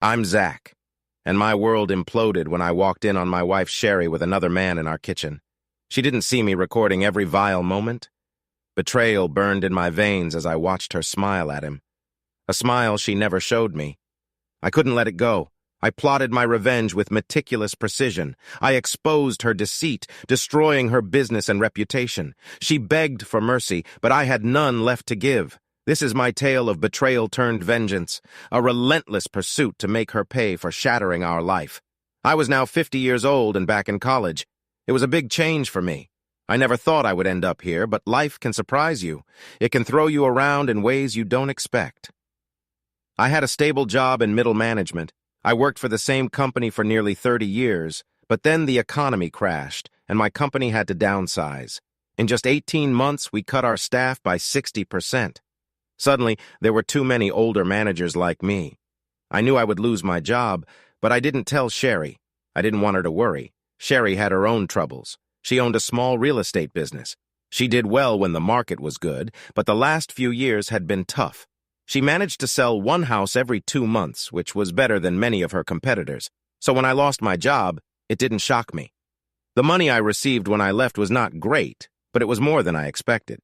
I'm Zach, and my world imploded when I walked in on my wife Sherry with another man in our kitchen. She didn't see me recording every vile moment. Betrayal burned in my veins as I watched her smile at him. A smile she never showed me. I couldn't let it go. I plotted my revenge with meticulous precision. I exposed her deceit, destroying her business and reputation. She begged for mercy, but I had none left to give. This is my tale of betrayal turned vengeance, a relentless pursuit to make her pay for shattering our life. I was now 50 years old and back in college. It was a big change for me. I never thought I would end up here, but life can surprise you. It can throw you around in ways you don't expect. I had a stable job in middle management. I worked for the same company for nearly 30 years, but then the economy crashed, and my company had to downsize. In just 18 months, we cut our staff by 60%. Suddenly, there were too many older managers like me. I knew I would lose my job, but I didn't tell Sherry. I didn't want her to worry. Sherry had her own troubles. She owned a small real estate business. She did well when the market was good, but the last few years had been tough. She managed to sell one house every 2 months, which was better than many of her competitors. So when I lost my job, it didn't shock me. The money I received when I left was not great, but it was more than I expected.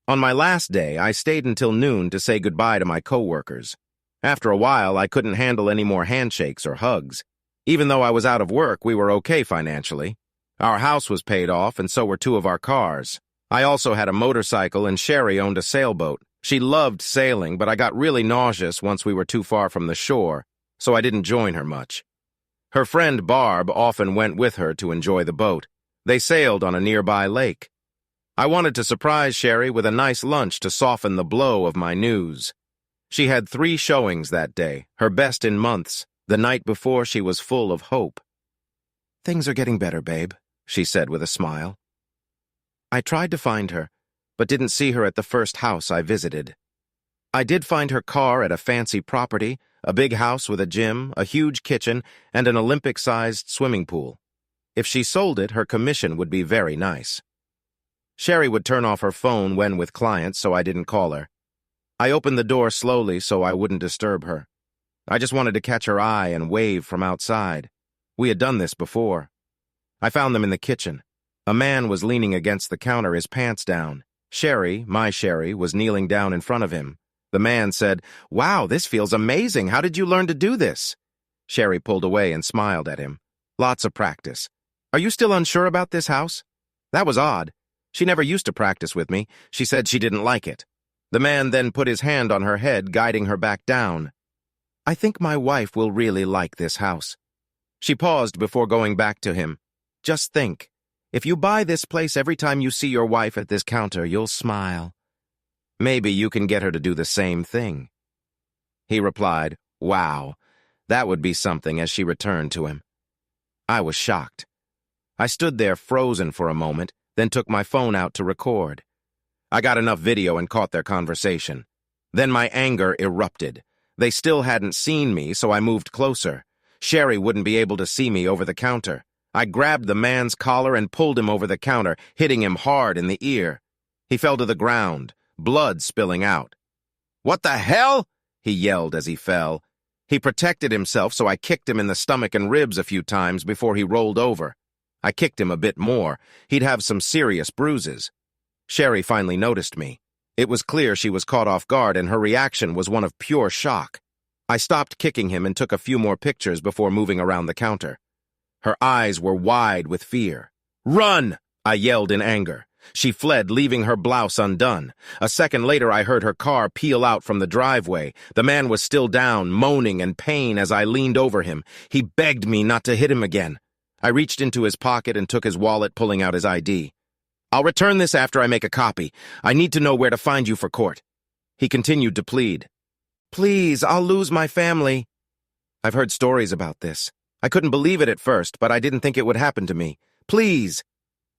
On my last day, I stayed until noon to say goodbye to my coworkers. After a while, I couldn't handle any more handshakes or hugs. Even though I was out of work, we were okay financially. Our house was paid off, and so were 2 of our cars. I also had a motorcycle, and Sherry owned a sailboat. She loved sailing, but I got really nauseous once we were too far from the shore, so I didn't join her much. Her friend Barb often went with her to enjoy the boat. They sailed on a nearby lake. I wanted to surprise Sherry with a nice lunch to soften the blow of my news. She had 3 showings that day, her best in months. The night before, she was full of hope. "Things are getting better, babe," she said with a smile. I tried to find her, but didn't see her at the first house I visited. I did find her car at a fancy property, a big house with a gym, a huge kitchen, and an Olympic-sized swimming pool. If she sold it, her commission would be very nice. Sherry would turn off her phone when with clients, so I didn't call her. I opened the door slowly so I wouldn't disturb her. I just wanted to catch her eye and wave from outside. We had done this before. I found them in the kitchen. A man was leaning against the counter, his pants down. Sherry, my Sherry, was kneeling down in front of him. The man said, "Wow, this feels amazing. How did you learn to do this?" Sherry pulled away and smiled at him. "Lots of practice. Are you still unsure about this house?" That was odd. She never used to practice with me. She said she didn't like it. The man then put his hand on her head, guiding her back down. "I think my wife will really like this house." She paused before going back to him. "Just think, if you buy this place every time you see your wife at this counter, you'll smile. Maybe you can get her to do the same thing." He replied, "Wow, that would be something," as she returned to him. I was shocked. I stood there frozen for a moment, then took my phone out to record. I got enough video and caught their conversation. Then my anger erupted. They still hadn't seen me, so I moved closer. Sherry wouldn't be able to see me over the counter. I grabbed the man's collar and pulled him over the counter, hitting him hard in the ear. He fell to the ground, blood spilling out. "What the hell?" he yelled as he fell. He protected himself, so I kicked him in the stomach and ribs a few times before he rolled over. I kicked him a bit more. He'd have some serious bruises. Sherry finally noticed me. It was clear she was caught off guard, and her reaction was one of pure shock. I stopped kicking him and took a few more pictures before moving around the counter. Her eyes were wide with fear. "Run!" I yelled in anger. She fled, leaving her blouse undone. A second later, I heard her car peel out from the driveway. The man was still down, moaning in pain as I leaned over him. He begged me not to hit him again. I reached into his pocket and took his wallet, pulling out his ID. "I'll return this after I make a copy. I need to know where to find you for court." He continued to plead. "Please, I'll lose my family." I've heard stories about this. I couldn't believe it at first, but I didn't think it would happen to me. "Please."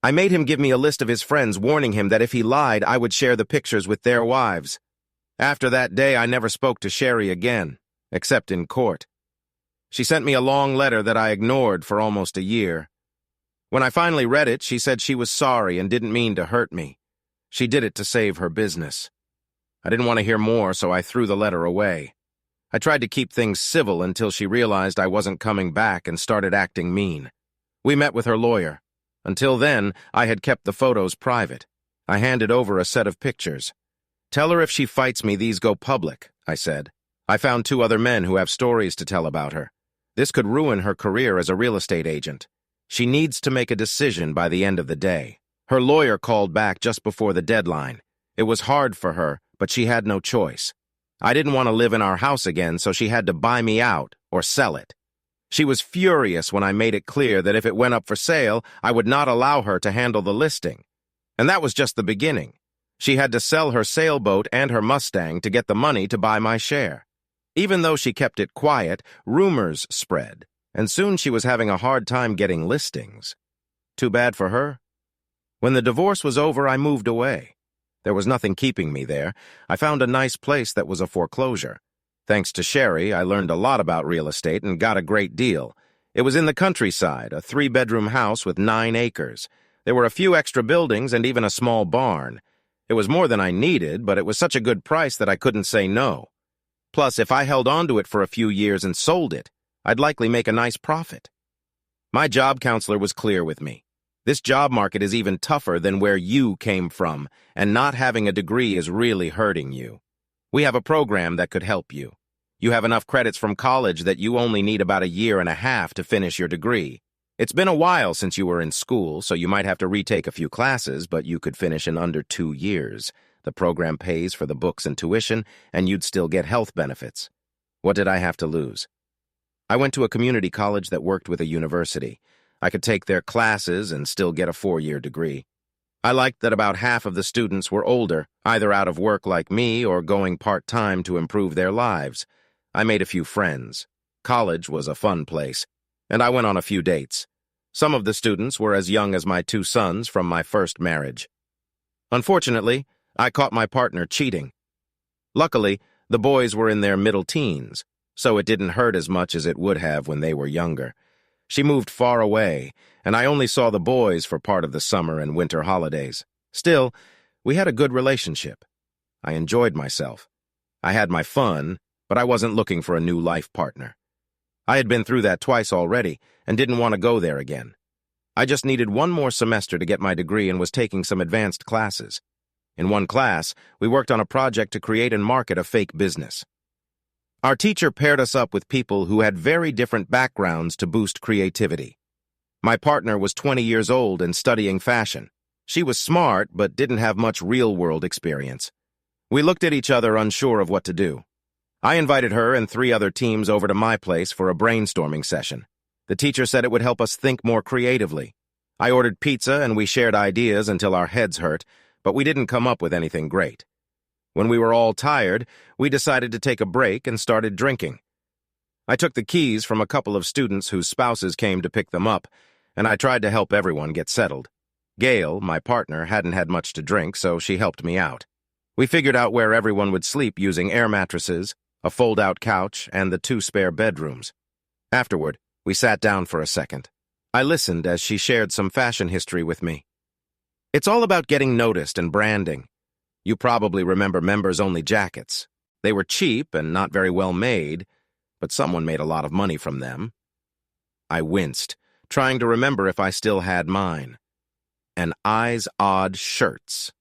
I made him give me a list of his friends, warning him that if he lied, I would share the pictures with their wives. After that day, I never spoke to Sherry again, except in court. She sent me a long letter that I ignored for almost a year. When I finally read it, she said she was sorry and didn't mean to hurt me. She did it to save her business. I didn't want to hear more, so I threw the letter away. I tried to keep things civil until she realized I wasn't coming back and started acting mean. We met with her lawyer. Until then, I had kept the photos private. I handed over a set of pictures. "Tell her if she fights me, these go public," I said. "I found 2 other men who have stories to tell about her. This could ruin her career as a real estate agent. She needs to make a decision by the end of the day." Her lawyer called back just before the deadline. It was hard for her, but she had no choice. I didn't want to live in our house again, so she had to buy me out or sell it. She was furious when I made it clear that if it went up for sale, I would not allow her to handle the listing. And that was just the beginning. She had to sell her sailboat and her Mustang to get the money to buy my share. Even though she kept it quiet, rumors spread, and soon she was having a hard time getting listings. Too bad for her. When the divorce was over, I moved away. There was nothing keeping me there. I found a nice place that was a foreclosure. Thanks to Sherry, I learned a lot about real estate and got a great deal. It was in the countryside, a 3-bedroom house with 9 acres. There were a few extra buildings and even a small barn. It was more than I needed, but it was such a good price that I couldn't say no. Plus, if I held on to it for a few years and sold it, I'd likely make a nice profit. My job counselor was clear with me. This job market is even tougher than where you came from, and not having a degree is really hurting you. We have a program that could help you. You have enough credits from college that you only need about 1.5 years to finish your degree. It's been a while since you were in school, so you might have to retake a few classes, but you could finish in under 2 years. The program pays for the books and tuition, and you'd still get health benefits. What did I have to lose? I went to a community college that worked with a university. I could take their classes and still get a 4-year degree. I liked that about half of the students were older, either out of work like me or going part-time to improve their lives. I made a few friends. College was a fun place, and I went on a few dates. Some of the students were as young as my 2 sons from my first marriage. Unfortunately, I caught my partner cheating. Luckily, the boys were in their middle teens, so it didn't hurt as much as it would have when they were younger. She moved far away, and I only saw the boys for part of the summer and winter holidays. Still, we had a good relationship. I enjoyed myself. I had my fun, but I wasn't looking for a new life partner. I had been through that twice already and didn't want to go there again. I just needed 1 more semester to get my degree and was taking some advanced classes. In one class, we worked on a project to create and market a fake business. Our teacher paired us up with people who had very different backgrounds to boost creativity. My partner was 20 years old and studying fashion. She was smart, but didn't have much real-world experience. We looked at each other unsure of what to do. I invited her and 3 other teams over to my place for a brainstorming session. The teacher said it would help us think more creatively. I ordered pizza and we shared ideas until our heads hurt, but we didn't come up with anything great. When we were all tired, we decided to take a break and started drinking. I took the keys from a couple of students whose spouses came to pick them up, and I tried to help everyone get settled. Gail, my partner, hadn't had much to drink, so she helped me out. We figured out where everyone would sleep using air mattresses, a fold-out couch, and the 2 spare bedrooms. Afterward, we sat down for a second. I listened as she shared some fashion history with me. It's all about getting noticed and branding. You probably remember members-only jackets. They were cheap and not very well made, but someone made a lot of money from them. I winced, trying to remember if I still had mine. And Eyes Odd shirts.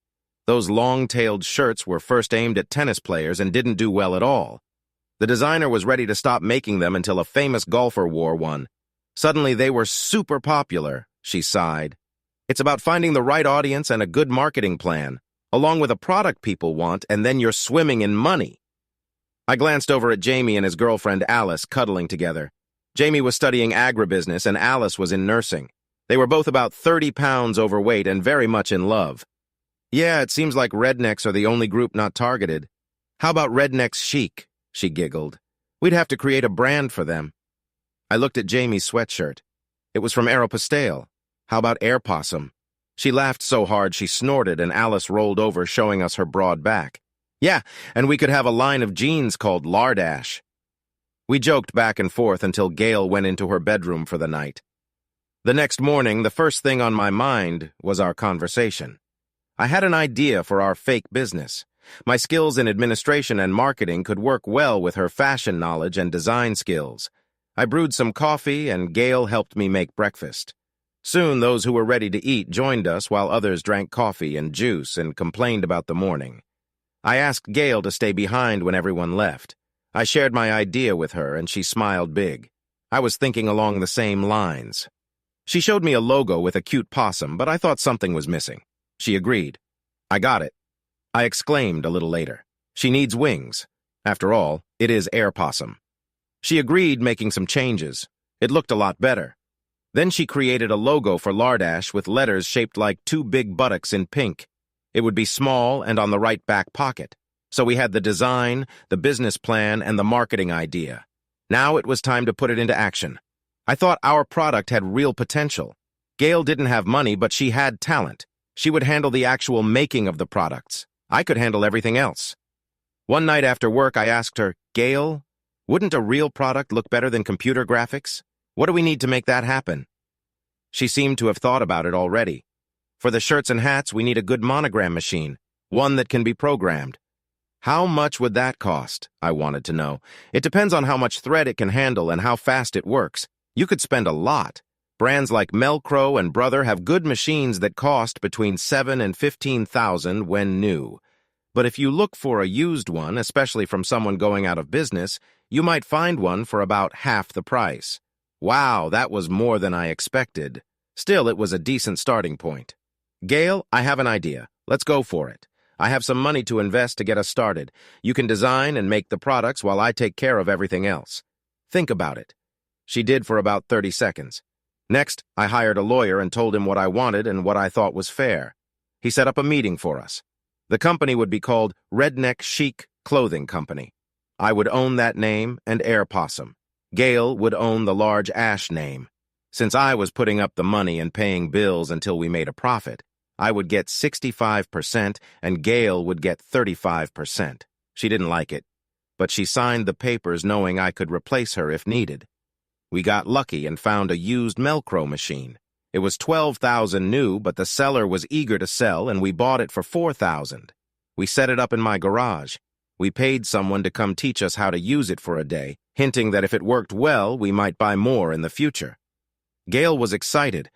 Those long-tailed shirts were first aimed at tennis players and didn't do well at all. The designer was ready to stop making them until a famous golfer wore one. Suddenly they were super popular, she sighed. It's about finding the right audience and a good marketing plan, along with a product people want, and then you're swimming in money. I glanced over at Jamie and his girlfriend Alice cuddling together. Jamie was studying agribusiness and Alice was in nursing. They were both about 30 pounds overweight and very much in love. Yeah, it seems like rednecks are the only group not targeted. How about rednecks chic? She giggled. We'd have to create a brand for them. I looked at Jamie's sweatshirt. It was from Aeropostale. How about Air Possum? She laughed so hard she snorted and Alice rolled over, showing us her broad back. Yeah, and we could have a line of jeans called Lardash. We joked back and forth until Gail went into her bedroom for the night. The next morning, the first thing on my mind was our conversation. I had an idea for our fake business. My skills in administration and marketing could work well with her fashion knowledge and design skills. I brewed some coffee, and Gail helped me make breakfast. Soon, those who were ready to eat joined us while others drank coffee and juice and complained about the morning. I asked Gail to stay behind when everyone left. I shared my idea with her, and she smiled big. I was thinking along the same lines. She showed me a logo with a cute possum, but I thought something was missing. She agreed. I got it. I exclaimed a little later. She needs wings. After all, it is air possum. She agreed, making some changes. It looked a lot better. Then she created a logo for Lardash with letters shaped like two big buttocks in pink. It would be small and on the right back pocket. So we had the design, the business plan, and the marketing idea. Now it was time to put it into action. I thought our product had real potential. Gail didn't have money, but she had talent. She would handle the actual making of the products. I could handle everything else. One night after work, I asked her, "Gail, wouldn't a real product look better than computer graphics? What do we need to make that happen?" She seemed to have thought about it already. For the shirts and hats, we need a good monogram machine, one that can be programmed. How much would that cost? I wanted to know. It depends on how much thread it can handle and how fast it works. You could spend a lot. Brands like Melcro and Brother have good machines that cost between $7,000 and $15,000 when new. But if you look for a used one, especially from someone going out of business, you might find one for about half the price. Wow, that was more than I expected. Still, it was a decent starting point. Gail, I have an idea. Let's go for it. I have some money to invest to get us started. You can design and make the products while I take care of everything else. Think about it. She did for about 30 seconds. Next, I hired a lawyer and told him what I wanted and what I thought was fair. He set up a meeting for us. The company would be called Redneck Chic Clothing Company. I would own that name and Air Possum. Gail would own the Large Ash name. Since I was putting up the money and paying bills until we made a profit, I would get 65% and Gail would get 35%. She didn't like it, but she signed the papers knowing I could replace her if needed. We got lucky and found a used Melcro machine. It was $12,000 new, but the seller was eager to sell, and we bought it for $4,000. We set it up in my garage. We paid someone to come teach us how to use it for a day, hinting that if it worked well, we might buy more in the future. Gail was excited.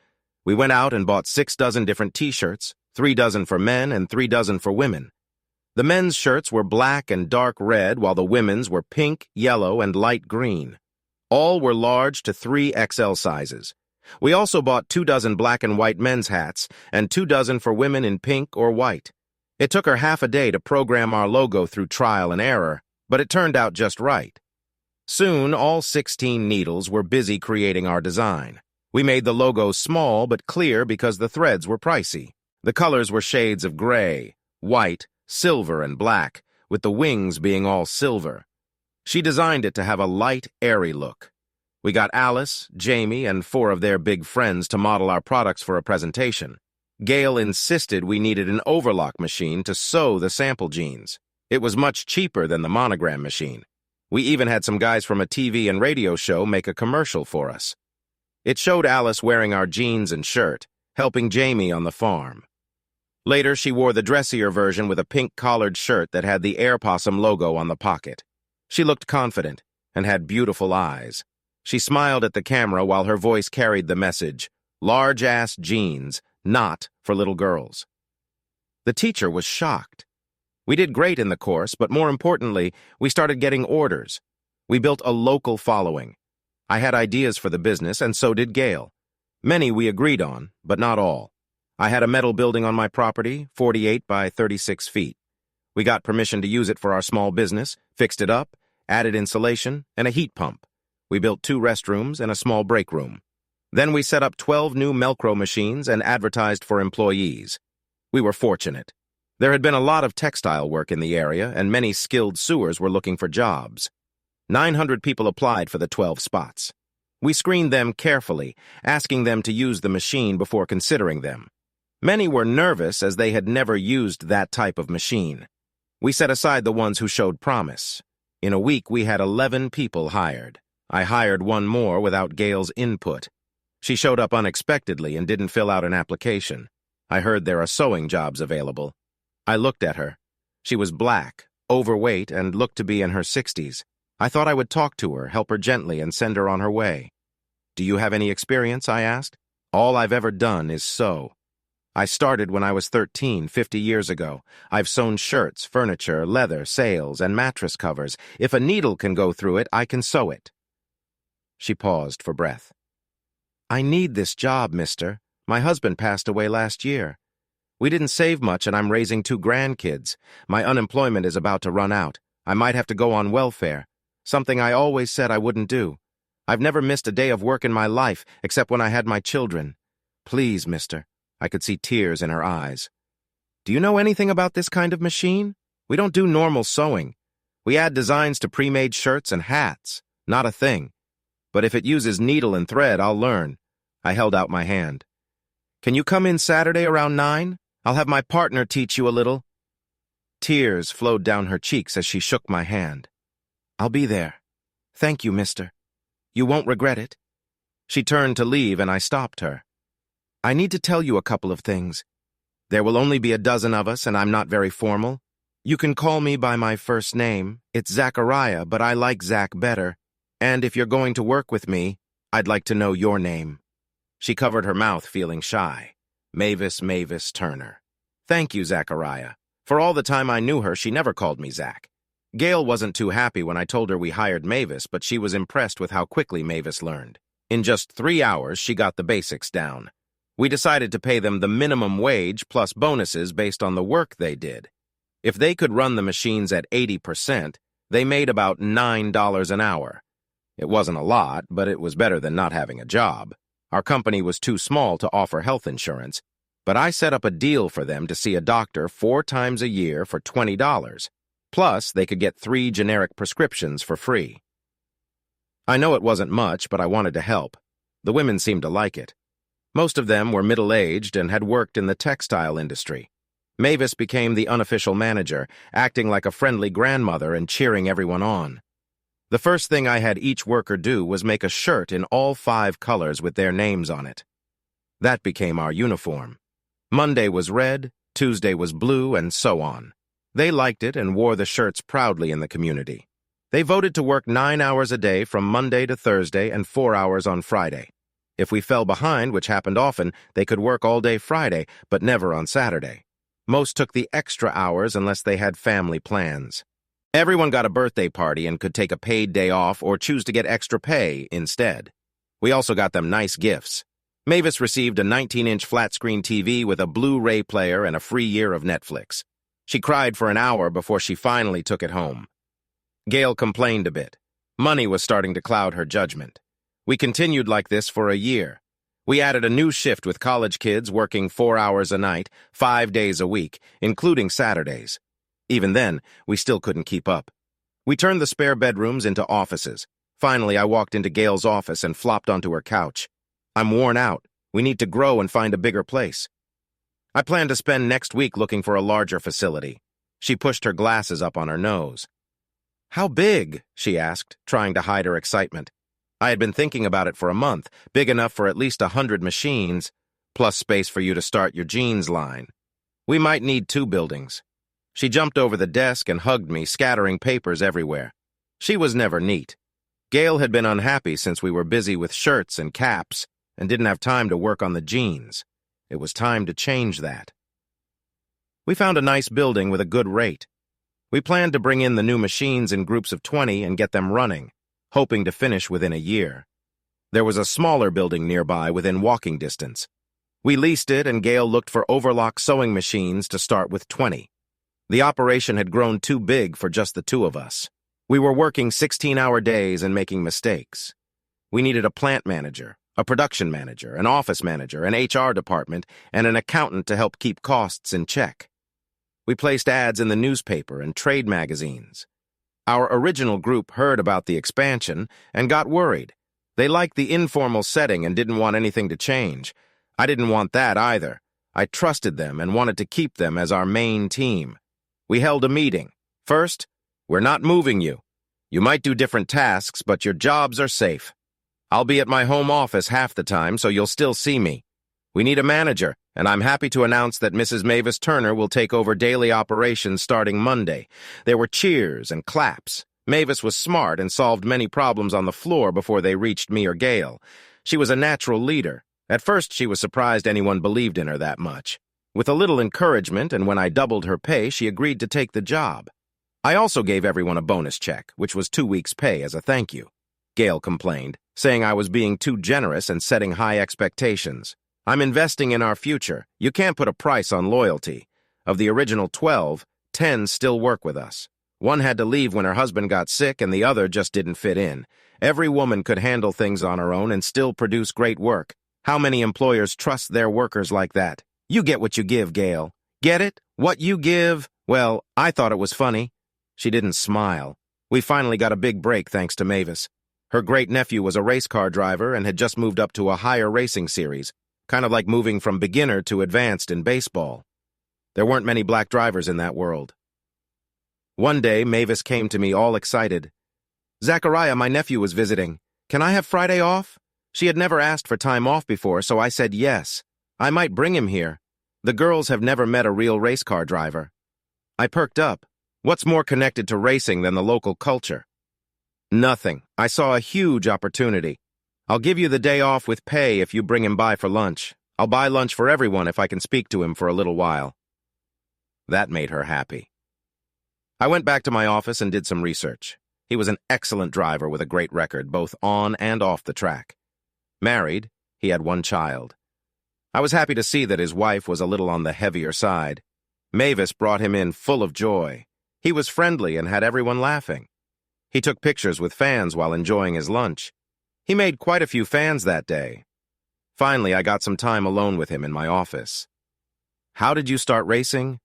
We went out and bought 6 dozen different T-shirts, 3 dozen for men and 3 dozen for women. The men's shirts were black and dark red, while the women's were pink, yellow, and light green. All were large to 3XL sizes. We also bought 2 dozen black and white men's hats and 2 dozen for women in pink or white. It took her half a day to program our logo through trial and error, but it turned out just right. Soon, all 16 needles were busy creating our design. We made the logo small but clear because the threads were pricey. The colors were shades of gray, white, silver, and black, with the wings being all silver. She designed it to have a light, airy look. We got Alice, Jamie, and 4 of their big friends to model our products for a presentation. Gail insisted we needed an overlock machine to sew the sample jeans. It was much cheaper than the monogram machine. We even had some guys from a TV and radio show make a commercial for us. It showed Alice wearing our jeans and shirt, helping Jamie on the farm. Later, she wore the dressier version with a pink collared shirt that had the Air Possum logo on the pocket. She looked confident and had beautiful eyes. She smiled at the camera while her voice carried the message, "Large-ass jeans, not for little girls." The teacher was shocked. We did great in the course, but more importantly, we started getting orders. We built a local following. I had ideas for the business, and so did Gail. Many we agreed on, but not all. I had a metal building on my property, 48 by 36 feet. We got permission to use it for our small business, fixed it up, added insulation, and a heat pump. We built 2 restrooms and a small break room. Then we set up 12 new Melcro machines and advertised for employees. We were fortunate. There had been a lot of textile work in the area, and many skilled sewers were looking for jobs. 900 people applied for the 12 spots. We screened them carefully, asking them to use the machine before considering them. Many were nervous as they had never used that type of machine. We set aside the ones who showed promise. In a week, we had 11 people hired. I hired one more without Gail's input. She showed up unexpectedly and didn't fill out an application. I heard there are sewing jobs available. I looked at her. She was black, overweight, and looked to be in her 60s. I thought I would talk to her, help her gently, and send her on her way. "Do you have any experience?" I asked. "All I've ever done is sew. I started when I was 13, 50 years ago. I've sewn shirts, furniture, leather, sails, and mattress covers. If a needle can go through it, I can sew it." She paused for breath. "I need this job, mister. My husband passed away last year. We didn't save much, and I'm raising 2 grandkids. My unemployment is about to run out. I might have to go on welfare, something I always said I wouldn't do. I've never missed a day of work in my life, except when I had my children. Please, mister." I could see tears in her eyes. "Do you know anything about this kind of machine? We don't do normal sewing. We add designs to pre-made shirts and hats. Not a thing. But if it uses needle and thread, I'll learn." I held out my hand. "Can you come in Saturday around 9? I'll have my partner teach you a little." Tears flowed down her cheeks as she shook my hand. "I'll be there. Thank you, mister. You won't regret it." She turned to leave, and I stopped her. "I need to tell you a couple of things. There will only be a dozen of us, and I'm not very formal. You can call me by my first name. It's Zachariah, but I like Zach better. And if you're going to work with me, I'd like to know your name." She covered her mouth, feeling shy. Mavis Turner. "Thank you, Zachariah. For all the time I knew her, she never called me Zach." Gail wasn't too happy when I told her we hired Mavis, but she was impressed with how quickly Mavis learned. In just 3 hours, she got the basics down. We decided to pay them the minimum wage plus bonuses based on the work they did. If they could run the machines at 80%, they made about $9 an hour. It wasn't a lot, but it was better than not having a job. Our company was too small to offer health insurance, but I set up a deal for them to see a doctor 4 times a year for $20. Plus, they could get 3 generic prescriptions for free. I know it wasn't much, but I wanted to help. The women seemed to like it. Most of them were middle-aged and had worked in the textile industry. Mavis became the unofficial manager, acting like a friendly grandmother and cheering everyone on. The first thing I had each worker do was make a shirt in all 5 colors with their names on it. That became our uniform. Monday was red, Tuesday was blue, and so on. They liked it and wore the shirts proudly in the community. They voted to work 9 hours a day from Monday to Thursday and 4 hours on Friday. If we fell behind, which happened often, they could work all day Friday, but never on Saturday. Most took the extra hours unless they had family plans. Everyone got a birthday party and could take a paid day off or choose to get extra pay instead. We also got them nice gifts. Mavis received a 19-inch flat-screen TV with a Blu-ray player and a free year of Netflix. She cried for an hour before she finally took it home. Gail complained a bit. Money was starting to cloud her judgment. We continued like this for a year. We added a new shift with college kids working 4 hours a night, 5 days a week, including Saturdays. Even then, we still couldn't keep up. We turned the spare bedrooms into offices. Finally, I walked into Gail's office and flopped onto her couch. "I'm worn out. We need to grow and find a bigger place." I plan to spend next week looking for a larger facility. She pushed her glasses up on her nose. "How big?" she asked, trying to hide her excitement. I had been thinking about it for a month, big enough for at least 100 machines, plus space for you to start your jeans line. We might need 2 buildings. She jumped over the desk and hugged me, scattering papers everywhere. She was never neat. Gail had been unhappy since we were busy with shirts and caps and didn't have time to work on the jeans. It was time to change that. We found a nice building with a good rate. We planned to bring in the new machines in groups of 20 and get them running, hoping to finish within a year. There was a smaller building nearby within walking distance. We leased it, and Gail looked for overlock sewing machines to start with 20. The operation had grown too big for just the 2 of us. We were working 16-hour days and making mistakes. We needed a plant manager, a production manager, an office manager, an HR department, and an accountant to help keep costs in check. We placed ads in the newspaper and trade magazines. Our original group heard about the expansion and got worried. They liked the informal setting and didn't want anything to change. I didn't want that either. I trusted them and wanted to keep them as our main team. We held a meeting. First, we're not moving you. You might do different tasks, but your jobs are safe. I'll be at my home office half the time, so you'll still see me. We need a manager, And I'm happy to announce that Mrs. Mavis Turner will take over daily operations starting Monday. There were cheers and claps. Mavis was smart and solved many problems on the floor before they reached me or Gail. She was a natural leader. At first, she was surprised anyone believed in her that much. With a little encouragement, and when I doubled her pay, she agreed to take the job. I also gave everyone a bonus check, which was 2 weeks' pay as a thank you. Gail complained, saying I was being too generous and setting high expectations. I'm investing in our future. You can't put a price on loyalty. Of the original 12, 10 still work with us. One had to leave when her husband got sick and the other just didn't fit in. Every woman could handle things on her own and still produce great work. How many employers trust their workers like that? You get what you give, Gail. Get it? What you give? Well, I thought it was funny. She didn't smile. We finally got a big break thanks to Mavis. Her great-nephew was a race car driver and had just moved up to a higher racing series, kind of like moving from beginner to advanced in baseball. There weren't many black drivers in that world. One day, Mavis came to me all excited. "Zachariah, my nephew was visiting. Can I have Friday off?" She had never asked for time off before, so I said yes. I might bring him here. The girls have never met a real race car driver. I perked up. What's more connected to racing than the local culture? Nothing. I saw a huge opportunity. I'll give you the day off with pay if you bring him by for lunch. I'll buy lunch for everyone if I can speak to him for a little while. That made her happy. I went back to my office and did some research. He was an excellent driver with a great record, both on and off the track. Married, he had 1 child. I was happy to see that his wife was a little on the heavier side. Mavis brought him in full of joy. He was friendly and had everyone laughing. He took pictures with fans while enjoying his lunch. He made quite a few fans that day. Finally, I got some time alone with him in my office. "How did you start racing?"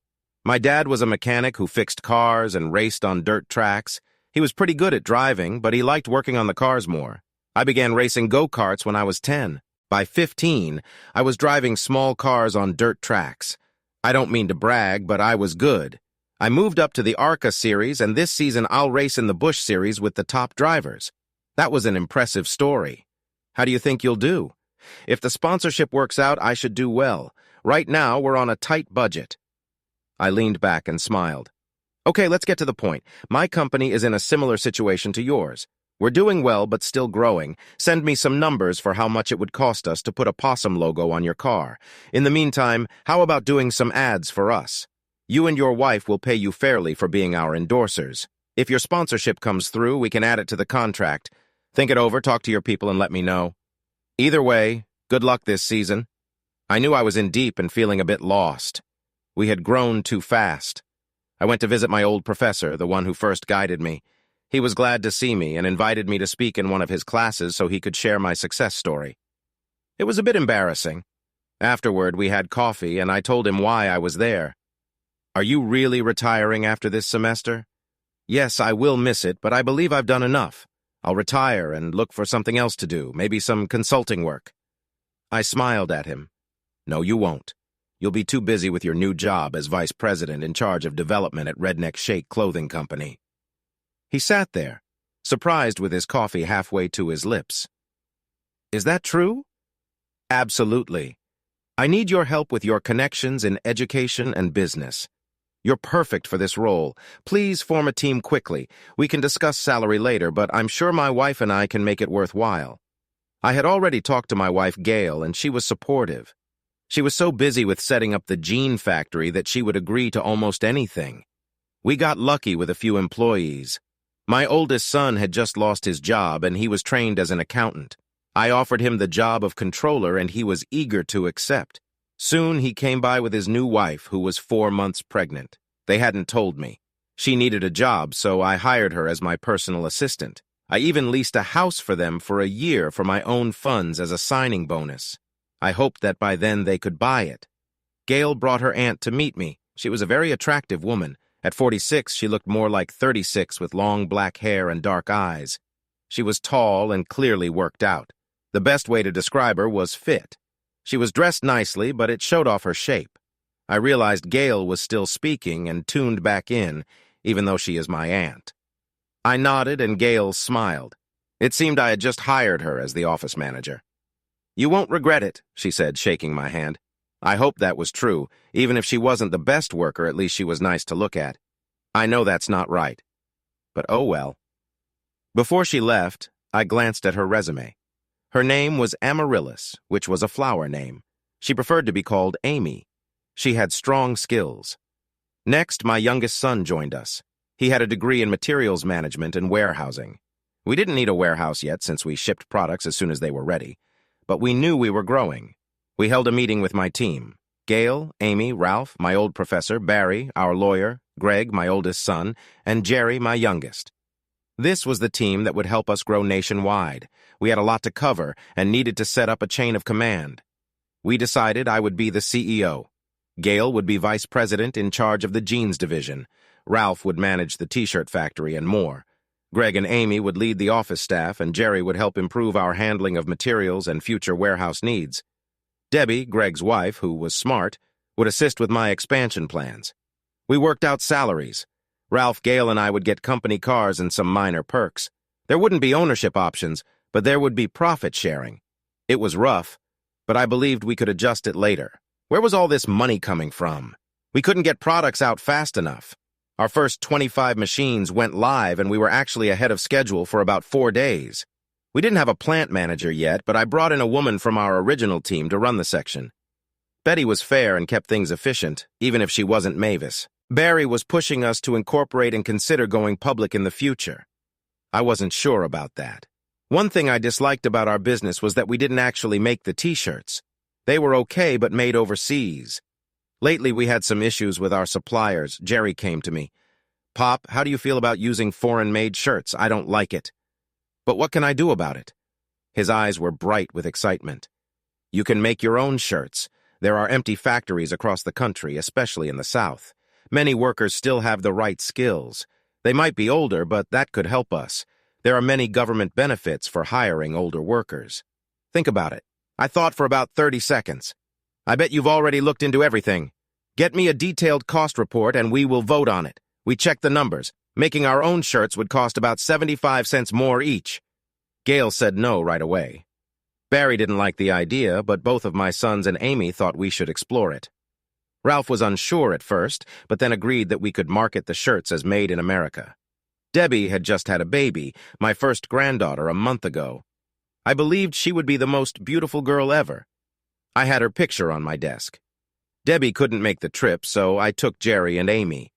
My dad was a mechanic who fixed cars and raced on dirt tracks. He was pretty good at driving, but he liked working on the cars more. I began racing go-karts when I was 10. By 15, I was driving small cars on dirt tracks. I don't mean to brag, but I was good. I moved up to the ARCA series, and this season I'll race in the Busch series with the top drivers. That was an impressive story. How do you think you'll do? If the sponsorship works out, I should do well. Right now, we're on a tight budget. I leaned back and smiled. Okay, let's get to the point. My company is in a similar situation to yours. We're doing well, but still growing. Send me some numbers for how much it would cost us to put a possum logo on your car. In the meantime, how about doing some ads for us? You and your wife will pay you fairly for being our endorsers. If your sponsorship comes through, we can add it to the contract. Think it over, talk to your people, and let me know. Either way, good luck this season. I knew I was in deep and feeling a bit lost. We had grown too fast. I went to visit my old professor, the one who first guided me. He was glad to see me and invited me to speak in one of his classes so he could share my success story. It was a bit embarrassing. Afterward, we had coffee, and I told him why I was there. "Are you really retiring after this semester?" "Yes, I will miss it, but I believe I've done enough. I'll retire and look for something else to do, maybe some consulting work." I smiled at him. "No, you won't. You'll be too busy with your new job as vice president in charge of development at Redneck Shake Clothing Company." He sat there, surprised with his coffee halfway to his lips. "Is that true?" "Absolutely. I need your help with your connections in education and business. You're perfect for this role. Please form a team quickly. We can discuss salary later, but I'm sure my wife and I can make it worthwhile." I had already talked to my wife, Gail, and she was supportive. She was so busy with setting up the jean factory that she would agree to almost anything. We got lucky with a few employees. My oldest son had just lost his job, and he was trained as an accountant. I offered him the job of controller, and he was eager to accept. Soon he came by with his new wife, who was 4 months pregnant. They hadn't told me. She needed a job, so I hired her as my personal assistant. I even leased a house for them for a year for my own funds as a signing bonus. I hoped that by then they could buy it. Gail brought her aunt to meet me. She was a very attractive woman. At 46, she looked more like 36 with long black hair and dark eyes. She was tall and clearly worked out. The best way to describe her was fit. She was dressed nicely, but it showed off her shape. I realized Gail was still speaking and tuned back in, even though she is my aunt. I nodded and Gail smiled. It seemed I had just hired her as the office manager. "You won't regret it," she said, shaking my hand. I hoped that was true. Even if she wasn't the best worker, at least she was nice to look at. I know that's not right. But oh well. Before she left, I glanced at her resume. Her name was Amaryllis, which was a flower name. She preferred to be called Amy. She had strong skills. Next, my youngest son joined us. He had a degree in materials management and warehousing. We didn't need a warehouse yet since we shipped products as soon as they were ready, but we knew we were growing. We held a meeting with my team. Gail, Amy, Ralph, my old professor, Barry, our lawyer, Greg, my oldest son, and Jerry, my youngest. This was the team that would help us grow nationwide. We had a lot to cover and needed to set up a chain of command. We decided I would be the CEO. Gail would be vice president in charge of the jeans division. Ralph would manage the t-shirt factory and more. Greg and Amy would lead the office staff, and Jerry would help improve our handling of materials and future warehouse needs. Debbie, Greg's wife, who was smart, would assist with my expansion plans. We worked out salaries. Ralph, Gail, and I would get company cars and some minor perks. There wouldn't be ownership options, but there would be profit sharing. It was rough, but I believed we could adjust it later. Where was all this money coming from? We couldn't get products out fast enough. Our first 25 machines went live, and we were actually ahead of schedule for about 4 days. We didn't have a plant manager yet, but I brought in a woman from our original team to run the section. Betty was fair and kept things efficient, even if she wasn't Mavis. Barry was pushing us to incorporate and consider going public in the future. I wasn't sure about that. One thing I disliked about our business was that we didn't actually make the t-shirts. They were okay, but made overseas. Lately, we had some issues with our suppliers. Jerry came to me. "Pop, how do you feel about using foreign-made shirts? I don't like it." "But what can I do about it?" His eyes were bright with excitement. "You can make your own shirts. There are empty factories across the country, especially in the South. Many workers still have the right skills. They might be older, but that could help us. There are many government benefits for hiring older workers. Think about it." I thought for about 30 seconds. "I bet you've already looked into everything. Get me a detailed cost report and we will vote on it." We checked the numbers. Making our own shirts would cost about 75 cents more each. Gail said no right away. Barry didn't like the idea, but both of my sons and Amy thought we should explore it. Ralph was unsure at first, but then agreed that we could market the shirts as made in America. Debbie had just had a baby, my first granddaughter, a month ago. I believed she would be the most beautiful girl ever. I had her picture on my desk. Debbie couldn't make the trip, so I took Jerry and Amy.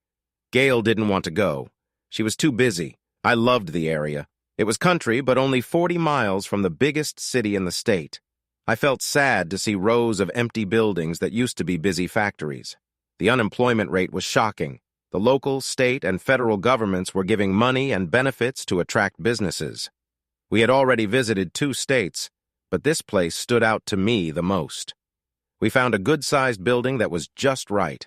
Gail didn't want to go. She was too busy. I loved the area. It was country, but only 40 miles from the biggest city in the state. I felt sad to see rows of empty buildings that used to be busy factories. The unemployment rate was shocking. The local, state, and federal governments were giving money and benefits to attract businesses. We had already visited 2 states, but this place stood out to me the most. We found a good-sized building that was just right.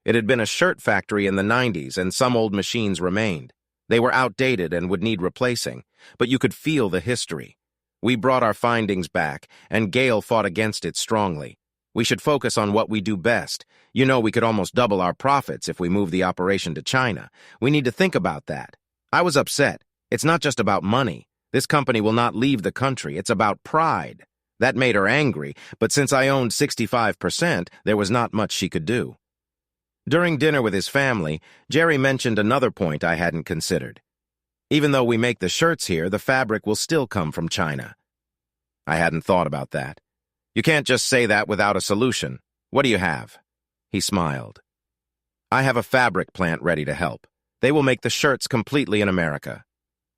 It had been a shirt factory in the 90s, and some old machines remained. They were outdated and would need replacing, but you could feel the history. We brought our findings back, and Gail fought against it strongly. We should focus on what we do best. You know, we could almost double our profits if we move the operation to China. We need to think about that. I was upset. It's not just about money. This company will not leave the country. It's about pride. That made her angry, but since I owned 65%, there was not much she could do. During dinner with his family, Jerry mentioned another point I hadn't considered. Even though we make the shirts here, the fabric will still come from China. I hadn't thought about that. You can't just say that without a solution. What do you have? He smiled. I have a fabric plant ready to help. They will make the shirts completely in America.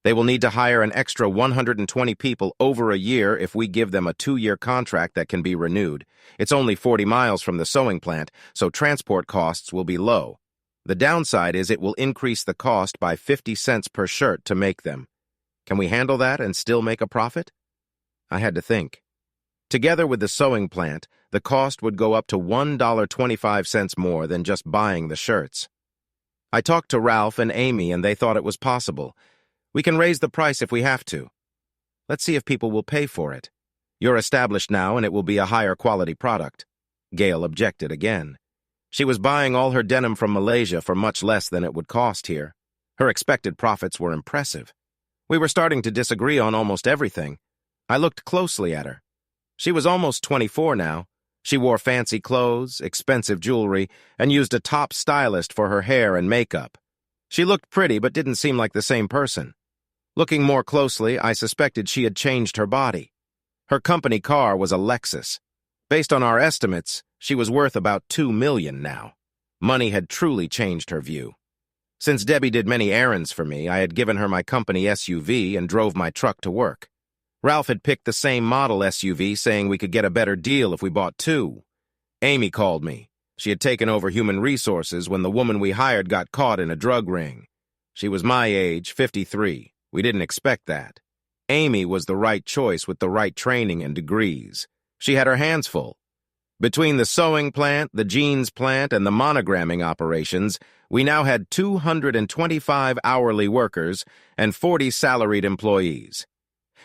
They will need to hire an extra 120 people over a year if we give them a 2-year contract that can be renewed. It's only 40 miles from the sewing plant, so transport costs will be low. The downside is it will increase the cost by 50 cents per shirt to make them. Can we handle that and still make a profit? I had to think. Together with the sewing plant, the cost would go up to $1.25 more than just buying the shirts. I talked to Ralph and Amy, and they thought it was possible. We can raise the price if we have to. Let's see if people will pay for it. You're established now, and it will be a higher quality product. Gail objected again. She was buying all her denim from Malaysia for much less than it would cost here. Her expected profits were impressive. We were starting to disagree on almost everything. I looked closely at her. She was almost 24 now. She wore fancy clothes, expensive jewelry, and used a top stylist for her hair and makeup. She looked pretty but didn't seem like the same person. Looking more closely, I suspected she had changed her body. Her company car was a Lexus. Based on our estimates, she was worth about $2 million now. Money had truly changed her view. Since Debbie did many errands for me, I had given her my company SUV and drove my truck to work. Ralph had picked the same model SUV, saying we could get a better deal if we bought two. Amy called me. She had taken over human resources when the woman we hired got caught in a drug ring. She was my age, 53. We didn't expect that. Amy was the right choice with the right training and degrees. She had her hands full. Between the sewing plant, the jeans plant, and the monogramming operations, we now had 225 hourly workers and 40 salaried employees.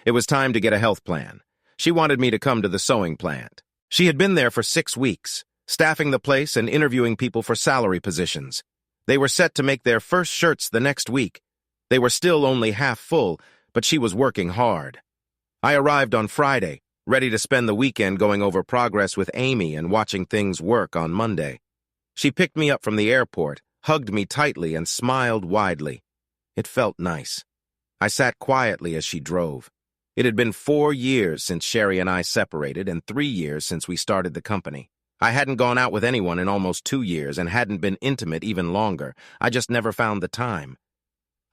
It was time to get a health plan. She wanted me to come to the sewing plant. She had been there for 6 weeks, staffing the place and interviewing people for salary positions. They were set to make their first shirts the next week. They were still only half full, but she was working hard. I arrived on Friday, ready to spend the weekend going over progress with Amy and watching things work on Monday. She picked me up from the airport, hugged me tightly, and smiled widely. It felt nice. I sat quietly as she drove. It had been 4 years since Sherry and I separated and 3 years since we started the company. I hadn't gone out with anyone in almost 2 years and hadn't been intimate even longer. I just never found the time.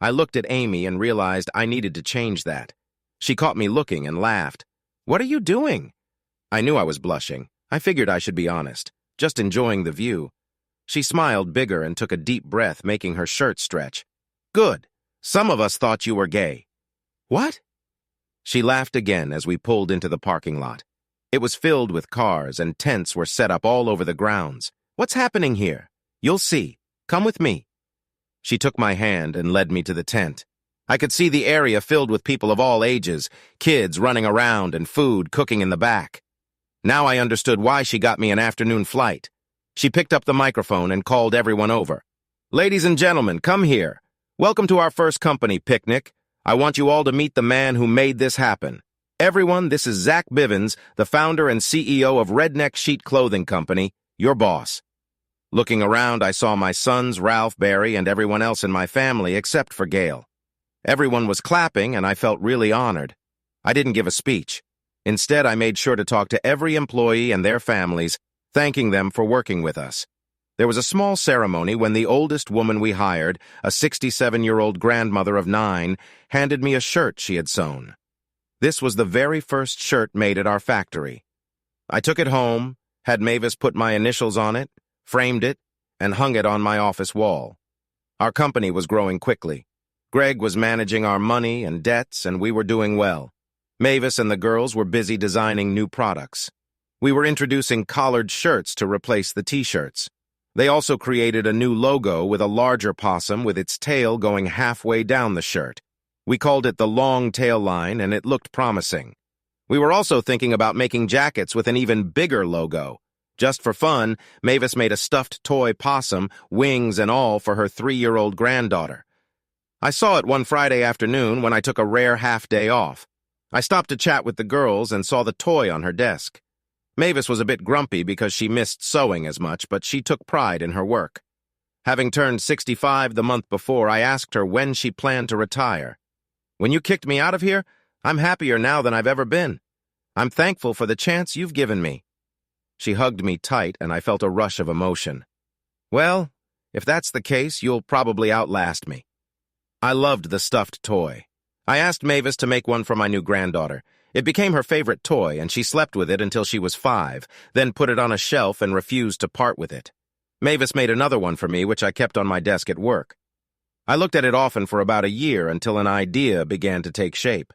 I looked at Amy and realized I needed to change that. She caught me looking and laughed. "What are you doing?" I knew I was blushing. I figured I should be honest, just enjoying the view. She smiled bigger and took a deep breath, making her shirt stretch. "Good. Some of us thought you were gay." "What?" She laughed again as we pulled into the parking lot. It was filled with cars and tents were set up all over the grounds. "What's happening here? You'll see. Come with me." She took my hand and led me to the tent. I could see the area filled with people of all ages, kids running around and food cooking in the back. Now I understood why she got me an afternoon flight. She picked up the microphone and called everyone over. "Ladies and gentlemen, come here. Welcome to our first company picnic. I want you all to meet the man who made this happen. Everyone, this is Zach Bivens, the founder and CEO of Redneck Sheet Clothing Company, your boss." Looking around, I saw my sons, Ralph, Barry, and everyone else in my family except for Gail. Everyone was clapping, and I felt really honored. I didn't give a speech. Instead, I made sure to talk to every employee and their families, thanking them for working with us. There was a small ceremony when the oldest woman we hired, a 67-year-old grandmother of 9, handed me a shirt she had sewn. This was the very first shirt made at our factory. I took it home, had Mavis put my initials on it, framed it, and hung it on my office wall. Our company was growing quickly. Greg was managing our money and debts, and we were doing well. Mavis and the girls were busy designing new products. We were introducing collared shirts to replace the t-shirts. They also created a new logo with a larger possum with its tail going halfway down the shirt. We called it the long tail line, and it looked promising. We were also thinking about making jackets with an even bigger logo. Just for fun, Mavis made a stuffed toy possum, wings and all, for her 3-year-old granddaughter. I saw it one Friday afternoon when I took a rare half-day off. I stopped to chat with the girls and saw the toy on her desk. Mavis was a bit grumpy because she missed sewing as much, but she took pride in her work. Having turned 65 the month before, I asked her when she planned to retire. "When you kicked me out of here, I'm happier now than I've ever been. I'm thankful for the chance you've given me." She hugged me tight, and I felt a rush of emotion. "Well, if that's the case, you'll probably outlast me." I loved the stuffed toy. I asked Mavis to make one for my new granddaughter. It became her favorite toy, and she slept with it until she was 5, then put it on a shelf and refused to part with it. Mavis made another one for me, which I kept on my desk at work. I looked at it often for about a year until an idea began to take shape.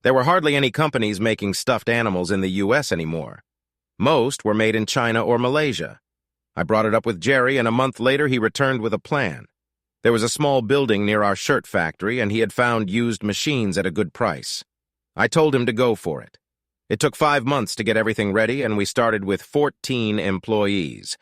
There were hardly any companies making stuffed animals in the U.S. anymore. Most were made in China or Malaysia. I brought it up with Jerry, and a month later he returned with a plan. There was a small building near our shirt factory, and he had found used machines at a good price. I told him to go for it. It took 5 months to get everything ready, and we started with 14 employees.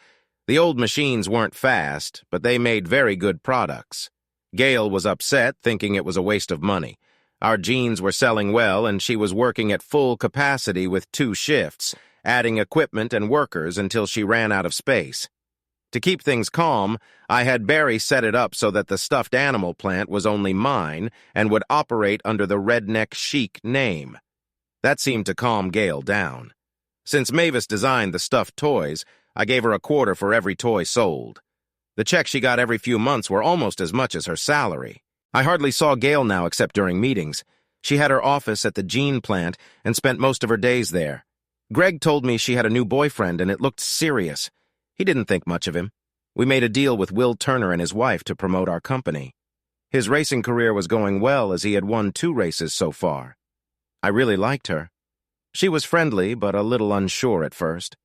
The old machines weren't fast, but they made very good products. Gail was upset, thinking it was a waste of money. Our jeans were selling well, and she was working at full capacity with 2 shifts, adding equipment and workers until she ran out of space. To keep things calm, I had Barry set it up so that the stuffed animal plant was only mine and would operate under the Redneck Chic name. That seemed to calm Gail down. Since Mavis designed the stuffed toys, I gave her a quarter for every toy sold. The checks she got every few months were almost as much as her salary. I hardly saw Gail now except during meetings. She had her office at the jean plant and spent most of her days there. Greg told me she had a new boyfriend and it looked serious. He didn't think much of him. We made a deal with Will Turner and his wife to promote our company. His racing career was going well as he had won 2 races so far. I really liked her. She was friendly, but a little unsure at first.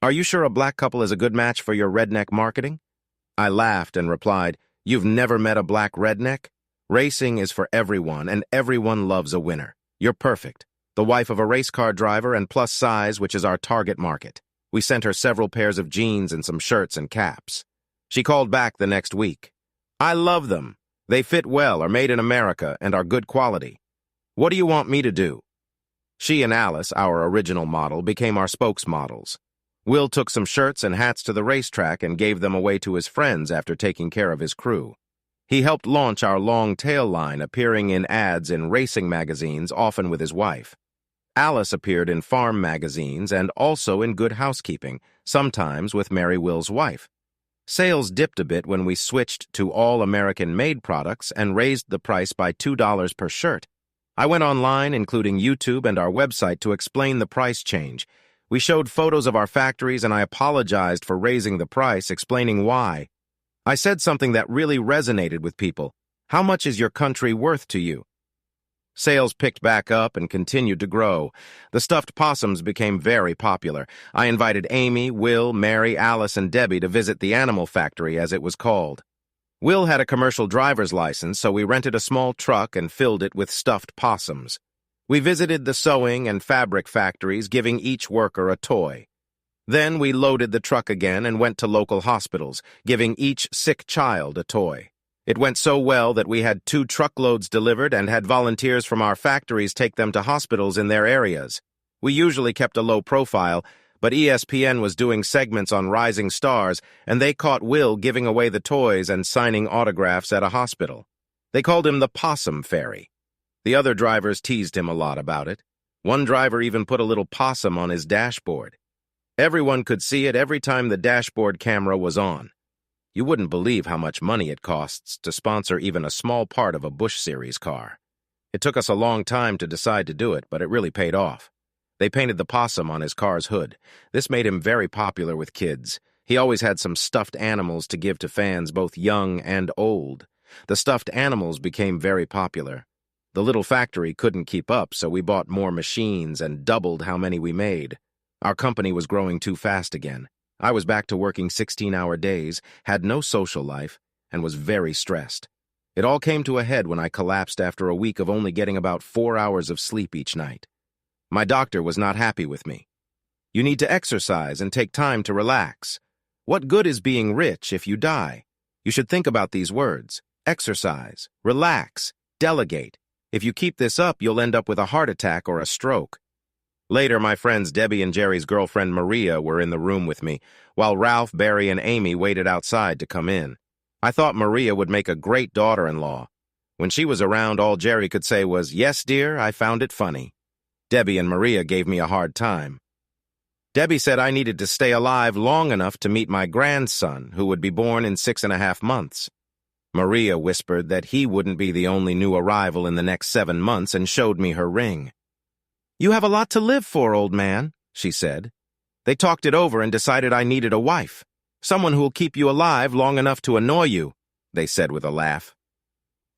"Are you sure a black couple is a good match for your redneck marketing?" I laughed and replied, "You've never met a black redneck? Racing is for everyone, and everyone loves a winner. You're perfect. The wife of a race car driver and plus size, which is our target market." We sent her several pairs of jeans and some shirts and caps. She called back the next week. "I love them. They fit well, are made in America, and are good quality. What do you want me to do?" She and Alice, our original model, became our spokesmodels. Will took some shirts and hats to the racetrack and gave them away to his friends after taking care of his crew. He helped launch our long tail line, appearing in ads in racing magazines, often with his wife. Alice appeared in farm magazines and also in Good Housekeeping, sometimes with Mary Will's wife. Sales dipped a bit when we switched to all American-made products and raised the price by $2 per shirt. I went online, including YouTube and our website, to explain the price change. We showed photos of our factories and I apologized for raising the price, explaining why. I said something that really resonated with people. How much is your country worth to you? Sales picked back up and continued to grow. The stuffed possums became very popular. I invited Amy, Will, Mary, Alice, and Debbie to visit the animal factory, as it was called. Will had a commercial driver's license, so we rented a small truck and filled it with stuffed possums. We visited the sewing and fabric factories, giving each worker a toy. Then we loaded the truck again and went to local hospitals, giving each sick child a toy. It went so well that we had 2 truckloads delivered and had volunteers from our factories take them to hospitals in their areas. We usually kept a low profile, but ESPN was doing segments on rising stars, and they caught Will giving away the toys and signing autographs at a hospital. They called him the Possum Fairy. The other drivers teased him a lot about it. One driver even put a little possum on his dashboard. Everyone could see it every time the dashboard camera was on. You wouldn't believe how much money it costs to sponsor even a small part of a Busch Series car. It took us a long time to decide to do it, but it really paid off. They painted the possum on his car's hood. This made him very popular with kids. He always had some stuffed animals to give to fans, both young and old. The stuffed animals became very popular. The little factory couldn't keep up, so we bought more machines and doubled how many we made. Our company was growing too fast again. I was back to working 16-hour days, had no social life, and was very stressed. It all came to a head when I collapsed after a week of only getting about 4 hours of sleep each night. My doctor was not happy with me. "You need to exercise and take time to relax. What good is being rich if you die? You should think about these words. Exercise, relax, delegate. If you keep this up, you'll end up with a heart attack or a stroke." Later, my friends Debbie and Jerry's girlfriend Maria were in the room with me, while Ralph, Barry, and Amy waited outside to come in. I thought Maria would make a great daughter-in-law. When she was around, all Jerry could say was, "Yes, dear, I found it funny." Debbie and Maria gave me a hard time. Debbie said I needed to stay alive long enough to meet my grandson, who would be born in 6.5 months. Maria whispered that he wouldn't be the only new arrival in the next 7 months and showed me her ring. "You have a lot to live for, old man," she said. They talked it over and decided I needed a wife. "Someone who'll keep you alive long enough to annoy you," they said with a laugh.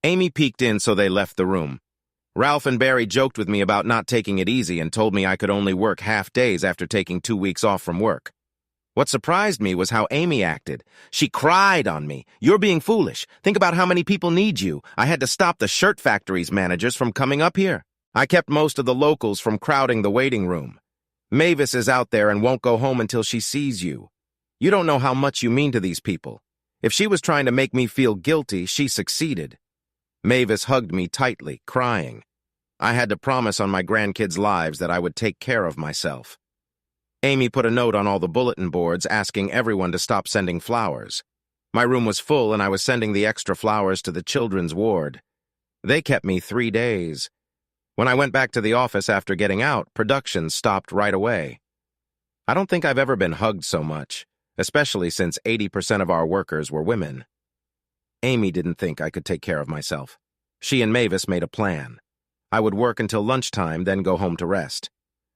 Amy peeked in, so they left the room. Ralph and Barry joked with me about not taking it easy and told me I could only work half days after taking 2 weeks off from work. What surprised me was how Amy acted. She cried on me. "You're being foolish. Think about how many people need you. I had to stop the shirt factory's managers from coming up here. I kept most of the locals from crowding the waiting room. Mavis is out there and won't go home until she sees you. You don't know how much you mean to these people. If she was trying to make me feel guilty, she succeeded." Mavis hugged me tightly, crying. I had to promise on my grandkids' lives that I would take care of myself. Amy put a note on all the bulletin boards asking everyone to stop sending flowers. My room was full and I was sending the extra flowers to the children's ward. They kept me 3 days. When I went back to the office after getting out, production stopped right away. I don't think I've ever been hugged so much, especially since 80% of our workers were women. Amy didn't think I could take care of myself. She and Mavis made a plan. I would work until lunchtime, then go home to rest.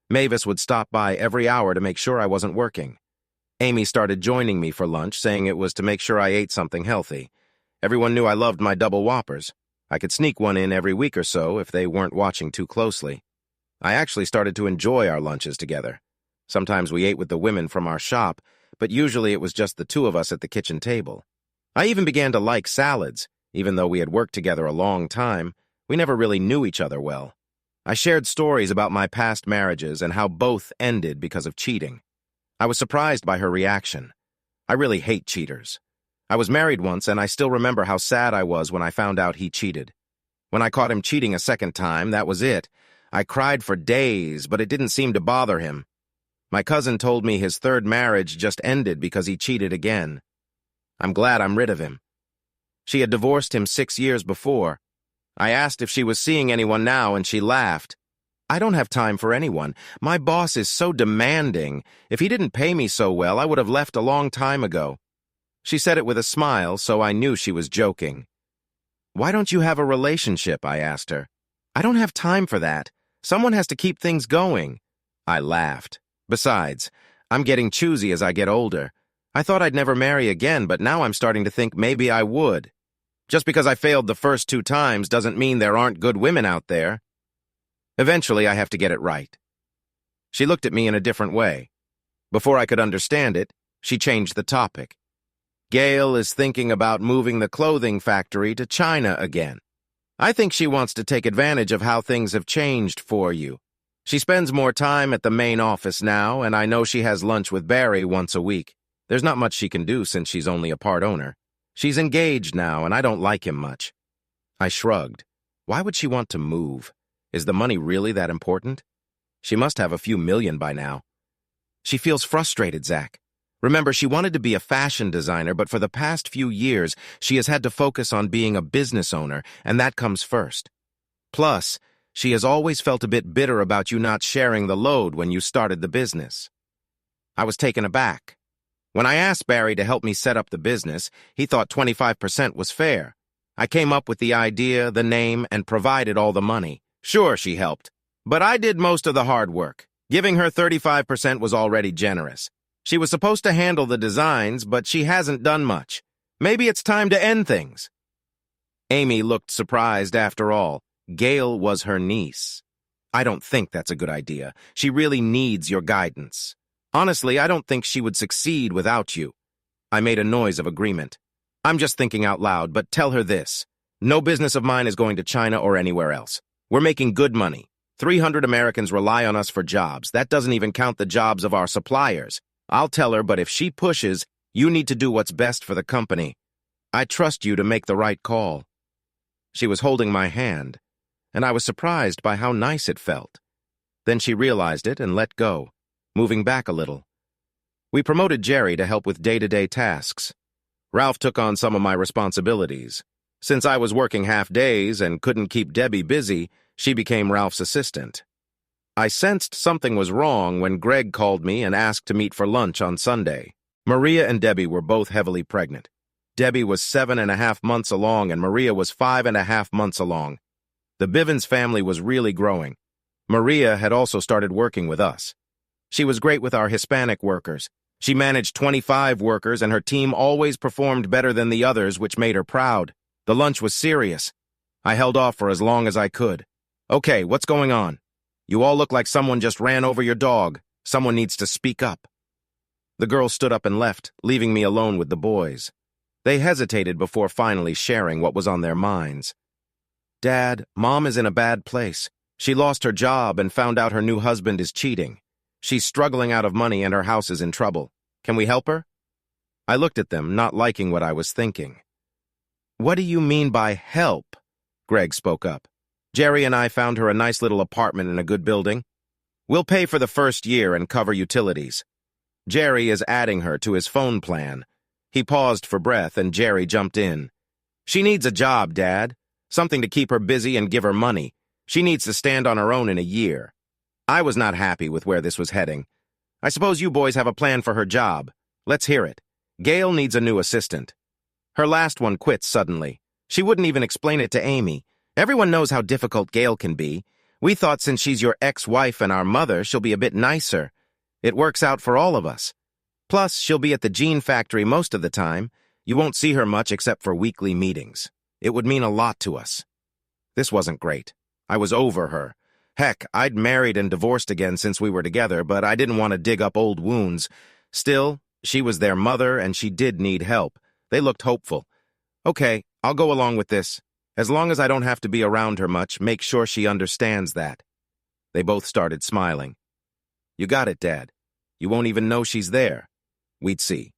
Mavis would stop by every hour to make sure I wasn't working. Amy started joining me for lunch, saying it was to make sure I ate something healthy. Everyone knew I loved my double Whoppers. I could sneak one in every week or so if they weren't watching too closely. I actually started to enjoy our lunches together. Sometimes we ate with the women from our shop, but usually it was just the two of us at the kitchen table. I even began to like salads. Even though we had worked together a long time, we never really knew each other well. I shared stories about my past marriages and how both ended because of cheating. I was surprised by her reaction. I really hate cheaters. I was married once, and I still remember how sad I was when I found out he cheated. When I caught him cheating a second time, that was it. I cried for days, but it didn't seem to bother him. My cousin told me his third marriage just ended because he cheated again. I'm glad I'm rid of him. She had divorced him 6 years before. I asked if she was seeing anyone now, and she laughed. I don't have time for anyone. My boss is so demanding. If he didn't pay me so well, I would have left a long time ago. She said it with a smile, so I knew she was joking. Why don't you have a relationship? I asked her. I don't have time for that. Someone has to keep things going. I laughed. Besides, I'm getting choosy as I get older. I thought I'd never marry again, but now I'm starting to think maybe I would. Just because I failed the first 2 times doesn't mean there aren't good women out there. Eventually, I have to get it right. She looked at me in a different way. Before I could understand it, she changed the topic. Gail is thinking about moving the clothing factory to China again. I think she wants to take advantage of how things have changed for you. She spends more time at the main office now, and I know she has lunch with Barry once a week. There's not much she can do since she's only a part owner. She's engaged now, and I don't like him much. I shrugged. Why would she want to move? Is the money really that important? She must have a few million by now. She feels frustrated, Zach. Remember, she wanted to be a fashion designer, but for the past few years, she has had to focus on being a business owner, and that comes first. Plus, she has always felt a bit bitter about you not sharing the load when you started the business. I was taken aback. When I asked Barry to help me set up the business, he thought 25% was fair. I came up with the idea, the name, and provided all the money. Sure, she helped, but I did most of the hard work. Giving her 35% was already generous. She was supposed to handle the designs, but she hasn't done much. Maybe it's time to end things. Amy looked surprised after all. Gail was her niece. I don't think that's a good idea. She really needs your guidance. Honestly, I don't think she would succeed without you. I made a noise of agreement. I'm just thinking out loud, but tell her this. No business of mine is going to China or anywhere else. We're making good money. 300 Americans rely on us for jobs. That doesn't even count the jobs of our suppliers. I'll tell her, but if she pushes, you need to do what's best for the company. I trust you to make the right call. She was holding my hand, and I was surprised by how nice it felt. Then she realized it and let go, moving back a little. We promoted Jerry to help with day-to-day tasks. Ralph took on some of my responsibilities. Since I was working half days and couldn't keep Debbie busy, she became Ralph's assistant. I sensed something was wrong when Greg called me and asked to meet for lunch on Sunday. Maria and Debbie were both heavily pregnant. Debbie was 7.5 months along and Maria was 5.5 months along. The Bivens family was really growing. Maria had also started working with us. She was great with our Hispanic workers. She managed 25 workers and her team always performed better than the others, which made her proud. The lunch was serious. I held off for as long as I could. Okay, what's going on? You all look like someone just ran over your dog. Someone needs to speak up. The girls stood up and left, leaving me alone with the boys. They hesitated before finally sharing what was on their minds. Dad, Mom is in a bad place. She lost her job and found out her new husband is cheating. She's struggling out of money and her house is in trouble. Can we help her? I looked at them, not liking what I was thinking. What do you mean by help? Greg spoke up. Jerry and I found her a nice little apartment in a good building. We'll pay for the first year and cover utilities. Jerry is adding her to his phone plan. He paused for breath, and Jerry jumped in. She needs a job, Dad. Something to keep her busy and give her money. She needs to stand on her own in a year. I was not happy with where this was heading. I suppose you boys have a plan for her job. Let's hear it. Gail needs a new assistant. Her last one quit suddenly. She wouldn't even explain it to Amy. Everyone knows how difficult Gail can be. We thought since she's your ex-wife and our mother, she'll be a bit nicer. It works out for all of us. Plus, she'll be at the jean factory most of the time. You won't see her much except for weekly meetings. It would mean a lot to us. This wasn't great. I was over her. Heck, I'd married and divorced again since we were together, but I didn't want to dig up old wounds. Still, she was their mother and she did need help. They looked hopeful. Okay, I'll go along with this. As long as I don't have to be around her much, make sure she understands that. They both started smiling. You got it, Dad. You won't even know she's there. We'd see.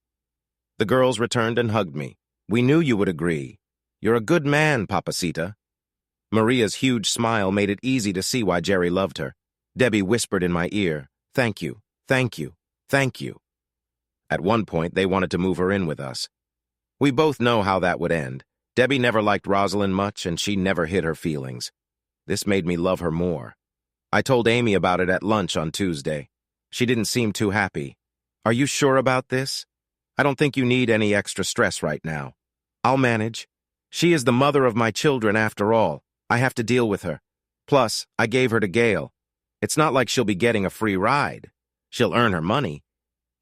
The girls returned and hugged me. We knew you would agree. You're a good man, Papacita. Maria's huge smile made it easy to see why Jerry loved her. Debbie whispered in my ear, "Thank you, thank you, thank you." At one point, they wanted to move her in with us. We both know how that would end. Debbie never liked Rosalind much, and she never hid her feelings. This made me love her more. I told Amy about it at lunch on Tuesday. She didn't seem too happy. Are you sure about this? I don't think you need any extra stress right now. I'll manage. She is the mother of my children after all. I have to deal with her. Plus, I gave her to Gail. It's not like she'll be getting a free ride. She'll earn her money.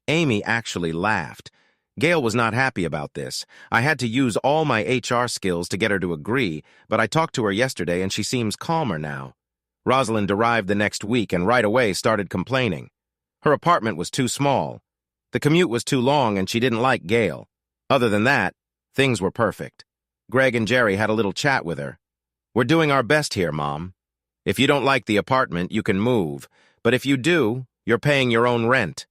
Amy actually laughed. Gail was not happy about this. I had to use all my HR skills to get her to agree, but I talked to her yesterday and she seems calmer now. Rosalind arrived the next week and right away started complaining. Her apartment was too small. The commute was too long and she didn't like Gail. Other than that, things were perfect. Greg and Jerry had a little chat with her. We're doing our best here, Mom. If you don't like the apartment, you can move. But if you do, you're paying your own rent.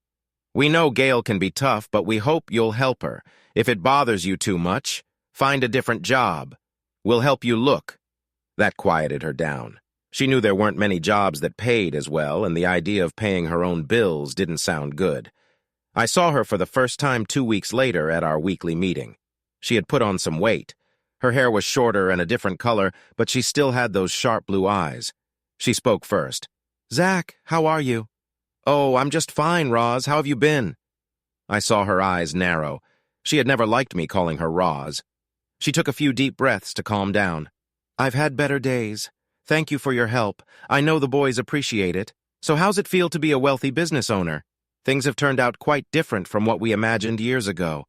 We know Gail can be tough, but we hope you'll help her. If it bothers you too much, find a different job. We'll help you look. That quieted her down. She knew there weren't many jobs that paid as well, and the idea of paying her own bills didn't sound good. I saw her for the first time 2 weeks later at our weekly meeting. She had put on some weight. Her hair was shorter and a different color, but she still had those sharp blue eyes. She spoke first. "Zach, how are you?" "Oh, I'm just fine, Roz. How have you been?" I saw her eyes narrow. She had never liked me calling her Roz. She took a few deep breaths to calm down. "I've had better days. Thank you for your help. I know the boys appreciate it. So how's it feel to be a wealthy business owner? Things have turned out quite different from what we imagined years ago.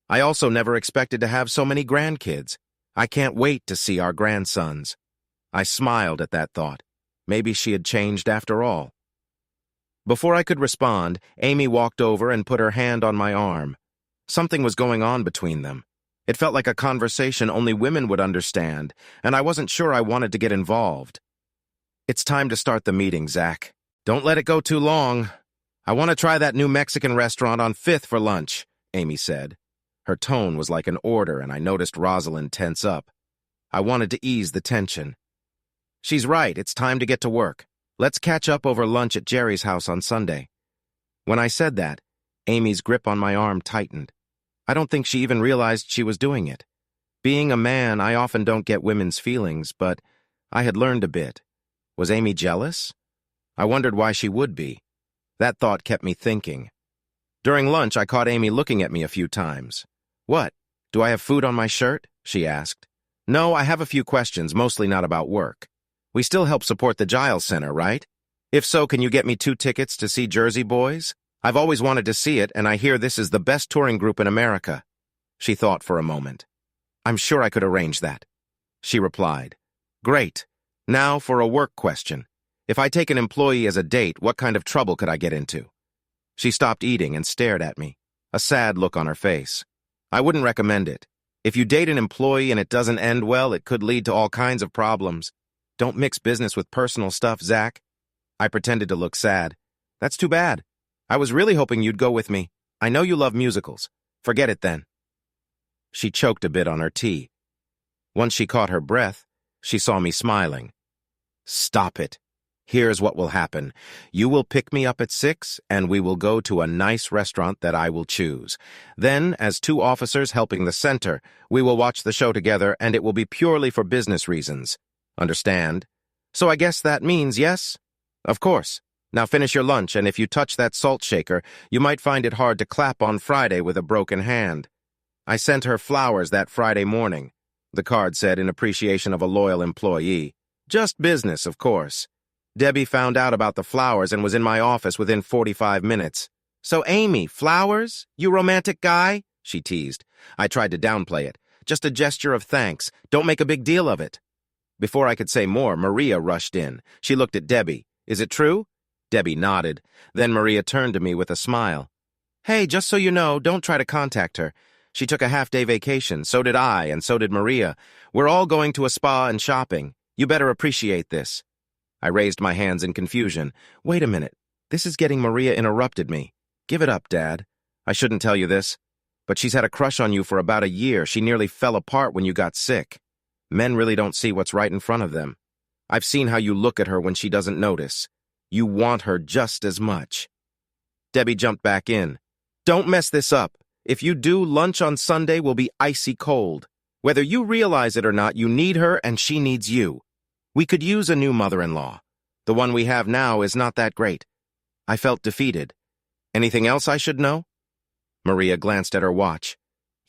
I also never expected to have so many grandkids. I can't wait to see our grandsons." I smiled at that thought. Maybe she had changed after all. Before I could respond, Amy walked over and put her hand on my arm. Something was going on between them. It felt like a conversation only women would understand, and I wasn't sure I wanted to get involved. "It's time to start the meeting, Zach. Don't let it go too long. I want to try that new Mexican restaurant on 5th for lunch," Amy said. Her tone was like an order, and I noticed Rosalind tense up. I wanted to ease the tension. "She's right, it's time to get to work. Let's catch up over lunch at Jerry's house on Sunday." When I said that, Amy's grip on my arm tightened. I don't think she even realized she was doing it. Being a man, I often don't get women's feelings, but I had learned a bit. Was Amy jealous? I wondered why she would be. That thought kept me thinking. During lunch, I caught Amy looking at me a few times. "What? Do I have food on my shirt?" she asked. "No, I have a few questions, mostly not about work. We still help support the Giles Center, right? If so, can you get me 2 tickets to see Jersey Boys? I've always wanted to see it, and I hear this is the best touring group in America." She thought for a moment. "I'm sure I could arrange that." She replied, "Great. Now for a work question. If I take an employee as a date, what kind of trouble could I get into?" She stopped eating and stared at me, a sad look on her face. "I wouldn't recommend it. If you date an employee and it doesn't end well, it could lead to all kinds of problems. Don't mix business with personal stuff, Zach." I pretended to look sad. "That's too bad. I was really hoping you'd go with me. I know you love musicals. Forget it then." She choked a bit on her tea. Once she caught her breath, she saw me smiling. "Stop it. Here's what will happen. You will pick me up at 6, and we will go to a nice restaurant that I will choose. Then, as two officers helping the center, we will watch the show together, and it will be purely for business reasons. Understand? So I guess that means yes? Of course. Now finish your lunch, and if you touch that salt shaker, you might find it hard to clap on Friday with a broken hand. I sent her flowers that Friday morning, the card said in appreciation of a loyal employee. Just business, of course. Debbie found out about the flowers and was in my office within 45 minutes. So, Amy, flowers? You romantic guy? She teased. I tried to downplay it. Just a gesture of thanks. Don't make a big deal of it. Before I could say more, Maria rushed in. She looked at Debbie. Is it true? Debbie nodded. Then Maria turned to me with a smile. Hey, just so you know, don't try to contact her. She took a half-day vacation. So did I, and so did Maria. We're all going to a spa and shopping. You better appreciate this. I raised my hands in confusion. Wait a minute. This is getting Maria interrupted me. Give it up, Dad. I shouldn't tell you this, but she's had a crush on you for about a year. She nearly fell apart when you got sick. Men really don't see what's right in front of them. I've seen how you look at her when she doesn't notice. You want her just as much. Debbie jumped back in. Don't mess this up. If you do, lunch on Sunday will be icy cold. Whether you realize it or not, you need her and she needs you. We could use a new mother-in-law. The one we have now is not that great. I felt defeated. Anything else I should know? Maria glanced at her watch.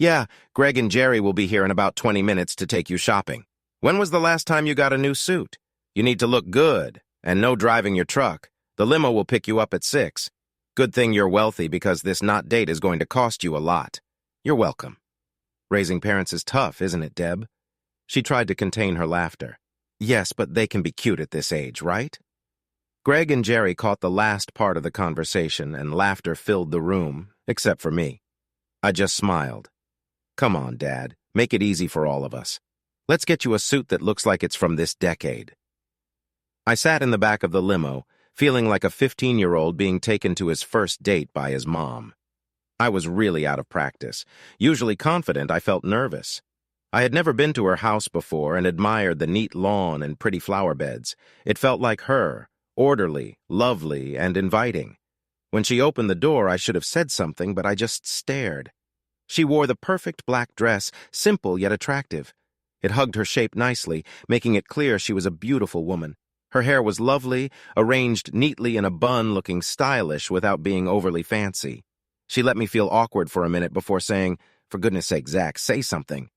Yeah, Greg and Jerry will be here in about 20 minutes to take you shopping. When was the last time you got a new suit? You need to look good, and no driving your truck. The limo will pick you up at 6. Good thing you're wealthy because this not date is going to cost you a lot. You're welcome. Raising parents is tough, isn't it, Deb? She tried to contain her laughter. Yes, but they can be cute at this age, right? Greg and Jerry caught the last part of the conversation, and laughter filled the room, except for me. I just smiled. Come on, Dad. Make it easy for all of us. Let's get you a suit that looks like it's from this decade. I sat in the back of the limo, feeling like a 15-year-old being taken to his first date by his mom. I was really out of practice. Usually confident, I felt nervous. I had never been to her house before and admired the neat lawn and pretty flower beds. It felt like her, orderly, lovely, and inviting. When she opened the door, I should have said something, but I just stared. She wore the perfect black dress, simple yet attractive. It hugged her shape nicely, making it clear she was a beautiful woman. Her hair was lovely, arranged neatly in a bun, looking stylish without being overly fancy. She let me feel awkward for a minute before saying, "For goodness sake, Zach, say something."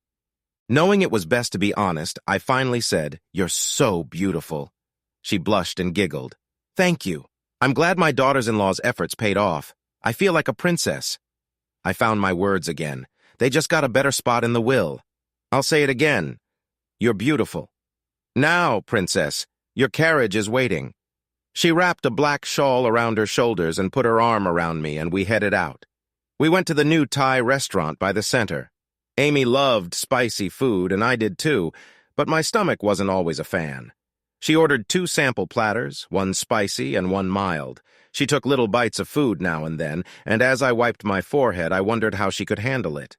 Knowing it was best to be honest, I finally said, "You're so beautiful." She blushed and giggled. "Thank you. I'm glad my daughters-in-law's efforts paid off. I feel like a princess." I found my words again. They just got a better spot in the will. I'll say it again. You're beautiful. Now, princess, your carriage is waiting. She wrapped a black shawl around her shoulders and put her arm around me, and we headed out. We went to the new Thai restaurant by the center. Amy loved spicy food, and I did too, but my stomach wasn't always a fan. She ordered 2 sample platters, one spicy and one mild. She took little bites of food now and then, and as I wiped my forehead, I wondered how she could handle it.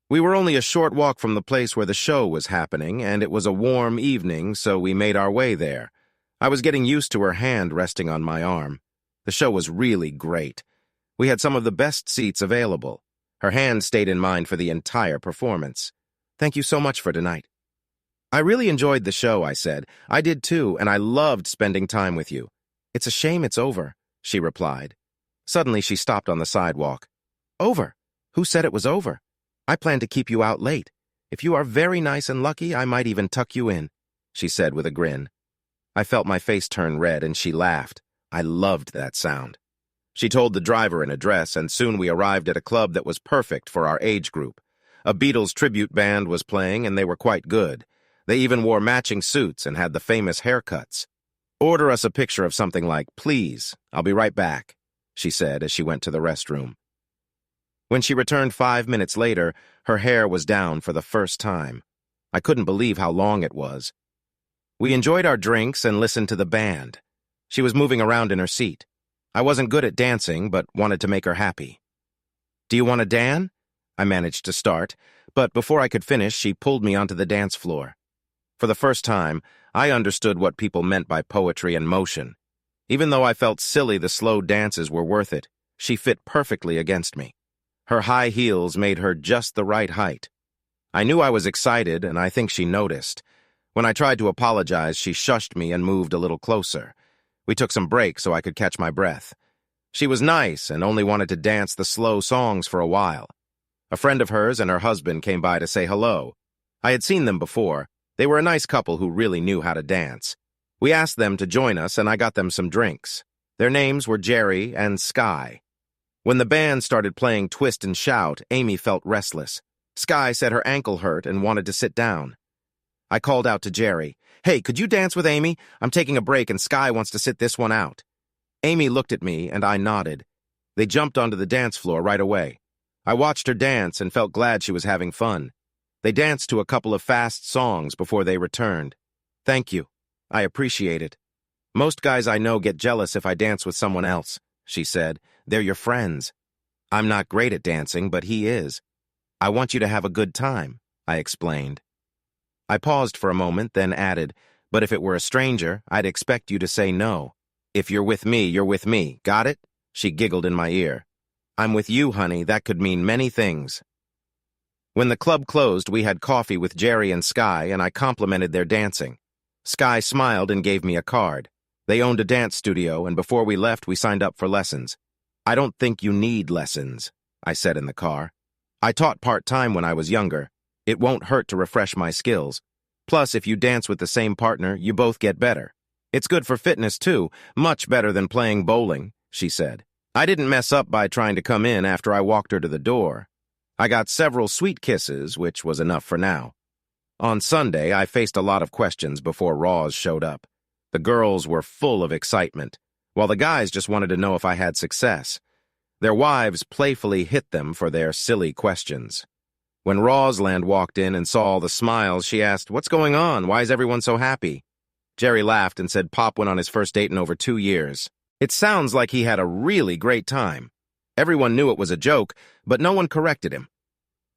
We were only a short walk from the place where the show was happening, and it was a warm evening, so we made our way there. I was getting used to her hand resting on my arm. The show was really great. We had some of the best seats available. Her hand stayed in mine for the entire performance. Thank you so much for tonight. I really enjoyed the show, I said. I did too, and I loved spending time with you. It's a shame it's over, she replied. Suddenly she stopped on the sidewalk. Over? Who said it was over? I plan to keep you out late. If you are very nice and lucky, I might even tuck you in, she said with a grin. I felt my face turn red, and she laughed. I loved that sound. She told the driver an address, and soon we arrived at a club that was perfect for our age group. A Beatles tribute band was playing, and they were quite good. They even wore matching suits and had the famous haircuts. Order us a picture of something like, please. I'll be right back, she said as she went to the restroom. When she returned 5 minutes later, her hair was down for the first time. I couldn't believe how long it was. We enjoyed our drinks and listened to the band. She was moving around in her seat. I wasn't good at dancing, but wanted to make her happy. Do you want to dance? I managed to start, but before I could finish, she pulled me onto the dance floor. For the first time, I understood what people meant by poetry and motion. Even though I felt silly, the slow dances were worth it. She fit perfectly against me. Her high heels made her just the right height. I knew I was excited, and I think she noticed. When I tried to apologize, she shushed me and moved a little closer. We took some breaks so I could catch my breath. She was nice and only wanted to dance the slow songs for a while. A friend of hers and her husband came by to say hello. I had seen them before. They were a nice couple who really knew how to dance. We asked them to join us, and I got them some drinks. Their names were Jerry and Sky. When the band started playing Twist and Shout, Amy felt restless. Sky said her ankle hurt and wanted to sit down. I called out to Jerry, "Hey, could you dance with Amy? I'm taking a break and Sky wants to sit this one out." Amy looked at me and I nodded. They jumped onto the dance floor right away. I watched her dance and felt glad she was having fun. They danced to a couple of fast songs before they returned. "Thank you. I appreciate it. Most guys I know get jealous if I dance with someone else," she said. "They're your friends." "I'm not great at dancing, but he is. I want you to have a good time," I explained. I paused for a moment, then added, "But if it were a stranger, I'd expect you to say no. If you're with me, you're with me. Got it?" She giggled in my ear. "I'm with you, honey. That could mean many things." When the club closed, we had coffee with Jerry and Sky, and I complimented their dancing. Sky smiled and gave me a card. They owned a dance studio, and before we left, we signed up for lessons. "I don't think you need lessons," I said in the car. "I taught part-time when I was younger. It won't hurt to refresh my skills. Plus, if you dance with the same partner, you both get better. It's good for fitness, too, much better than playing bowling," she said. I didn't mess up by trying to come in after I walked her to the door. I got several sweet kisses, which was enough for now. On Sunday, I faced a lot of questions before Roz showed up. The girls were full of excitement, while the guys just wanted to know if I had success. Their wives playfully hit them for their silly questions. When Rosland walked in and saw all the smiles, she asked, "What's going on? Why is everyone so happy?" Jerry laughed and said Pop went on his first date in over 2 years. It sounds like he had a really great time. Everyone knew it was a joke, but no one corrected him.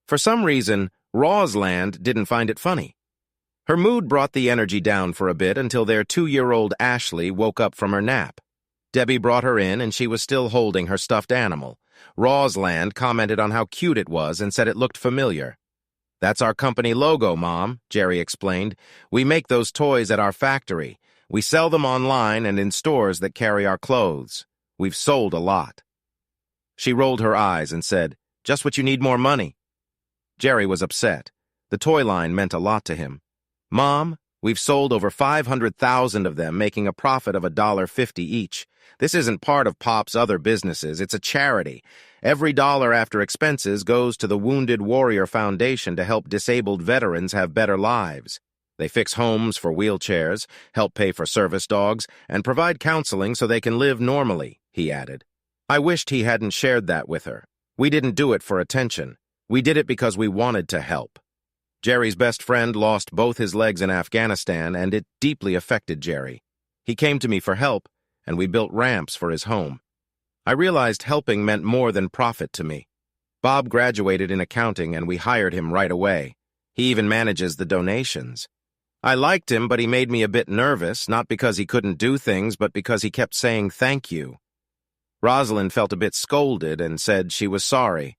For some reason, Rosland didn't find it funny. Her mood brought the energy down for a bit until their 2-year-old Ashley woke up from her nap. Debbie brought her in, and she was still holding her stuffed animal. Rosland commented on how cute it was and said it looked familiar. "That's our company logo, Mom," Jerry explained. "We make those toys at our factory. We sell them online and in stores that carry our clothes. We've sold a lot." She rolled her eyes and said, "Just what you need more money." Jerry was upset. The toy line meant a lot to him. "Mom, we've sold over 500,000 of them, making a profit of $1.50 each. This isn't part of Pop's other businesses. It's a charity. Every dollar after expenses goes to the Wounded Warrior Foundation to help disabled veterans have better lives. They fix homes for wheelchairs, help pay for service dogs, and provide counseling so they can live normally," he added. I wished he hadn't shared that with her. We didn't do it for attention. We did it because we wanted to help. Jerry's best friend lost both his legs in Afghanistan, and it deeply affected Jerry. He came to me for help, and we built ramps for his home. I realized helping meant more than profit to me. Bob graduated in accounting, and we hired him right away. He even manages the donations. I liked him, but he made me a bit nervous, not because he couldn't do things, but because he kept saying thank you. Rosalind felt a bit scolded and said she was sorry.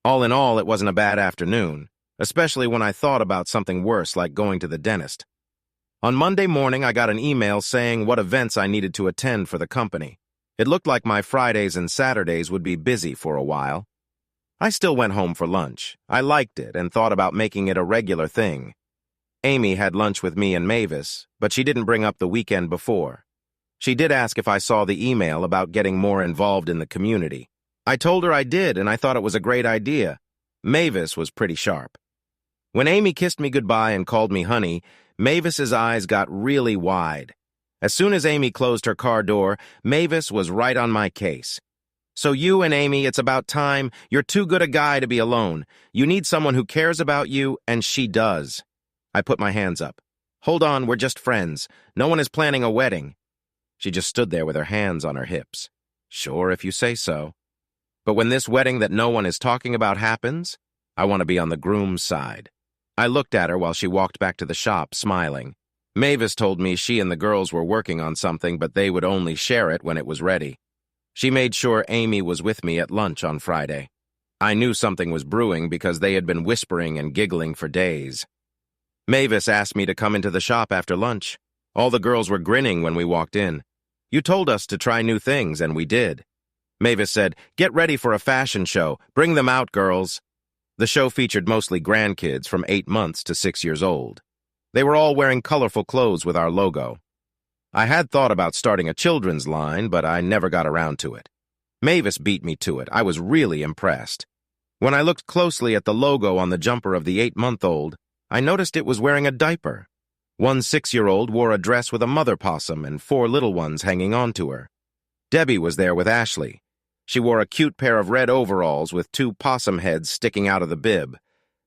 All in all, it wasn't a bad afternoon, especially when I thought about something worse like going to the dentist. On Monday morning, I got an email saying what events I needed to attend for the company. It looked like my Fridays and Saturdays would be busy for a while. I still went home for lunch. I liked it and thought about making it a regular thing. Amy had lunch with me and Mavis, but she didn't bring up the weekend before. She did ask if I saw the email about getting more involved in the community. I told her I did, and I thought it was a great idea. Mavis was pretty sharp. When Amy kissed me goodbye and called me honey, Mavis's eyes got really wide. As soon as Amy closed her car door, Mavis was right on my case. "So you and Amy, it's about time. You're too good a guy to be alone. You need someone who cares about you, and she does." I put my hands up. "Hold on, we're just friends. No one is planning a wedding." She just stood there with her hands on her hips. "Sure, if you say so. But when this wedding that no one is talking about happens, I want to be on the groom's side." I looked at her while she walked back to the shop, smiling. Mavis told me she and the girls were working on something, but they would only share it when it was ready. She made sure Amy was with me at lunch on Friday. I knew something was brewing because they had been whispering and giggling for days. Mavis asked me to come into the shop after lunch. All the girls were grinning when we walked in. You told us to try new things, and we did. Mavis said, "Get ready for a fashion show. Bring them out, girls." The show featured mostly grandkids from 8 months to 6 years old. They were all wearing colorful clothes with our logo. I had thought about starting a children's line, but I never got around to it. Mavis beat me to it. I was really impressed. When I looked closely at the logo on the jumper of the 8-month-old, I noticed it was wearing a diaper. One 6-year-old wore a dress with a mother possum and 4 little ones hanging onto her. Debbie was there with Ashley. She wore a cute pair of red overalls with 2 possum heads sticking out of the bib.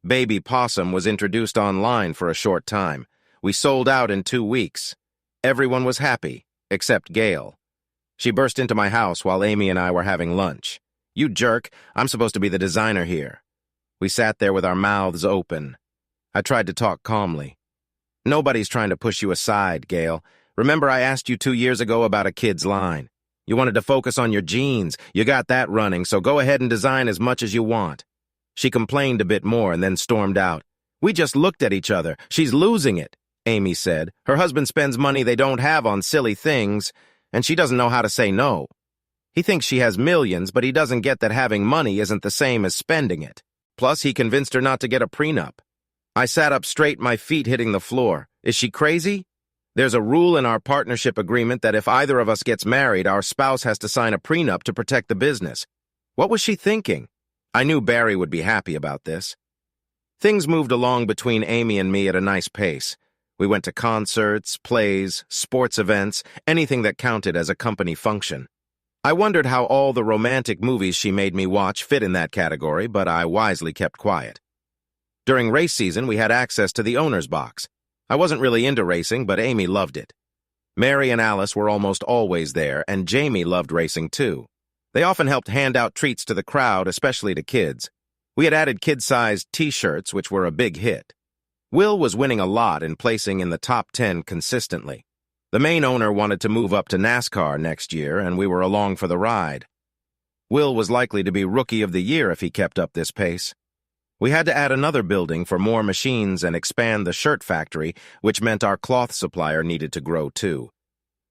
Baby Possum was introduced online for a short time. We sold out in 2 weeks. Everyone was happy, except Gail. She burst into my house while Amy and I were having lunch. "You jerk, I'm supposed to be the designer here." We sat there with our mouths open. I tried to talk calmly. "Nobody's trying to push you aside, Gail. Remember I asked you 2 years ago about a kid's line. You wanted to focus on your jeans. You got that running, so go ahead and design as much as you want." She complained a bit more and then stormed out. "We just looked at each other. She's losing it," Amy said. "Her husband spends money they don't have on silly things, and she doesn't know how to say no. He thinks she has millions, but he doesn't get that having money isn't the same as spending it. Plus, he convinced her not to get a prenup." I sat up straight, my feet hitting the floor. Is she crazy? There's a rule in our partnership agreement that if either of us gets married, our spouse has to sign a prenup to protect the business. What was she thinking? I knew Barry would be happy about this. Things moved along between Amy and me at a nice pace. We went to concerts, plays, sports events, anything that counted as a company function. I wondered how all the romantic movies she made me watch fit in that category, but I wisely kept quiet. During race season, we had access to the owner's box. I wasn't really into racing, but Amy loved it. Mary and Alice were almost always there, and Jamie loved racing too. They often helped hand out treats to the crowd, especially to kids. We had added kid-sized T-shirts, which were a big hit. Will was winning a lot and placing in the top 10 consistently. The main owner wanted to move up to NASCAR next year, and we were along for the ride. Will was likely to be Rookie of the Year if he kept up this pace. We had to add another building for more machines and expand the shirt factory, which meant our cloth supplier needed to grow too.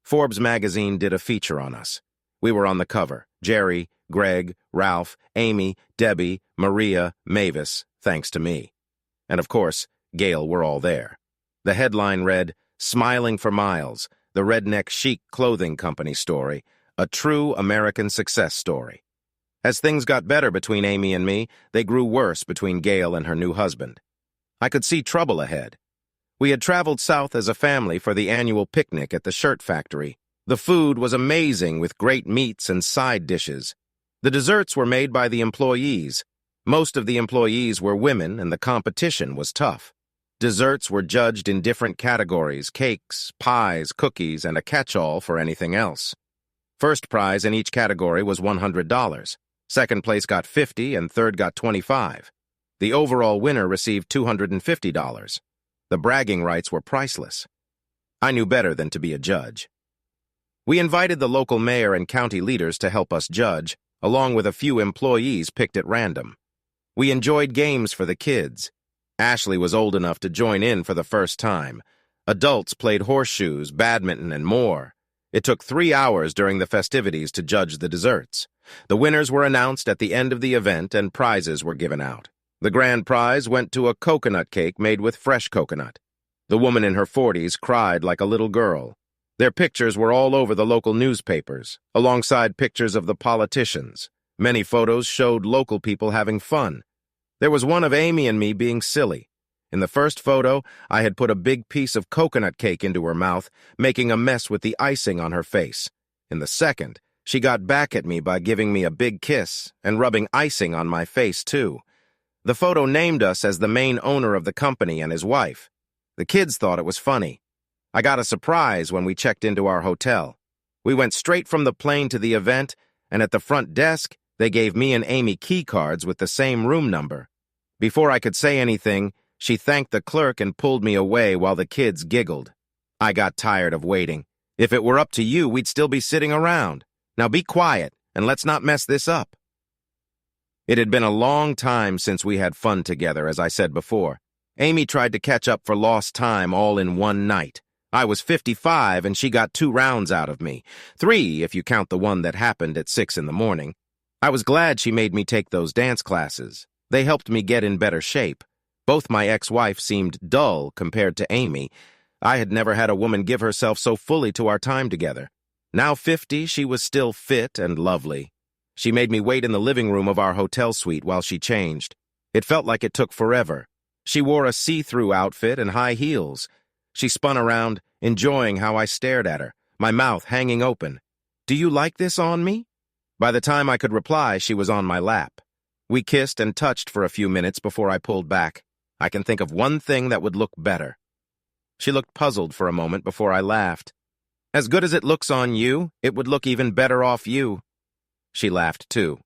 Forbes magazine did a feature on us. We were on the cover. Jerry, Greg, Ralph, Amy, Debbie, Maria, Mavis, thanks to me. And of course, Gail were all there. The headline read, "Smiling for Miles, the Redneck Chic Clothing Company Story, a true American success story." As things got better between Amy and me, they grew worse between Gail and her new husband. I could see trouble ahead. We had traveled south as a family for the annual picnic at the shirt factory. The food was amazing with great meats and side dishes. The desserts were made by the employees. Most of the employees were women, and the competition was tough. Desserts were judged in different categories: cakes, pies, cookies, and a catch-all for anything else. First prize in each category was $100. Second place got $50, and third got $25. The overall winner received $250. The bragging rights were priceless. I knew better than to be a judge. We invited the local mayor and county leaders to help us judge, along with a few employees picked at random. We enjoyed games for the kids. Ashley was old enough to join in for the first time. Adults played horseshoes, badminton, and more. It took 3 hours during the festivities to judge the desserts. The winners were announced at the end of the event and prizes were given out. The grand prize went to a coconut cake made with fresh coconut. The woman in her 40s cried like a little girl. Their pictures were all over the local newspapers, alongside pictures of the politicians. Many photos showed local people having fun. There was one of Amy and me being silly. In the first photo, I had put a big piece of coconut cake into her mouth, making a mess with the icing on her face. In the second, she got back at me by giving me a big kiss and rubbing icing on my face, too. The photo named us as the main owner of the company and his wife. The kids thought it was funny. I got a surprise when we checked into our hotel. We went straight from the plane to the event, and at the front desk, they gave me and Amy key cards with the same room number. Before I could say anything, she thanked the clerk and pulled me away while the kids giggled. I got tired of waiting. If it were up to you, we'd still be sitting around. Now be quiet, and let's not mess this up. It had been a long time since we had fun together, as I said before. Amy tried to catch up for lost time all in one night. I was 55, and she got 2 rounds out of me. 3, if you count the one that happened at 6 in the morning. I was glad she made me take those dance classes. They helped me get in better shape. Both my ex-wife seemed dull compared to Amy. I had never had a woman give herself so fully to our time together. Now 50, she was still fit and lovely. She made me wait in the living room of our hotel suite while she changed. It felt like it took forever. She wore a see-through outfit and high heels. She spun around, enjoying how I stared at her, my mouth hanging open. "Do you like this on me?" By the time I could reply, she was on my lap. We kissed and touched for a few minutes before I pulled back. I can think of one thing that would look better. She looked puzzled for a moment before I laughed. "As good as it looks on you, it would look even better off you." She laughed too.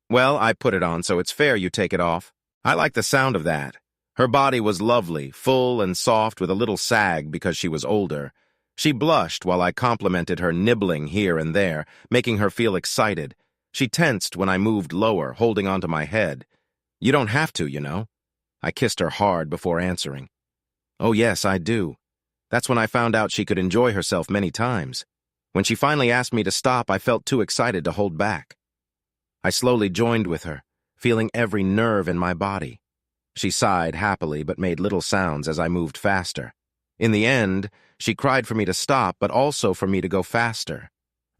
"Well, I put it on, so it's fair you take it off." I like the sound of that. Her body was lovely, full and soft with a little sag because she was older. She blushed while I complimented her, nibbling here and there, making her feel excited. She tensed when I moved lower, holding onto my head. "You don't have to, you know." I kissed her hard before answering. "Oh yes, I do." That's when I found out she could enjoy herself many times. When she finally asked me to stop, I felt too excited to hold back. I slowly joined with her, feeling every nerve in my body. She sighed happily but made little sounds as I moved faster. In the end, she cried for me to stop, but also for me to go faster.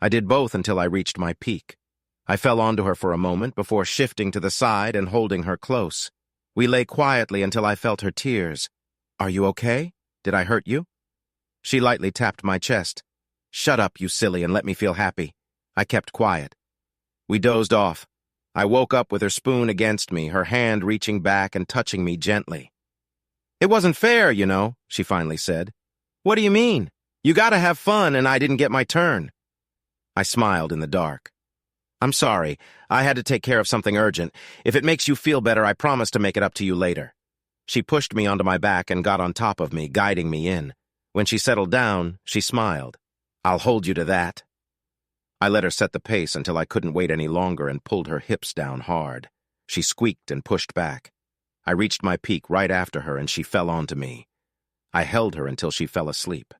I did both until I reached my peak. I fell onto her for a moment before shifting to the side and holding her close. We lay quietly until I felt her tears. "Are you okay? Did I hurt you?" She lightly tapped my chest. "Shut up, you silly, and let me feel happy." I kept quiet. We dozed off. I woke up with her spoon against me, her hand reaching back and touching me gently. "It wasn't fair, you know," she finally said. "What do you mean? You gotta have fun, and I didn't get my turn." I smiled in the dark. "I'm sorry. I had to take care of something urgent. If it makes you feel better, I promise to make it up to you later." She pushed me onto my back and got on top of me, guiding me in. When she settled down, she smiled. "I'll hold you to that." I let her set the pace until I couldn't wait any longer and pulled her hips down hard. She squeaked and pushed back. I reached my peak right after her and she fell onto me. I held her until she fell asleep.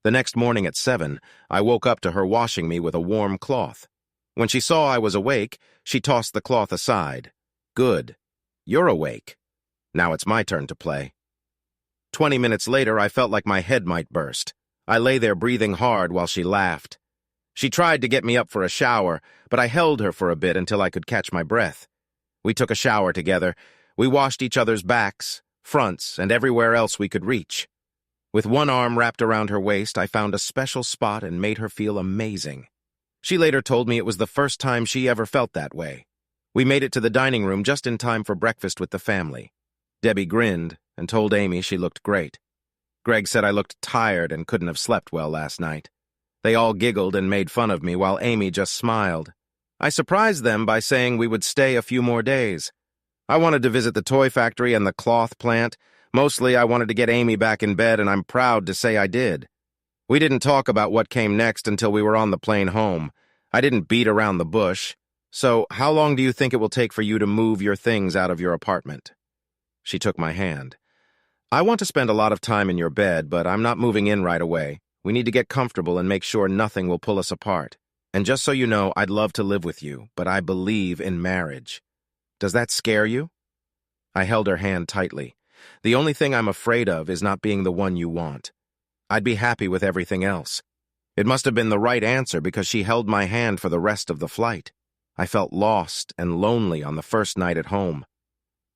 The next morning at 7, I woke up to her washing me with a warm cloth. When she saw I was awake, she tossed the cloth aside. "Good. You're awake. Now it's my turn to play." 20 minutes later, I felt like my head might burst. I lay there breathing hard while she laughed. She tried to get me up for a shower, but I held her for a bit until I could catch my breath. We took a shower together. We washed each other's backs, fronts, and everywhere else we could reach. With one arm wrapped around her waist, I found a special spot and made her feel amazing. She later told me it was the first time she ever felt that way. We made it to the dining room just in time for breakfast with the family. Debbie grinned and told Amy she looked great. Greg said I looked tired and couldn't have slept well last night. They all giggled and made fun of me while Amy just smiled. I surprised them by saying we would stay a few more days. I wanted to visit the toy factory and the cloth plant. Mostly I wanted to get Amy back in bed, and I'm proud to say I did. We didn't talk about what came next until we were on the plane home. I didn't beat around the bush. "So, how long do you think it will take for you to move your things out of your apartment?" She took my hand. "I want to spend a lot of time in your bed, but I'm not moving in right away. We need to get comfortable and make sure nothing will pull us apart. And just so you know, I'd love to live with you, but I believe in marriage. Does that scare you?" I held her hand tightly. "The only thing I'm afraid of is not being the one you want. I'd be happy with everything else." It must have been the right answer because she held my hand for the rest of the flight. I felt lost and lonely on the first night at home.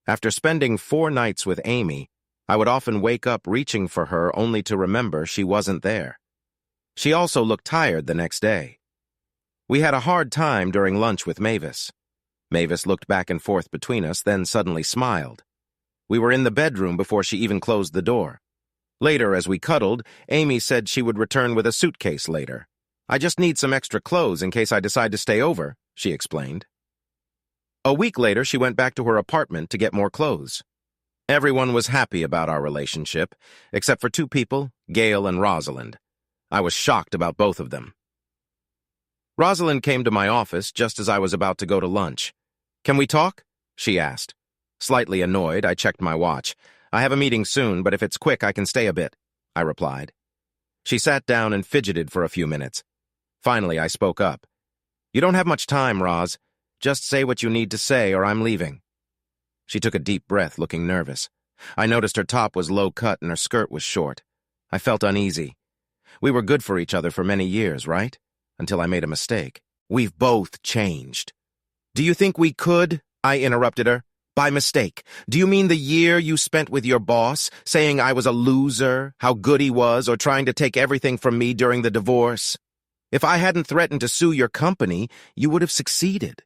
After spending 4 nights with Amy, I would often wake up reaching for her only to remember she wasn't there. She also looked tired the next day. We had a hard time during lunch with Mavis. Mavis looked back and forth between us, then suddenly smiled. We were in the bedroom before she even closed the door. Later, as we cuddled, Amy said she would return with a suitcase later. "I just need some extra clothes in case I decide to stay over," she explained. A week later, she went back to her apartment to get more clothes. Everyone was happy about our relationship, except for two people, Gail and Rosalind. I was shocked about both of them. Rosalind came to my office just as I was about to go to lunch. "Can we talk?" she asked. Slightly annoyed, I checked my watch. "I have a meeting soon, but if it's quick, I can stay a bit," I replied. She sat down and fidgeted for a few minutes. Finally, I spoke up. "You don't have much time, Roz. Just say what you need to say or I'm leaving." She took a deep breath, looking nervous. I noticed her top was low-cut and her skirt was short. I felt uneasy. We were good for each other for many years, right? Until I made a mistake. "We've both changed." "Do you think we could?" I interrupted her. "By mistake. Do you mean the year you spent with your boss, saying I was a loser, how good he was, or trying to take everything from me during the divorce? If I hadn't threatened to sue your company, you would have succeeded.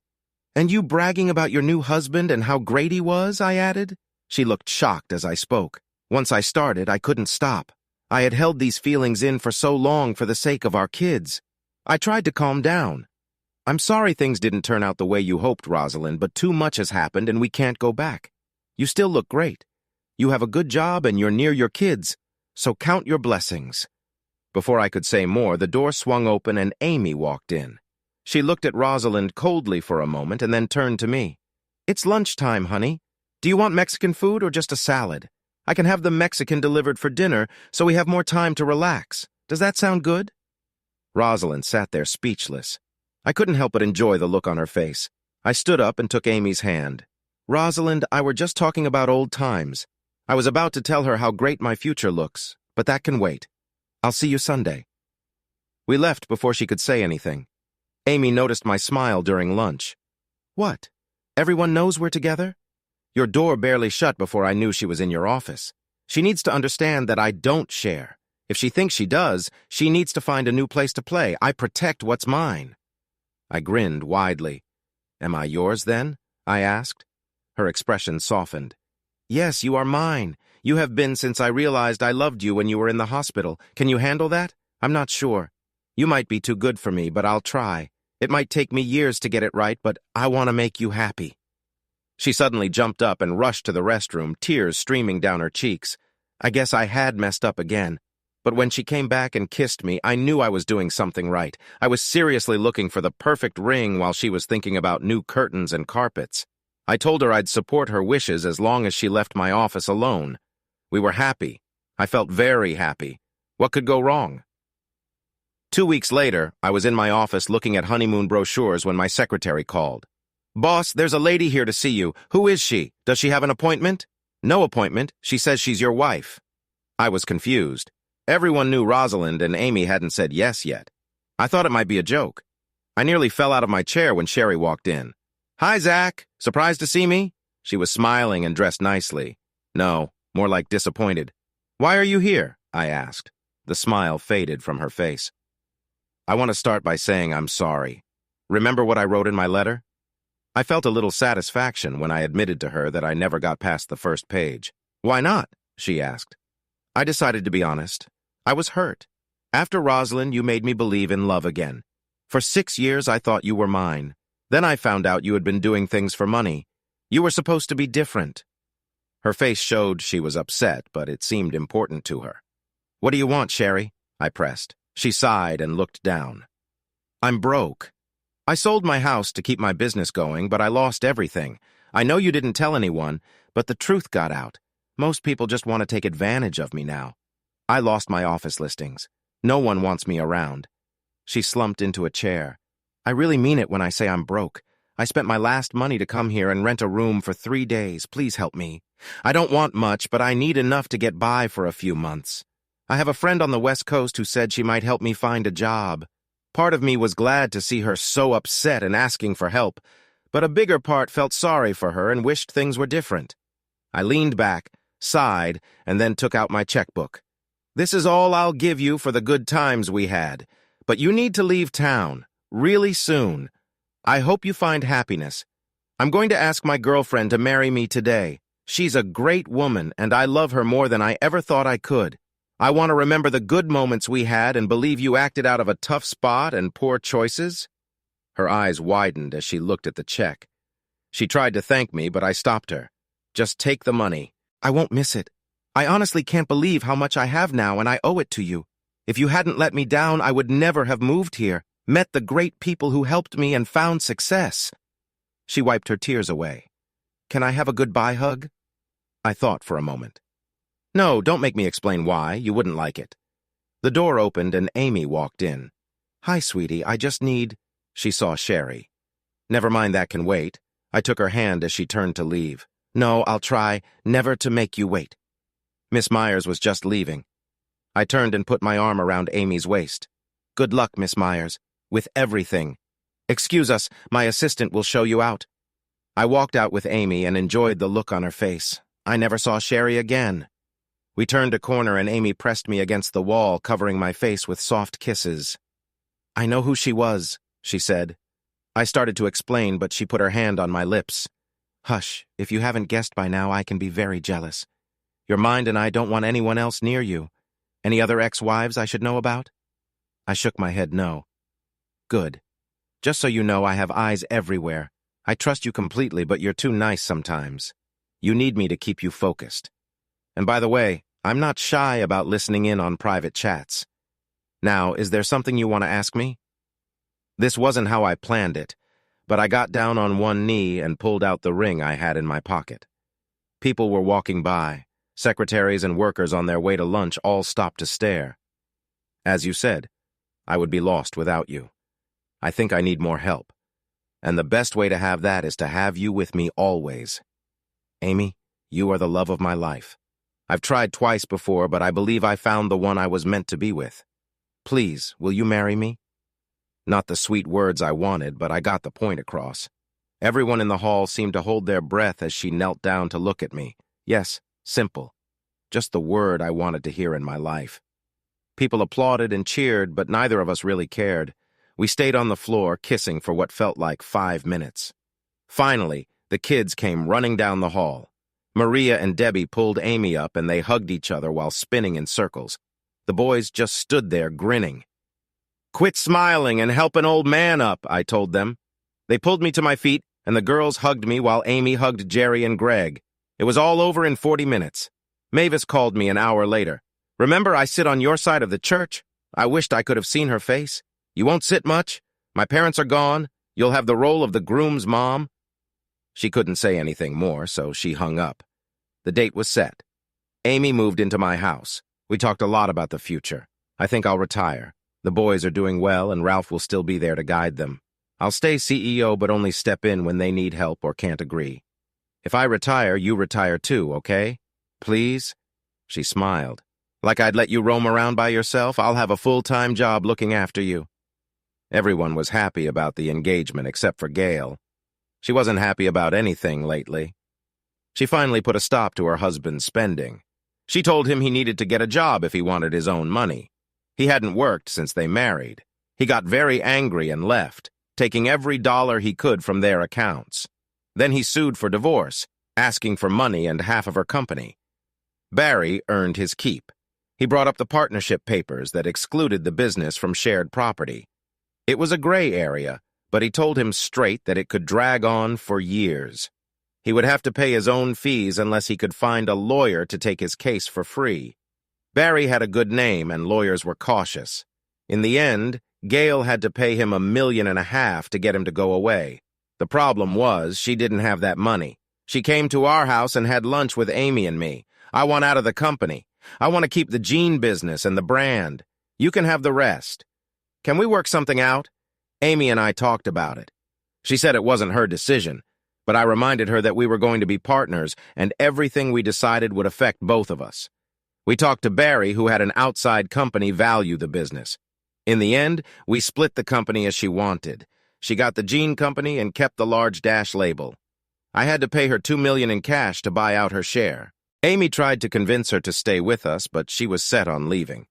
And you bragging about your new husband and how great he was," I added. She looked shocked as I spoke. Once I started, I couldn't stop. I had held these feelings in for so long for the sake of our kids. I tried to calm down. "I'm sorry things didn't turn out the way you hoped, Rosalind, but too much has happened and we can't go back. You still look great. You have a good job and you're near your kids, so count your blessings." Before I could say more, the door swung open and Amy walked in. She looked at Rosalind coldly for a moment and then turned to me. "It's lunchtime, honey. Do you want Mexican food or just a salad? I can have the Mexican delivered for dinner so we have more time to relax. Does that sound good?" Rosalind sat there speechless. I couldn't help but enjoy the look on her face. I stood up and took Amy's hand. "Rosalind, I were just talking about old times. I was about to tell her how great my future looks, but that can wait. I'll see you Sunday." We left before she could say anything. Amy noticed my smile during lunch. "What? Everyone knows we're together? Your door barely shut before I knew she was in your office. She needs to understand that I don't share. If she thinks she does, she needs to find a new place to play. I protect what's mine." I grinned widely. "Am I yours then?" I asked. Her expression softened. "Yes, you are mine. You have been since I realized I loved you when you were in the hospital. Can you handle that? I'm not sure. You might be too good for me, but I'll try. It might take me years to get it right, but I want to make you happy." She suddenly jumped up and rushed to the restroom, tears streaming down her cheeks. I guess I had messed up again. But when she came back and kissed me, I knew I was doing something right. I was seriously looking for the perfect ring while she was thinking about new curtains and carpets. I told her I'd support her wishes as long as she left my office alone. We were happy. I felt very happy. What could go wrong? 2 weeks later, I was in my office looking at honeymoon brochures when my secretary called. "Boss, there's a lady here to see you. Who is she? Does she have an appointment?" "No appointment. She says she's your wife." I was confused. Everyone knew Rosalind and Amy hadn't said yes yet. I thought it might be a joke. I nearly fell out of my chair when Sherry walked in. "Hi, Zach. Surprised to see me?" She was smiling and dressed nicely. No, more like disappointed. "Why are you here?" I asked. The smile faded from her face. "I want to start by saying I'm sorry. Remember what I wrote in my letter?" I felt a little satisfaction when I admitted to her that I never got past the first page. "Why not?" she asked. I decided to be honest. I was hurt. After Rosalind, you made me believe in love again. For 6 years, I thought you were mine. Then I found out you had been doing things for money. You were supposed to be different. Her face showed she was upset, but it seemed important to her. "What do you want, Sherry?" I pressed. She sighed and looked down. "I'm broke. I sold my house to keep my business going, but I lost everything. I know you didn't tell anyone, but the truth got out. Most people just want to take advantage of me now. I lost my office listings. No one wants me around." She slumped into a chair. "I really mean it when I say I'm broke. I spent my last money to come here and rent a room for 3 days. Please help me. I don't want much, but I need enough to get by for a few months. I have a friend on the West Coast who said she might help me find a job." Part of me was glad to see her so upset and asking for help, but a bigger part felt sorry for her and wished things were different. I leaned back, sighed, and then took out my checkbook. "This is all I'll give you for the good times we had, but you need to leave town, really soon. I hope you find happiness. I'm going to ask my girlfriend to marry me today. She's a great woman, and I love her more than I ever thought I could. I want to remember the good moments we had and believe you acted out of a tough spot and poor choices." Her eyes widened as she looked at the check. She tried to thank me, but I stopped her. "Just take the money. I won't miss it. I honestly can't believe how much I have now, and I owe it to you. If you hadn't let me down, I would never have moved here, met the great people who helped me, and found success. She wiped her tears away. Can I have a goodbye hug? I thought for a moment. No, don't make me explain why. You wouldn't like it. The door opened and Amy walked in. Hi, sweetie, I just need... She saw Sherry. Never mind, that can wait. I took her hand as she turned to leave. No, I'll try never to make you wait. Miss Myers was just leaving. I turned and put my arm around Amy's waist. Good luck, Miss Myers, with everything. Excuse us, my assistant will show you out. I walked out with Amy and enjoyed the look on her face. I never saw Sherry again. We turned a corner and Amy pressed me against the wall, covering my face with soft kisses. I know who she was, she said. I started to explain, but she put her hand on my lips. Hush, if you haven't guessed by now, I can be very jealous. Your mind and I don't want anyone else near you. Any other ex-wives I should know about? I shook my head no. Good. Just so you know, I have eyes everywhere. I trust you completely, but you're too nice sometimes. You need me to keep you focused. And by the way, I'm not shy about listening in on private chats. Now, is there something you want to ask me? This wasn't how I planned it, but I got down on one knee and pulled out the ring I had in my pocket. People were walking by. Secretaries and workers on their way to lunch all stopped to stare. As you said, I would be lost without you. I think I need more help. And the best way to have that is to have you with me always. Amy, you are the love of my life. I've tried twice before, but I believe I found the one I was meant to be with. Please, will you marry me? Not the sweet words I wanted, but I got the point across. Everyone in the hall seemed to hold their breath as she knelt down to look at me. Yes, simple. Just the word I wanted to hear in my life. People applauded and cheered, but neither of us really cared. We stayed on the floor, kissing for what felt like 5 minutes. Finally, the kids came running down the hall. Maria and Debbie pulled Amy up and they hugged each other while spinning in circles. The boys just stood there grinning. Quit smiling and help an old man up, I told them. They pulled me to my feet and the girls hugged me while Amy hugged Jerry and Greg. It was all over in 40 minutes. Mavis called me an hour later. Remember, I sit on your side of the church? I wished I could have seen her face. You won't sit much? My parents are gone. You'll have the role of the groom's mom. She couldn't say anything more, so she hung up. The date was set. Amy moved into my house. We talked a lot about the future. I think I'll retire. The boys are doing well, and Ralph will still be there to guide them. I'll stay CEO, but only step in when they need help or can't agree. If I retire, you retire too, okay? Please? She smiled. Like I'd let you roam around by yourself? I'll have a full-time job looking after you. Everyone was happy about the engagement except for Gail. She wasn't happy about anything lately. She finally put a stop to her husband's spending. She told him he needed to get a job if he wanted his own money. He hadn't worked since they married. He got very angry and left, taking every dollar he could from their accounts. Then he sued for divorce, asking for money and half of her company. Barry earned his keep. He brought up the partnership papers that excluded the business from shared property. It was a gray area, but he told him straight that it could drag on for years. He would have to pay his own fees unless he could find a lawyer to take his case for free. Barry had a good name and lawyers were cautious. In the end, Gail had to pay him $1.5 million to get him to go away. The problem was she didn't have that money. She came to our house and had lunch with Amy and me. I want out of the company. I want to keep the jean business and the brand. You can have the rest. Can we work something out? Amy and I talked about it. She said it wasn't her decision, but I reminded her that we were going to be partners and everything we decided would affect both of us. We talked to Barry, who had an outside company value the business. In the end, we split the company as she wanted. She got the jean company and kept the large dash label. I had to pay her $2 million in cash to buy out her share. Amy tried to convince her to stay with us, but she was set on leaving.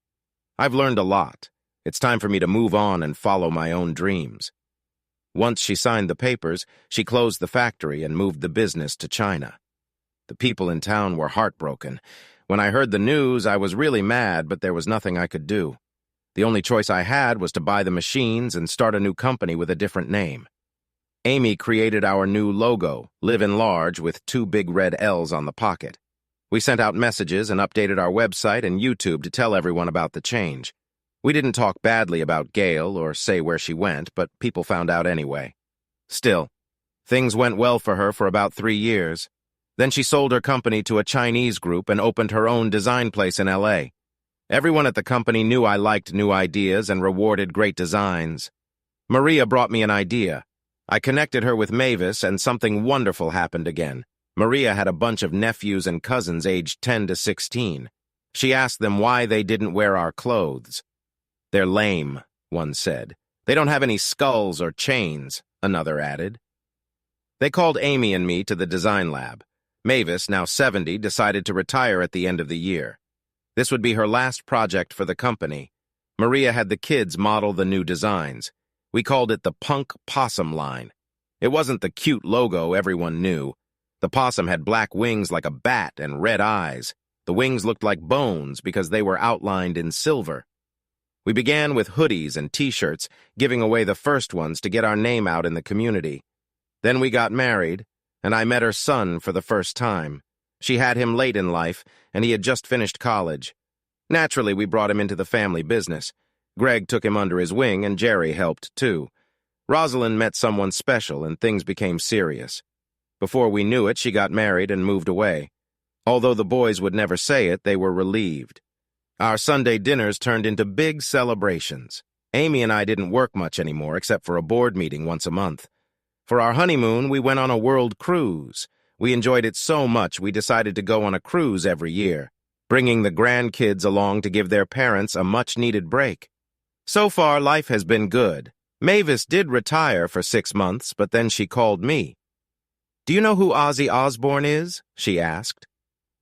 I've learned a lot. It's time for me to move on and follow my own dreams. Once she signed the papers, she closed the factory and moved the business to China. The people in town were heartbroken. When I heard the news, I was really mad, but there was nothing I could do. The only choice I had was to buy the machines and start a new company with a different name. Amy created our new logo, Live in Large, with 2 big red L's on the pocket. We sent out messages and updated our website and YouTube to tell everyone about the change. We didn't talk badly about Gail or say where she went, but people found out anyway. Still, things went well for her for about 3 years. Then she sold her company to a Chinese group and opened her own design place in LA. Everyone at the company knew I liked new ideas and rewarded great designs. Maria brought me an idea. I connected her with Mavis, and something wonderful happened again. Maria had a bunch of nephews and cousins aged 10 to 16. She asked them why they didn't wear our clothes. "They're lame," one said. "They don't have any skulls or chains," another added. They called Amy and me to the design lab. Mavis, now 70, decided to retire at the end of the year. This would be her last project for the company. Maria had the kids model the new designs. We called it the Punk Possum line. It wasn't the cute logo everyone knew. The possum had black wings like a bat and red eyes. The wings looked like bones because they were outlined in silver. We began with hoodies and t-shirts, giving away the first ones to get our name out in the community. Then we got married, and I met her son for the first time. She had him late in life, and he had just finished college. Naturally, we brought him into the family business. Greg took him under his wing, and Jerry helped, too. Rosalind met someone special, and things became serious. Before we knew it, she got married and moved away. Although the boys would never say it, they were relieved. Our Sunday dinners turned into big celebrations. Amy and I didn't work much anymore, except for a board meeting once a month. For our honeymoon, we went on a world cruise. We enjoyed it so much we decided to go on a cruise every year, bringing the grandkids along to give their parents a much-needed break. So far, life has been good. Mavis did retire for 6 months, but then she called me. "Do you know who Ozzy Osbourne is?" she asked.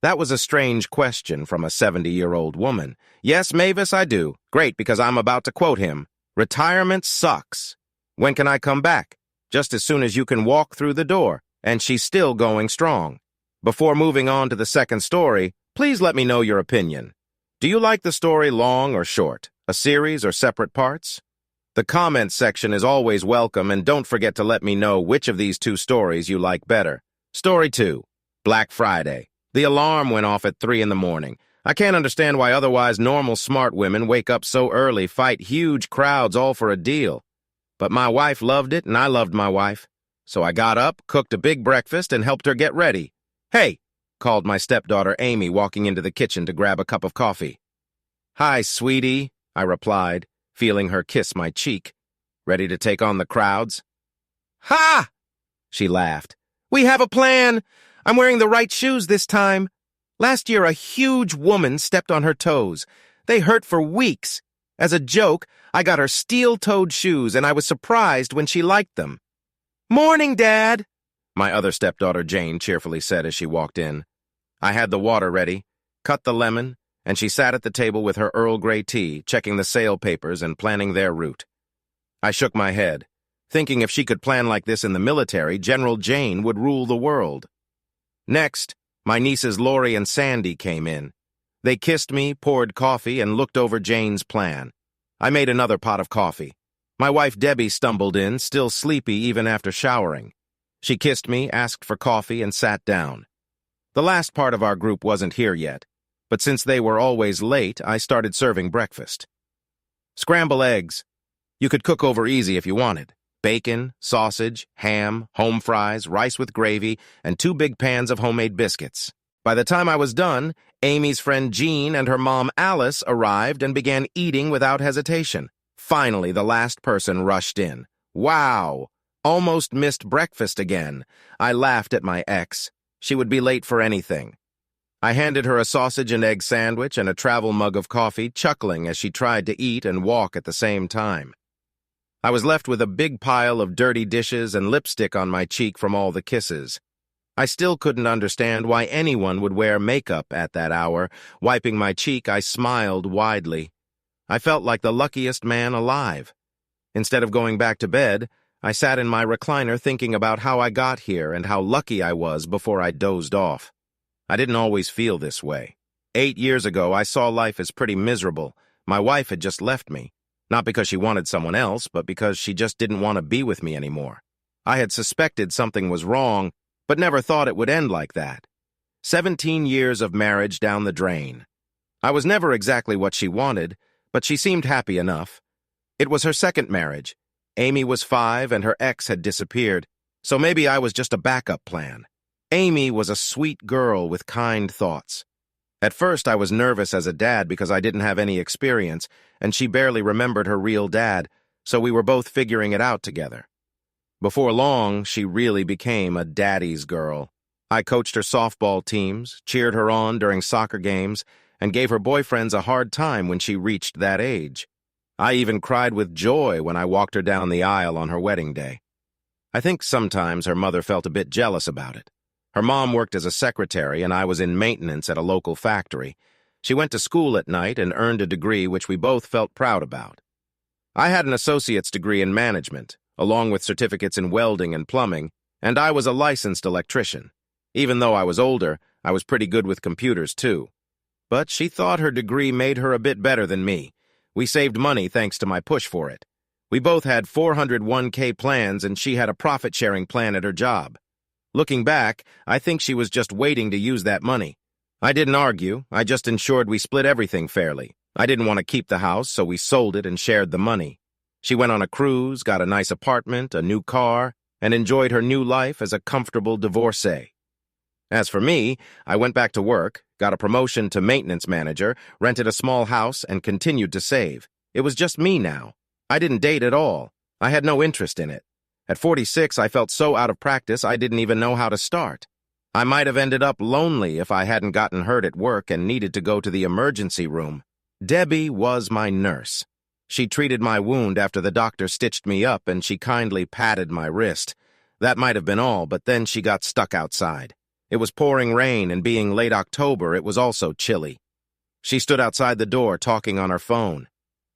That was a strange question from a 70-year-old woman. "Yes, Mavis, I do. Great, because I'm about to quote him. Retirement sucks. When can I come back? Just as soon as you can walk through the door." And she's still going strong. Before moving on to the second story, please let me know your opinion. Do you like the story long or short, a series or separate parts? The comments section is always welcome, and don't forget to let me know which of these 2 stories you like better. Story 2, Black Friday. The alarm went off at 3 in the morning. I can't understand why otherwise normal smart women wake up so early, fight huge crowds all for a deal. But my wife loved it, and I loved my wife. So I got up, cooked a big breakfast, and helped her get ready. "Hey," called my stepdaughter Amy, walking into the kitchen to grab a cup of coffee. "Hi, sweetie," I replied, feeling her kiss my cheek. "Ready to take on the crowds?" "Ha!" she laughed. "We have a plan. I'm wearing the right shoes this time. Last year, a huge woman stepped on her toes. They hurt for weeks. As a joke, I got her steel-toed shoes, and I was surprised when she liked them." "Morning, Dad," my other stepdaughter Jane cheerfully said as she walked in. I had the water ready, cut the lemon, and she sat at the table with her Earl Grey tea, checking the sale papers and planning their route. I shook my head, thinking if she could plan like this in the military, General Jane would rule the world. Next, my nieces Lori and Sandy came in. They kissed me, poured coffee, and looked over Jane's plan. I made another pot of coffee. My wife Debbie stumbled in, still sleepy even after showering. She kissed me, asked for coffee, and sat down. The last part of our group wasn't here yet, but since they were always late, I started serving breakfast. Scramble eggs. You could cook over easy if you wanted. Bacon, sausage, ham, home fries, rice with gravy, and 2 big pans of homemade biscuits. By the time I was done, Amy's friend Jean and her mom Alice arrived and began eating without hesitation. Finally, the last person rushed in. Wow! Almost missed breakfast again. I laughed at my ex. She would be late for anything. I handed her a sausage and egg sandwich and a travel mug of coffee, chuckling as she tried to eat and walk at the same time. I was left with a big pile of dirty dishes and lipstick on my cheek from all the kisses. I still couldn't understand why anyone would wear makeup at that hour. Wiping my cheek, I smiled widely. I felt like the luckiest man alive. Instead of going back to bed, I sat in my recliner thinking about how I got here and how lucky I was before I dozed off. I didn't always feel this way. 8 years ago, I saw life as pretty miserable. My wife had just left me. Not because she wanted someone else, but because she just didn't want to be with me anymore. I had suspected something was wrong, but never thought it would end like that. 17 years of marriage down the drain. I was never exactly what she wanted, but she seemed happy enough. It was her second marriage. Amy was 5 and her ex had disappeared, so maybe I was just a backup plan. Amy was a sweet girl with kind thoughts. At first, I was nervous as a dad because I didn't have any experience, and she barely remembered her real dad, so we were both figuring it out together. Before long, she really became a daddy's girl. I coached her softball teams, cheered her on during soccer games, and gave her boyfriends a hard time when she reached that age. I even cried with joy when I walked her down the aisle on her wedding day. I think sometimes her mother felt a bit jealous about it. Her mom worked as a secretary and I was in maintenance at a local factory. She went to school at night and earned a degree which we both felt proud about. I had an associate's degree in management, along with certificates in welding and plumbing, and I was a licensed electrician. Even though I was older, I was pretty good with computers too. But she thought her degree made her a bit better than me. We saved money thanks to my push for it. We both had 401k plans and she had a profit-sharing plan at her job. Looking back, I think she was just waiting to use that money. I didn't argue, I just ensured we split everything fairly. I didn't want to keep the house, so we sold it and shared the money. She went on a cruise, got a nice apartment, a new car, and enjoyed her new life as a comfortable divorcee. As for me, I went back to work, got a promotion to maintenance manager, rented a small house, and continued to save. It was just me now. I didn't date at all. I had no interest in it. At 46, I felt so out of practice I didn't even know how to start. I might have ended up lonely if I hadn't gotten hurt at work and needed to go to the emergency room. Debbie was my nurse. She treated my wound after the doctor stitched me up and she kindly patted my wrist. That might have been all, but then she got stuck outside. It was pouring rain and being late October, it was also chilly. She stood outside the door talking on her phone.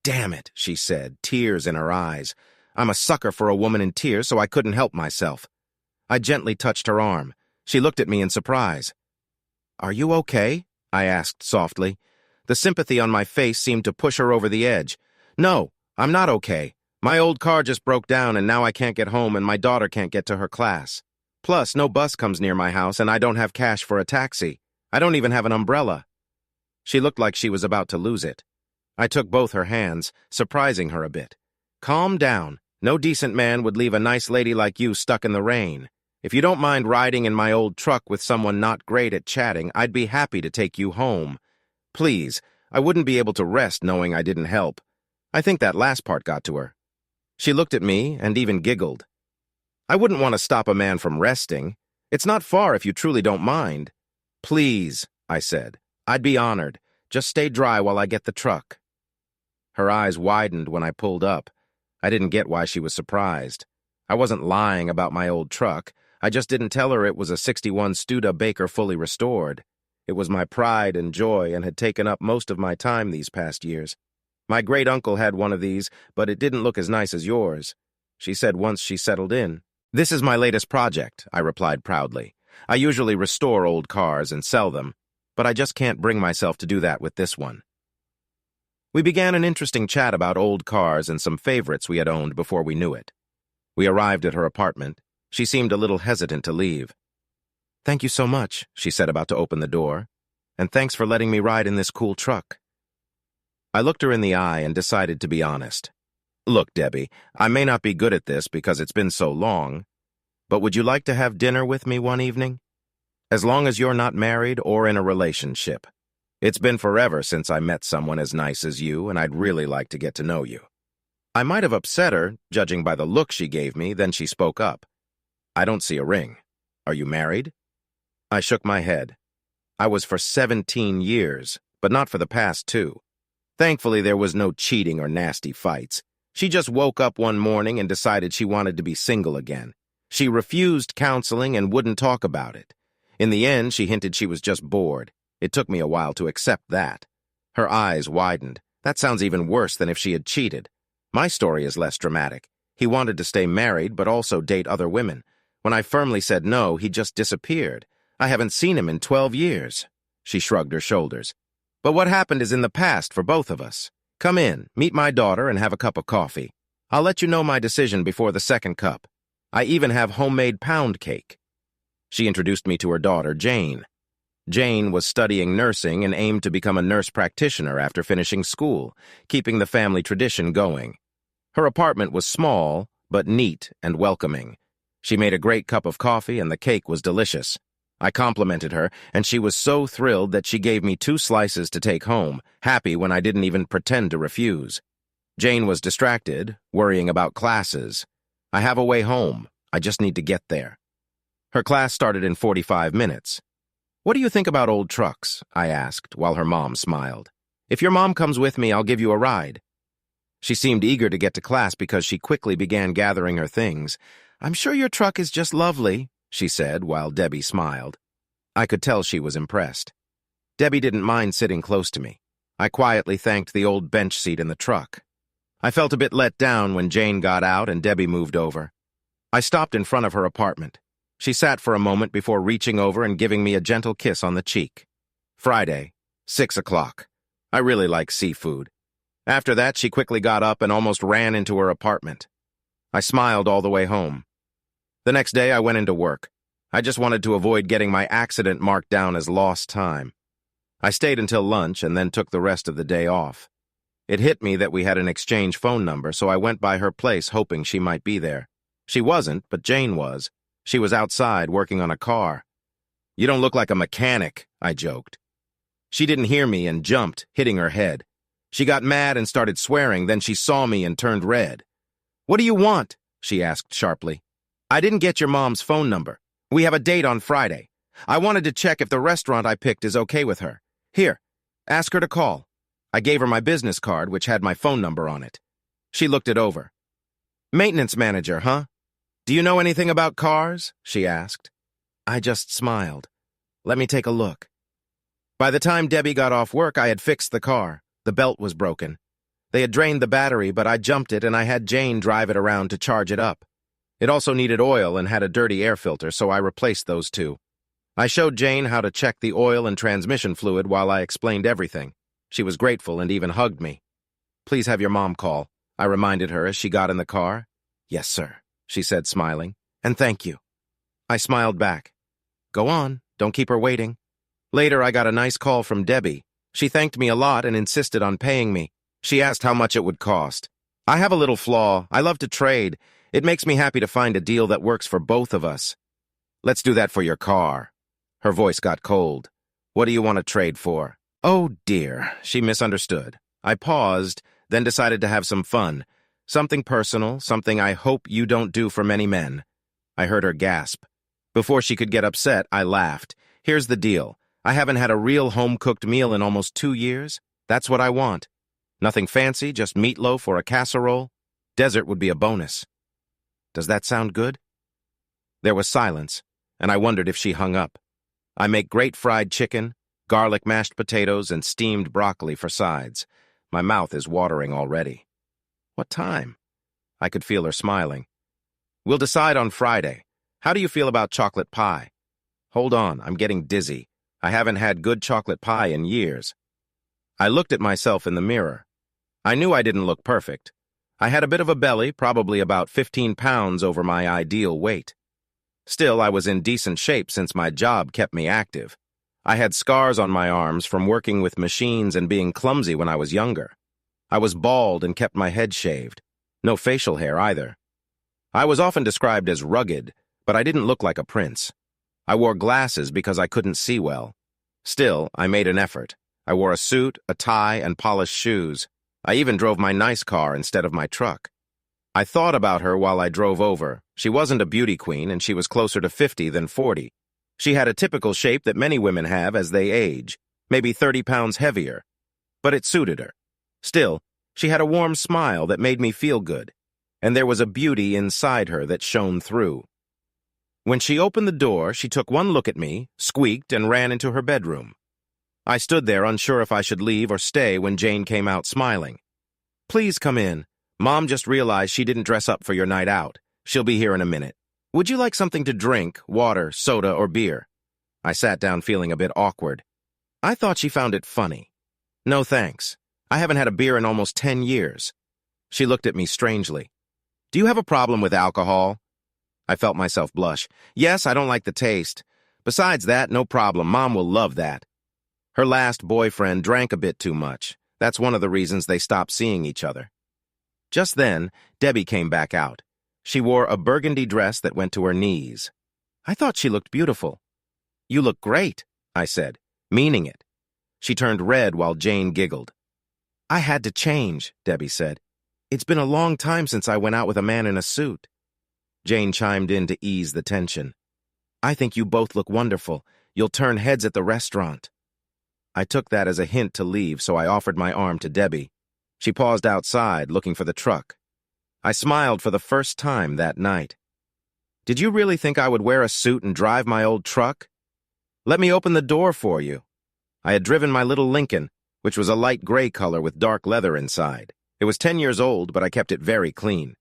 "Damn it," she said, tears in her eyes. I'm a sucker for a woman in tears, so I couldn't help myself. I gently touched her arm. She looked at me in surprise. "Are you okay?" I asked softly. The sympathy on my face seemed to push her over the edge. "No, I'm not okay. My old car just broke down and now I can't get home and my daughter can't get to her class. Plus, no bus comes near my house and I don't have cash for a taxi. I don't even have an umbrella." She looked like she was about to lose it. I took both her hands, surprising her a bit. "Calm down. No decent man would leave a nice lady like you stuck in the rain. If you don't mind riding in my old truck with someone not great at chatting, I'd be happy to take you home. Please, I wouldn't be able to rest knowing I didn't help." I think that last part got to her. She looked at me and even giggled. "I wouldn't want to stop a man from resting. It's not far if you truly don't mind." "Please," I said. "I'd be honored. Just stay dry while I get the truck." Her eyes widened when I pulled up. I didn't get why she was surprised. I wasn't lying about my old truck. I just didn't tell her it was a 61 Studebaker fully restored. It was my pride and joy and had taken up most of my time these past years. My great-uncle had one of these, but it didn't look as nice as yours. She said once she settled in. "This is my latest project," I replied proudly. "I usually restore old cars and sell them, but I just can't bring myself to do that with this one." We began an interesting chat about old cars and some favorites we had owned before we knew it. We arrived at her apartment. She seemed a little hesitant to leave. "Thank you so much," she said, about to open the door. "And thanks for letting me ride in this cool truck." I looked her in the eye and decided to be honest. "Look, Debbie, I may not be good at this because it's been so long, but would you like to have dinner with me one evening? As long as you're not married or in a relationship. It's been forever since I met someone as nice as you, and I'd really like to get to know you." I might have upset her, judging by the look she gave me, then she spoke up. "I don't see a ring. Are you married?" I shook my head. I was for 17 years, but not for the past 2. Thankfully, there was no cheating or nasty fights. She just woke up one morning and decided she wanted to be single again. She refused counseling and wouldn't talk about it. In the end, she hinted she was just bored. It took me a while to accept that. Her eyes widened. That sounds even worse than if she had cheated. My story is less dramatic. He wanted to stay married, but also date other women. When I firmly said no, he just disappeared. I haven't seen him in 12 years. She shrugged her shoulders. But what happened is in the past for both of us. Come in, meet my daughter, and have a cup of coffee. I'll let you know my decision before the second cup. I even have homemade pound cake. She introduced me to her daughter, Jane. Jane was studying nursing and aimed to become a nurse practitioner after finishing school, keeping the family tradition going. Her apartment was small, but neat and welcoming. She made a great cup of coffee and the cake was delicious. I complimented her, and she was so thrilled that she gave me 2 slices to take home, happy when I didn't even pretend to refuse. Jane was distracted, worrying about classes. I have a way home. I just need to get there. Her class started in 45 minutes. "What do you think about old trucks?" I asked, while her mom smiled. "If your mom comes with me, I'll give you a ride." She seemed eager to get to class because she quickly began gathering her things. "I'm sure your truck is just lovely," she said, while Debbie smiled. I could tell she was impressed. Debbie didn't mind sitting close to me. I quietly thanked the old bench seat in the truck. I felt a bit let down when Jane got out and Debbie moved over. I stopped in front of her apartment. She sat for a moment before reaching over and giving me a gentle kiss on the cheek. Friday, 6 o'clock. I really like seafood. After that, she quickly got up and almost ran into her apartment. I smiled all the way home. The next day, I went into work. I just wanted to avoid getting my accident marked down as lost time. I stayed until lunch and then took the rest of the day off. It hit me that we had an exchange phone number, so I went by her place hoping she might be there. She wasn't, but Jane was. She was outside working on a car. "You don't look like a mechanic," I joked. She didn't hear me and jumped, hitting her head. She got mad and started swearing, then she saw me and turned red. "What do you want?" she asked sharply. "I didn't get your mom's phone number. We have a date on Friday. I wanted to check if the restaurant I picked is okay with her. Here, ask her to call." I gave her my business card, which had my phone number on it. She looked it over. "Maintenance manager, huh? Do you know anything about cars?" she asked. I just smiled. "Let me take a look." By the time Debbie got off work, I had fixed the car. The belt was broken. They had drained the battery, but I jumped it and I had Jane drive it around to charge it up. It also needed oil and had a dirty air filter, so I replaced those 2. I showed Jane how to check the oil and transmission fluid while I explained everything. She was grateful and even hugged me. "Please have your mom call," I reminded her as she got in the car. "Yes, sir," she said, smiling. "And thank you." I smiled back. "Go on, don't keep her waiting." Later, I got a nice call from Debbie. She thanked me a lot and insisted on paying me. She asked how much it would cost. "I have a little flaw. I love to trade. It makes me happy to find a deal that works for both of us." "Let's do that for your car." Her voice got cold. "What do you want to trade for?" Oh dear, she misunderstood. I paused, then decided to have some fun. Something personal, something I hope you don't do for many men. I heard her gasp. Before she could get upset, I laughed. "Here's the deal. I haven't had a real home-cooked meal in almost 2 years. That's what I want. Nothing fancy, just meatloaf or a casserole. Dessert would be a bonus. Does that sound good?" There was silence, and I wondered if she hung up. I make great fried chicken, garlic mashed potatoes, and steamed broccoli for sides. My mouth is watering already. "What time?" I could feel her smiling. "We'll decide on Friday. How do you feel about chocolate pie?" "Hold on, I'm getting dizzy. I haven't had good chocolate pie in years." I looked at myself in the mirror. I knew I didn't look perfect. I had a bit of a belly, probably about 15 pounds over my ideal weight. Still, I was in decent shape since my job kept me active. I had scars on my arms from working with machines and being clumsy when I was younger. I was bald and kept my head shaved. No facial hair either. I was often described as rugged, but I didn't look like a prince. I wore glasses because I couldn't see well. Still, I made an effort. I wore a suit, a tie, and polished shoes. I even drove my nice car instead of my truck. I thought about her while I drove over. She wasn't a beauty queen, and she was closer to 50 than 40. She had a typical shape that many women have as they age, maybe 30 pounds heavier. But it suited her. Still, she had a warm smile that made me feel good, and there was a beauty inside her that shone through. When she opened the door, she took one look at me, squeaked, and ran into her bedroom. I stood there unsure if I should leave or stay when Jane came out smiling. "Please come in. Mom just realized she didn't dress up for your night out. She'll be here in a minute. Would you like something to drink, water, soda, or beer?" I sat down feeling a bit awkward. I thought she found it funny. "No thanks. I haven't had a beer in almost 10 years. She looked at me strangely. "Do you have a problem with alcohol?" I felt myself blush. "Yes, I don't like the taste, Besides that, no problem. Mom will love that. Her last boyfriend drank a bit too much. That's one of the reasons they stopped seeing each other. Just then, Debbie came back out. She wore a burgundy dress that went to her knees. I thought she looked beautiful. You look great, I said, meaning it. She turned red while Jane giggled. I had to change, Debbie said. It's been a long time since I went out with a man in a suit. Jane chimed in to ease the tension. I think you both look wonderful. You'll turn heads at the restaurant. I took that as a hint to leave, so I offered my arm to Debbie. She paused outside, looking for the truck. I smiled for the first time that night. Did you really think I would wear a suit and drive my old truck? Let me open the door for you. I had driven my little Lincoln, which was a light gray color with dark leather inside. It was 10 years old, but I kept it very clean.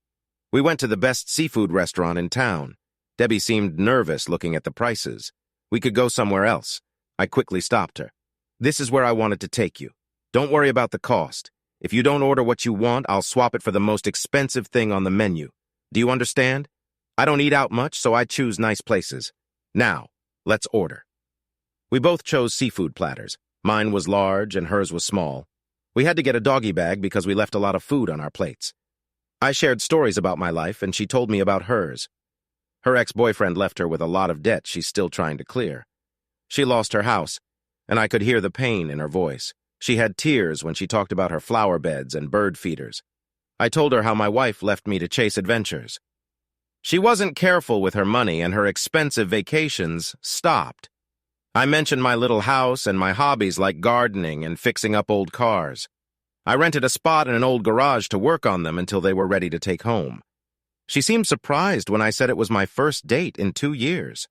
We went to the best seafood restaurant in town. Debbie seemed nervous looking at the prices. We could go somewhere else. I quickly stopped her. This is where I wanted to take you. Don't worry about the cost. If you don't order what you want, I'll swap it for the most expensive thing on the menu. Do you understand? I don't eat out much, so I choose nice places. Now, let's order. We both chose seafood platters. Mine was large and hers was small. We had to get a doggy bag because we left a lot of food on our plates. I shared stories about my life, and she told me about hers. Her ex-boyfriend left her with a lot of debt she's still trying to clear. She lost her house, and I could hear the pain in her voice. She had tears when she talked about her flower beds and bird feeders. I told her how my wife left me to chase adventures. She wasn't careful with her money, and her expensive vacations stopped. I mentioned my little house and my hobbies like gardening and fixing up old cars. I rented a spot in an old garage to work on them until they were ready to take home. She seemed surprised when I said it was my first date in 2 years.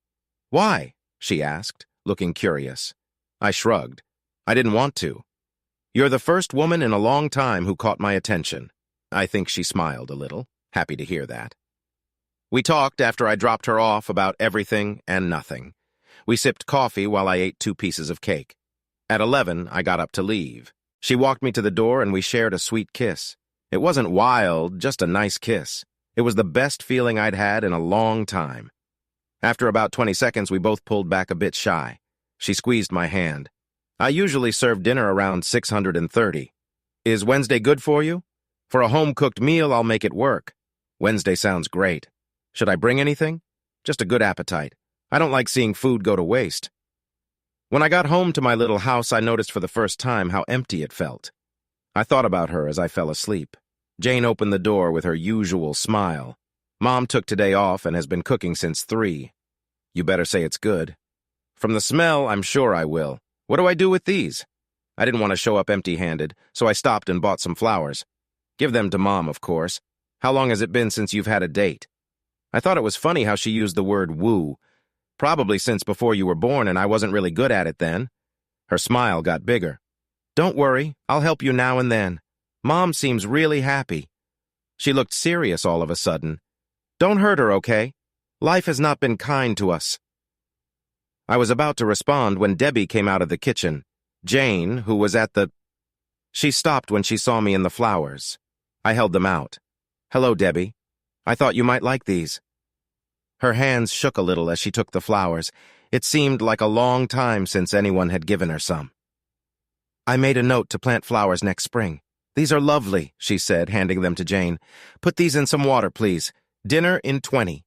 Why? She asked, looking curious. I shrugged. I didn't want to. You're the first woman in a long time who caught my attention. I think she smiled a little, happy to hear that. We talked after I dropped her off about everything and nothing. We sipped coffee while I ate 2 pieces of cake. At 11, I got up to leave. She walked me to the door and we shared a sweet kiss. It wasn't wild, just a nice kiss. It was the best feeling I'd had in a long time. After about 20 seconds, we both pulled back a bit shy. She squeezed my hand. I usually serve dinner around 630. Is Wednesday good for you? For a home-cooked meal, I'll make it work. Wednesday sounds great. Should I bring anything? Just a good appetite. I don't like seeing food go to waste. When I got home to my little house, I noticed for the first time how empty it felt. I thought about her as I fell asleep. Jane opened the door with her usual smile. Mom took today off and has been cooking since 3. You better say it's good. From the smell, I'm sure I will. What do I do with these? I didn't want to show up empty-handed, so I stopped and bought some flowers. Give them to Mom, of course. How long has it been since you've had a date? I thought it was funny how she used the word woo. Probably since before you were born, and I wasn't really good at it then. Her smile got bigger. Don't worry, I'll help you now and then. Mom seems really happy. She looked serious all of a sudden. Don't hurt her, okay? Life has not been kind to us. I was about to respond when Debbie came out of the kitchen. Jane, who was at the... She stopped when she saw me in the flowers. I held them out. Hello, Debbie. I thought you might like these. Her hands shook a little as she took the flowers. It seemed like a long time since anyone had given her some. I made a note to plant flowers next spring. These are lovely, she said, handing them to Jane. Put these in some water, please. Dinner in 20.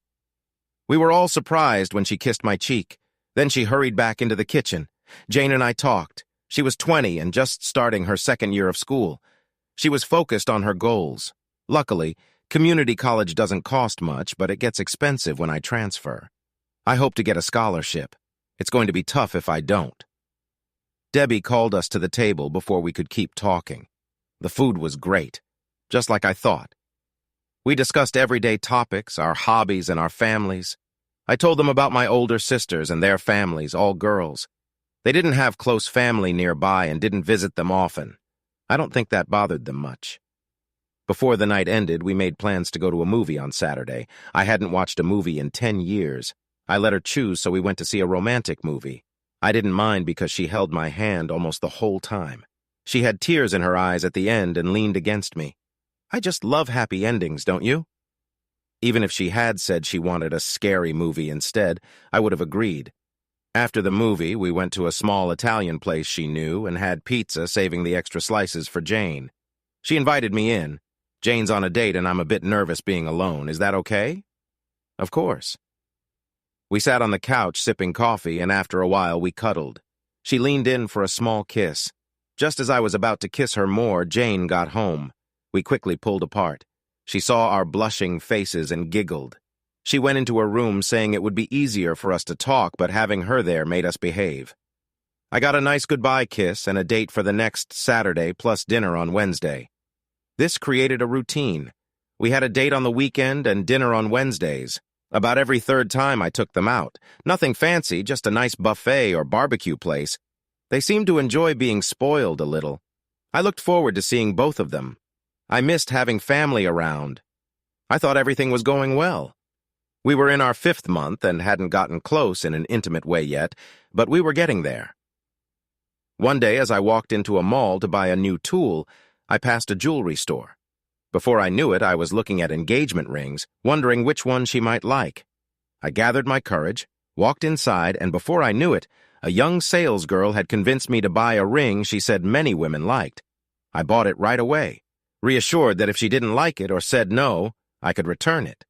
We were all surprised when she kissed my cheek. Then she hurried back into the kitchen. Jane and I talked. She was 20 and just starting her 2nd year of school. She was focused on her goals. Luckily, community college doesn't cost much, but it gets expensive when I transfer. I hope to get a scholarship. It's going to be tough if I don't. Debbie called us to the table before we could keep talking. The food was great, just like I thought. We discussed everyday topics, our hobbies and our families. I told them about my older sisters and their families, all girls. They didn't have close family nearby and didn't visit them often. I don't think that bothered them much. Before the night ended, we made plans to go to a movie on Saturday. I hadn't watched a movie in 10 years. I let her choose, so we went to see a romantic movie. I didn't mind because she held my hand almost the whole time. She had tears in her eyes at the end and leaned against me. I just love happy endings, don't you? Even if she had said she wanted a scary movie instead, I would have agreed. After the movie, we went to a small Italian place she knew and had pizza, saving the extra slices for Jane. She invited me in. Jane's on a date and I'm a bit nervous being alone. Is that okay? Of course. We sat on the couch sipping coffee, and after a while we cuddled. She leaned in for a small kiss. Just as I was about to kiss her more, Jane got home. We quickly pulled apart. She saw our blushing faces and giggled. She went into her room saying it would be easier for us to talk, but having her there made us behave. I got a nice goodbye kiss and a date for the next Saturday plus dinner on Wednesday. This created a routine. We had a date on the weekend and dinner on Wednesdays. About every third time I took them out. Nothing fancy, just a nice buffet or barbecue place. They seemed to enjoy being spoiled a little. I looked forward to seeing both of them. I missed having family around. I thought everything was going well. We were in our 5th month and hadn't gotten close in an intimate way yet, but we were getting there. One day, as I walked into a mall to buy a new tool, I passed a jewelry store. Before I knew it, I was looking at engagement rings, wondering which one she might like. I gathered my courage, walked inside, and before I knew it, a young salesgirl had convinced me to buy a ring she said many women liked. I bought it right away, reassured that if she didn't like it or said no, I could return it.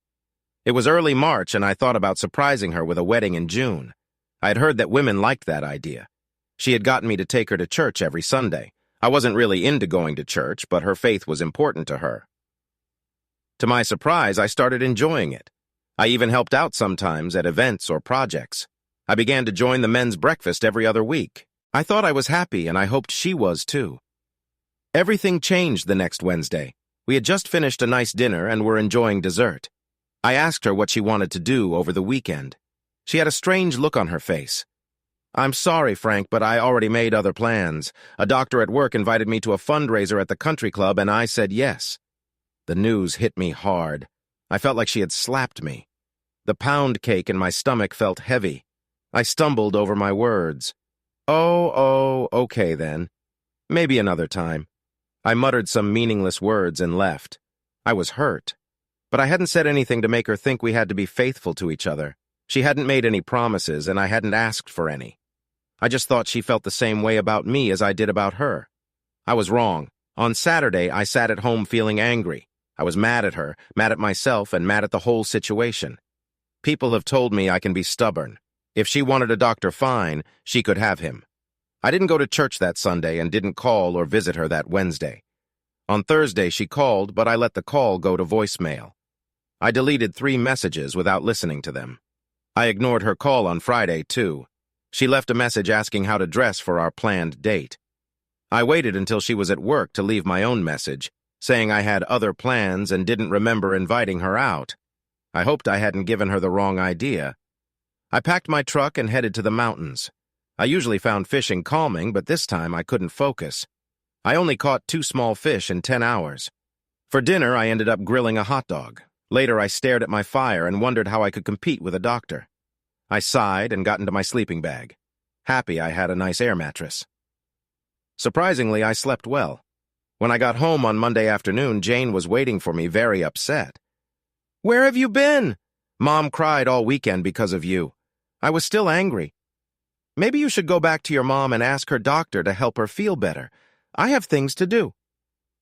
It was early March, and I thought about surprising her with a wedding in June. I had heard that women liked that idea. She had gotten me to take her to church every Sunday. I wasn't really into going to church, but her faith was important to her. To my surprise, I started enjoying it. I even helped out sometimes at events or projects. I began to join the men's breakfast every other week. I thought I was happy, and I hoped she was too. Everything changed the next Wednesday. We had just finished a nice dinner and were enjoying dessert. I asked her what she wanted to do over the weekend. She had a strange look on her face. "I'm sorry, Frank, but I already made other plans. A doctor at work invited me to a fundraiser at the country club, and I said yes." The news hit me hard. I felt like she had slapped me. The pound cake in my stomach felt heavy. I stumbled over my words. Okay then. Maybe another time. I muttered some meaningless words and left. I was hurt. But I hadn't said anything to make her think we had to be faithful to each other. She hadn't made any promises, and I hadn't asked for any. I just thought she felt the same way about me as I did about her. I was wrong. On Saturday, I sat at home feeling angry. I was mad at her, mad at myself, and mad at the whole situation. People have told me I can be stubborn. If she wanted a doctor, fine, she could have him. I didn't go to church that Sunday and didn't call or visit her that Wednesday. On Thursday, she called, but I let the call go to voicemail. I deleted 3 messages without listening to them. I ignored her call on Friday, too. She left a message asking how to dress for our planned date. I waited until she was at work to leave my own message, saying I had other plans and didn't remember inviting her out. I hoped I hadn't given her the wrong idea. I packed my truck and headed to the mountains. I usually found fishing calming, but this time I couldn't focus. I only caught 2 small fish in 10 hours. For dinner, I ended up grilling a hot dog. Later, I stared at my fire and wondered how I could compete with a doctor. I sighed and got into my sleeping bag. Happy I had a nice air mattress. Surprisingly, I slept well. When I got home on Monday afternoon, Jane was waiting for me, very upset. "Where have you been? Mom cried all weekend because of you." I was still angry. "Maybe you should go back to your mom and ask her doctor to help her feel better. I have things to do."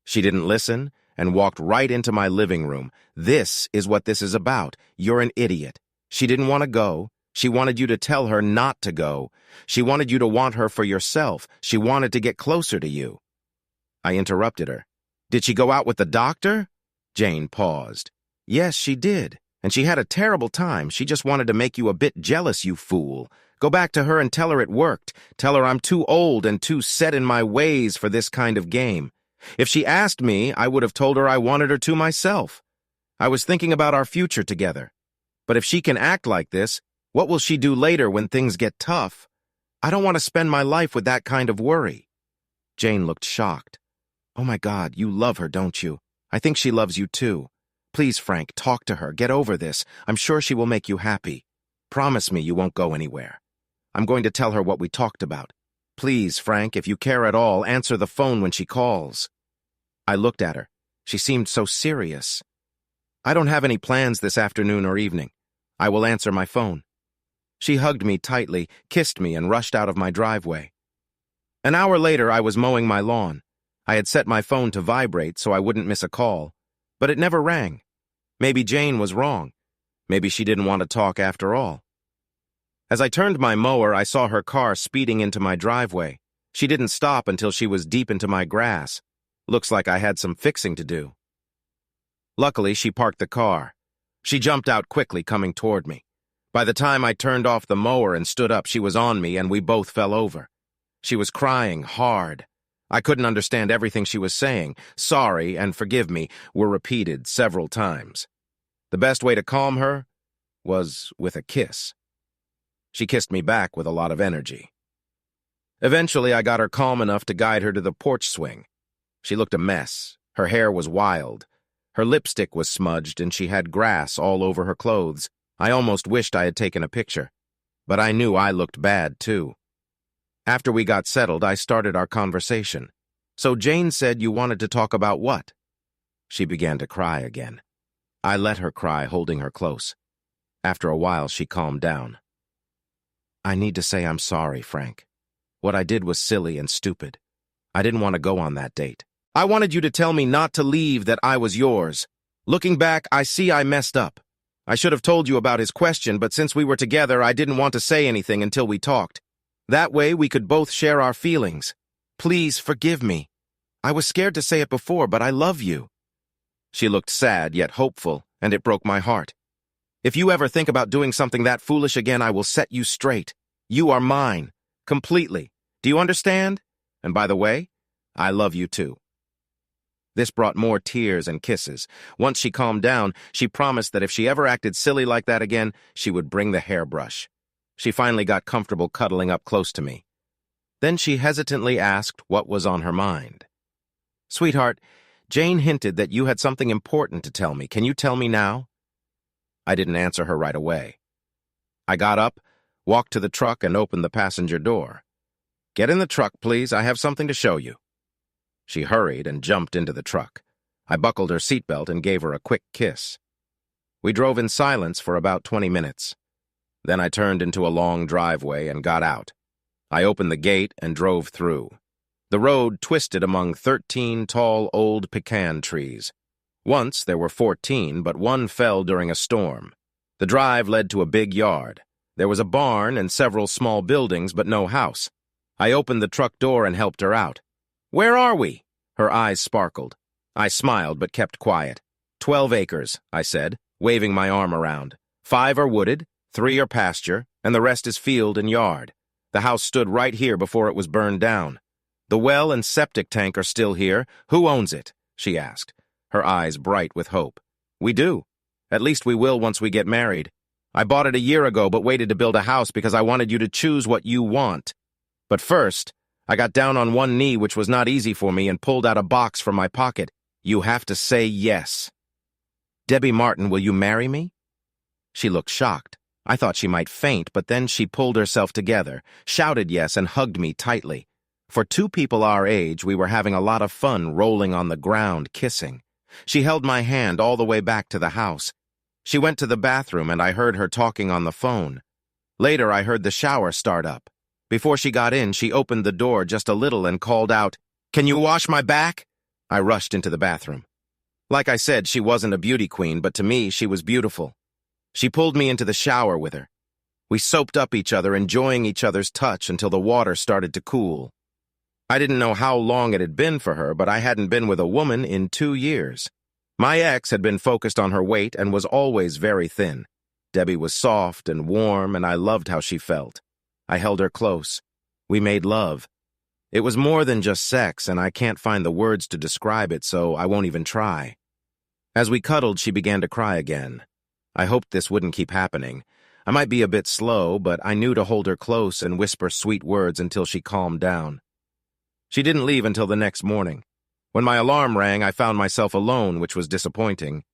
She didn't listen and walked right into my living room. "This is what this is about. You're an idiot. She didn't want to go. She wanted you to tell her not to go. She wanted you to want her for yourself. She wanted to get closer to you." I interrupted her. "Did she go out with the doctor?" Jane paused. "Yes, she did. And she had a terrible time. She just wanted to make you a bit jealous, you fool. Go back to her and tell her it worked. Tell her I'm too old and too set in my ways for this kind of game. If she asked me, I would have told her I wanted her to myself. I was thinking about our future together. But if she can act like this, what will she do later when things get tough? I don't want to spend my life with that kind of worry." Jane looked shocked. "Oh my God, you love her, don't you? I think she loves you too. Please, Frank, talk to her. Get over this. I'm sure she will make you happy. Promise me you won't go anywhere. I'm going to tell her what we talked about. Please, Frank, if you care at all, answer the phone when she calls." I looked at her. She seemed so serious. "I don't have any plans this afternoon or evening. I will answer my phone." She hugged me tightly, kissed me, and rushed out of my driveway. An hour later, I was mowing my lawn. I had set my phone to vibrate so I wouldn't miss a call, but it never rang. Maybe Jane was wrong. Maybe she didn't want to talk after all. As I turned my mower, I saw her car speeding into my driveway. She didn't stop until she was deep into my grass. Looks like I had some fixing to do. Luckily, she parked the car. She jumped out quickly, coming toward me. By the time I turned off the mower and stood up, she was on me, and we both fell over. She was crying hard. I couldn't understand everything she was saying. Sorry and forgive me were repeated several times. The best way to calm her was with a kiss. She kissed me back with a lot of energy. Eventually, I got her calm enough to guide her to the porch swing. She looked a mess. Her hair was wild. Her lipstick was smudged, and she had grass all over her clothes. I almost wished I had taken a picture. But I knew I looked bad, too. After we got settled, I started our conversation. So Jane said you wanted to talk about what? She began to cry again. I let her cry, holding her close. After a while, she calmed down. I need to say I'm sorry, Frank. What I did was silly and stupid. I didn't want to go on that date. I wanted you to tell me not to leave, that I was yours. Looking back, I see I messed up. I should have told you about his question, but since we were together, I didn't want to say anything until we talked. That way, we could both share our feelings. Please forgive me. I was scared to say it before, but I love you. She looked sad yet hopeful, and it broke my heart. If you ever think about doing something that foolish again, I will set you straight. You are mine. Completely. Do you understand? And by the way, I love you too. This brought more tears and kisses. Once she calmed down, she promised that if she ever acted silly like that again, she would bring the hairbrush. She finally got comfortable cuddling up close to me. Then she hesitantly asked what was on her mind. Sweetheart, Jane hinted that you had something important to tell me. Can you tell me now? I didn't answer her right away. I got up, walked to the truck, and opened the passenger door. Get in the truck, please. I have something to show you. She hurried and jumped into the truck. I buckled her seatbelt and gave her a quick kiss. We drove in silence for about 20 minutes. Then I turned into a long driveway and got out. I opened the gate and drove through. The road twisted among 13 tall old pecan trees. Once there were 14, but one fell during a storm. The drive led to a big yard. There was a barn and several small buildings, but no house. I opened the truck door and helped her out. Where are we? Her eyes sparkled. I smiled but kept quiet. 12 acres, I said, waving my arm around. 5 are wooded, 3 are pasture, and the rest is field and yard. The house stood right here before it was burned down. The well and septic tank are still here. Who owns it? She asked, her eyes bright with hope. We do. At least we will once we get married. I bought it a year ago but waited to build a house because I wanted you to choose what you want. But first, I got down on one knee, which was not easy for me, and pulled out a box from my pocket. You have to say yes. Debbie Martin, will you marry me? She looked shocked. I thought she might faint, but then she pulled herself together, shouted yes, and hugged me tightly. For 2 people our age, we were having a lot of fun rolling on the ground, kissing. She held my hand all the way back to the house. She went to the bathroom, and I heard her talking on the phone. Later, I heard the shower start up. Before she got in, she opened the door just a little and called out, "Can you wash my back?" I rushed into the bathroom. Like I said, she wasn't a beauty queen, but to me, she was beautiful. She pulled me into the shower with her. We soaped up each other, enjoying each other's touch until the water started to cool. I didn't know how long it had been for her, but I hadn't been with a woman in 2 years. My ex had been focused on her weight and was always very thin. Debbie was soft and warm, and I loved how she felt. I held her close. We made love. It was more than just sex, and I can't find the words to describe it, so I won't even try. As we cuddled, she began to cry again. I hoped this wouldn't keep happening. I might be a bit slow, but I knew to hold her close and whisper sweet words until she calmed down. She didn't leave until the next morning. When my alarm rang, I found myself alone, which was disappointing.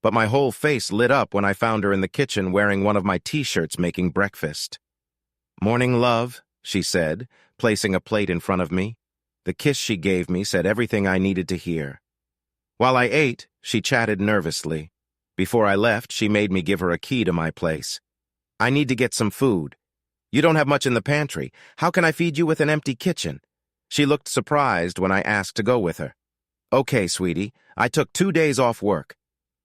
But my whole face lit up when I found her in the kitchen wearing one of my t-shirts making breakfast. "Morning, love," she said, placing a plate in front of me. The kiss she gave me said everything I needed to hear. While I ate, she chatted nervously. Before I left, she made me give her a key to my place. I need to get some food. You don't have much in the pantry. How can I feed you with an empty kitchen? She looked surprised when I asked to go with her. Okay, sweetie, I took 2 days off work.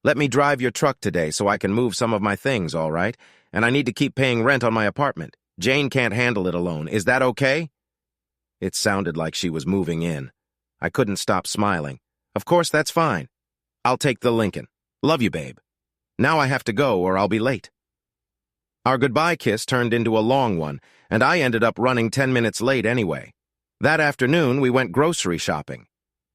Let me drive your truck today so I can move some of my things, all right? And I need to keep paying rent on my apartment. Jane can't handle it alone. Is that okay? It sounded like she was moving in. I couldn't stop smiling. Of course, that's fine. I'll take the Lincoln. Love you, babe. Now I have to go or I'll be late. Our goodbye kiss turned into a long one, and I ended up running 10 minutes late anyway. That afternoon, we went grocery shopping.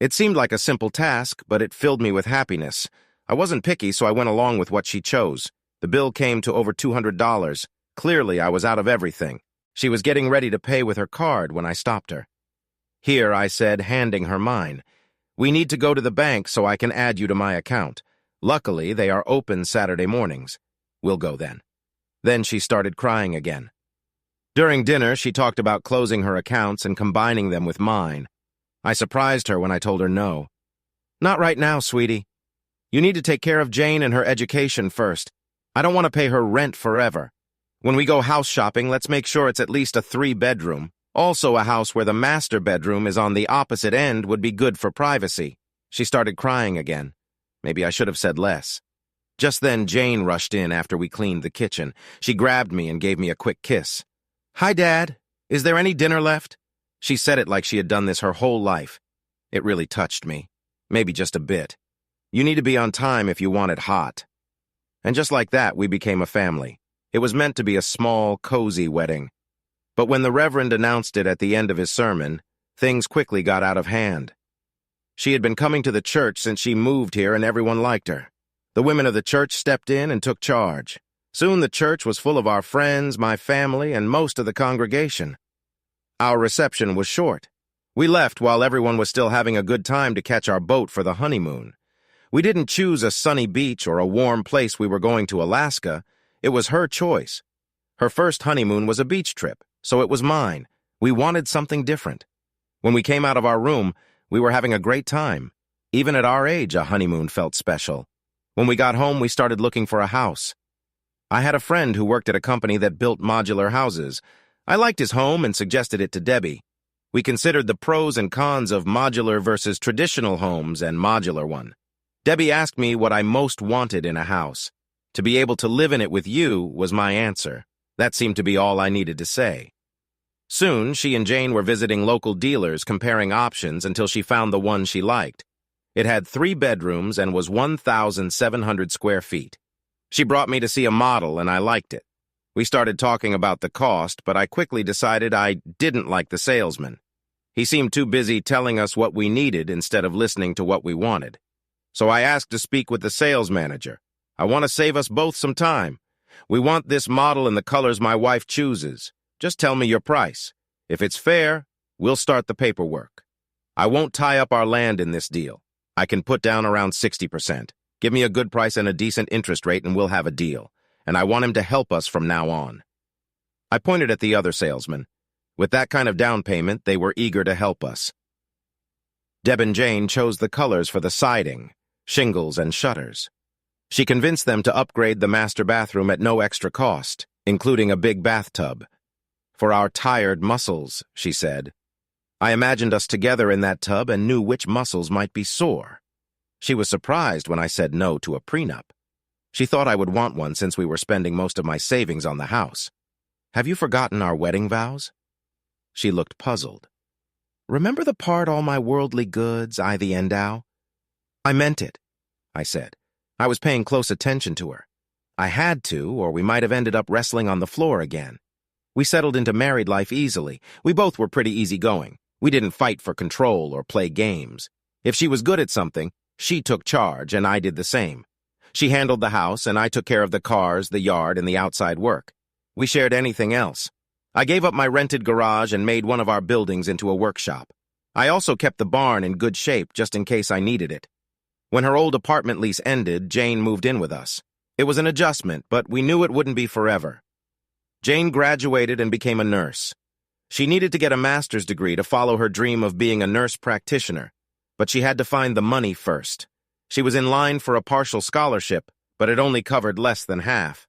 It seemed like a simple task, but it filled me with happiness. I wasn't picky, so I went along with what she chose. The bill came to over $200. Clearly, I was out of everything. She was getting ready to pay with her card when I stopped her. Here, I said, handing her mine. We need to go to the bank so I can add you to my account. Luckily, they are open Saturday mornings. We'll go then. Then she started crying again. During dinner, she talked about closing her accounts and combining them with mine. I surprised her when I told her no. Not right now, sweetie. You need to take care of Jane and her education first. I don't want to pay her rent forever. When we go house shopping, let's make sure it's at least a 3-bedroom. Also, a house where the master bedroom is on the opposite end would be good for privacy. She started crying again. Maybe I should have said less. Just then, Jane rushed in after we cleaned the kitchen. She grabbed me and gave me a quick kiss. Hi, Dad. Is there any dinner left? She said it like she had done this her whole life. It really touched me. Maybe just a bit. You need to be on time if you want it hot. And just like that, we became a family. It was meant to be a small, cozy wedding. But when the Reverend announced it at the end of his sermon, things quickly got out of hand. She had been coming to the church since she moved here and everyone liked her. The women of the church stepped in and took charge. Soon the church was full of our friends, my family, and most of the congregation. Our reception was short. We left while everyone was still having a good time to catch our boat for the honeymoon. We didn't choose a sunny beach or a warm place we were going to Alaska. It was her choice. Her first honeymoon was a beach trip, so it was mine. We wanted something different. When we came out of our room, we were having a great time. Even at our age, a honeymoon felt special. When we got home, we started looking for a house. I had a friend who worked at a company that built modular houses. I liked his home and suggested it to Debbie. We considered the pros and cons of modular versus traditional homes and modular one. Debbie asked me what I most wanted in a house. To be able to live in it with you was my answer. That seemed to be all I needed to say. Soon, she and Jane were visiting local dealers comparing options until she found the one she liked. It had 3 bedrooms and was 1,700 square feet. She brought me to see a model and I liked it. We started talking about the cost, but I quickly decided I didn't like the salesman. He seemed too busy telling us what we needed instead of listening to what we wanted. So I asked to speak with the sales manager. I want to save us both some time. We want this model in the colors my wife chooses. Just tell me your price. If it's fair, we'll start the paperwork. I won't tie up our land in this deal. I can put down around 60%. Give me a good price and a decent interest rate and we'll have a deal. And I want him to help us from now on. I pointed at the other salesman. With that kind of down payment, they were eager to help us. Deb and Jane chose the colors for the siding, shingles, and shutters. She convinced them to upgrade the master bathroom at no extra cost, including a big bathtub. For our tired muscles, she said. I imagined us together in that tub and knew which muscles might be sore. She was surprised when I said no to a prenup. She thought I would want one since we were spending most of my savings on the house. Have you forgotten our wedding vows? She looked puzzled. Remember the part all my worldly goods, I the endow? I meant it, I said. I was paying close attention to her. I had to, or we might have ended up wrestling on the floor again. We settled into married life easily. We both were pretty easygoing. We didn't fight for control or play games. If she was good at something, she took charge, and I did the same. She handled the house, and I took care of the cars, the yard, and the outside work. We shared anything else. I gave up my rented garage and made one of our buildings into a workshop. I also kept the barn in good shape just in case I needed it. When her old apartment lease ended, Jane moved in with us. It was an adjustment, but we knew it wouldn't be forever. Jane graduated and became a nurse. She needed to get a master's degree to follow her dream of being a nurse practitioner, but she had to find the money first. She was in line for a partial scholarship, but it only covered less than half.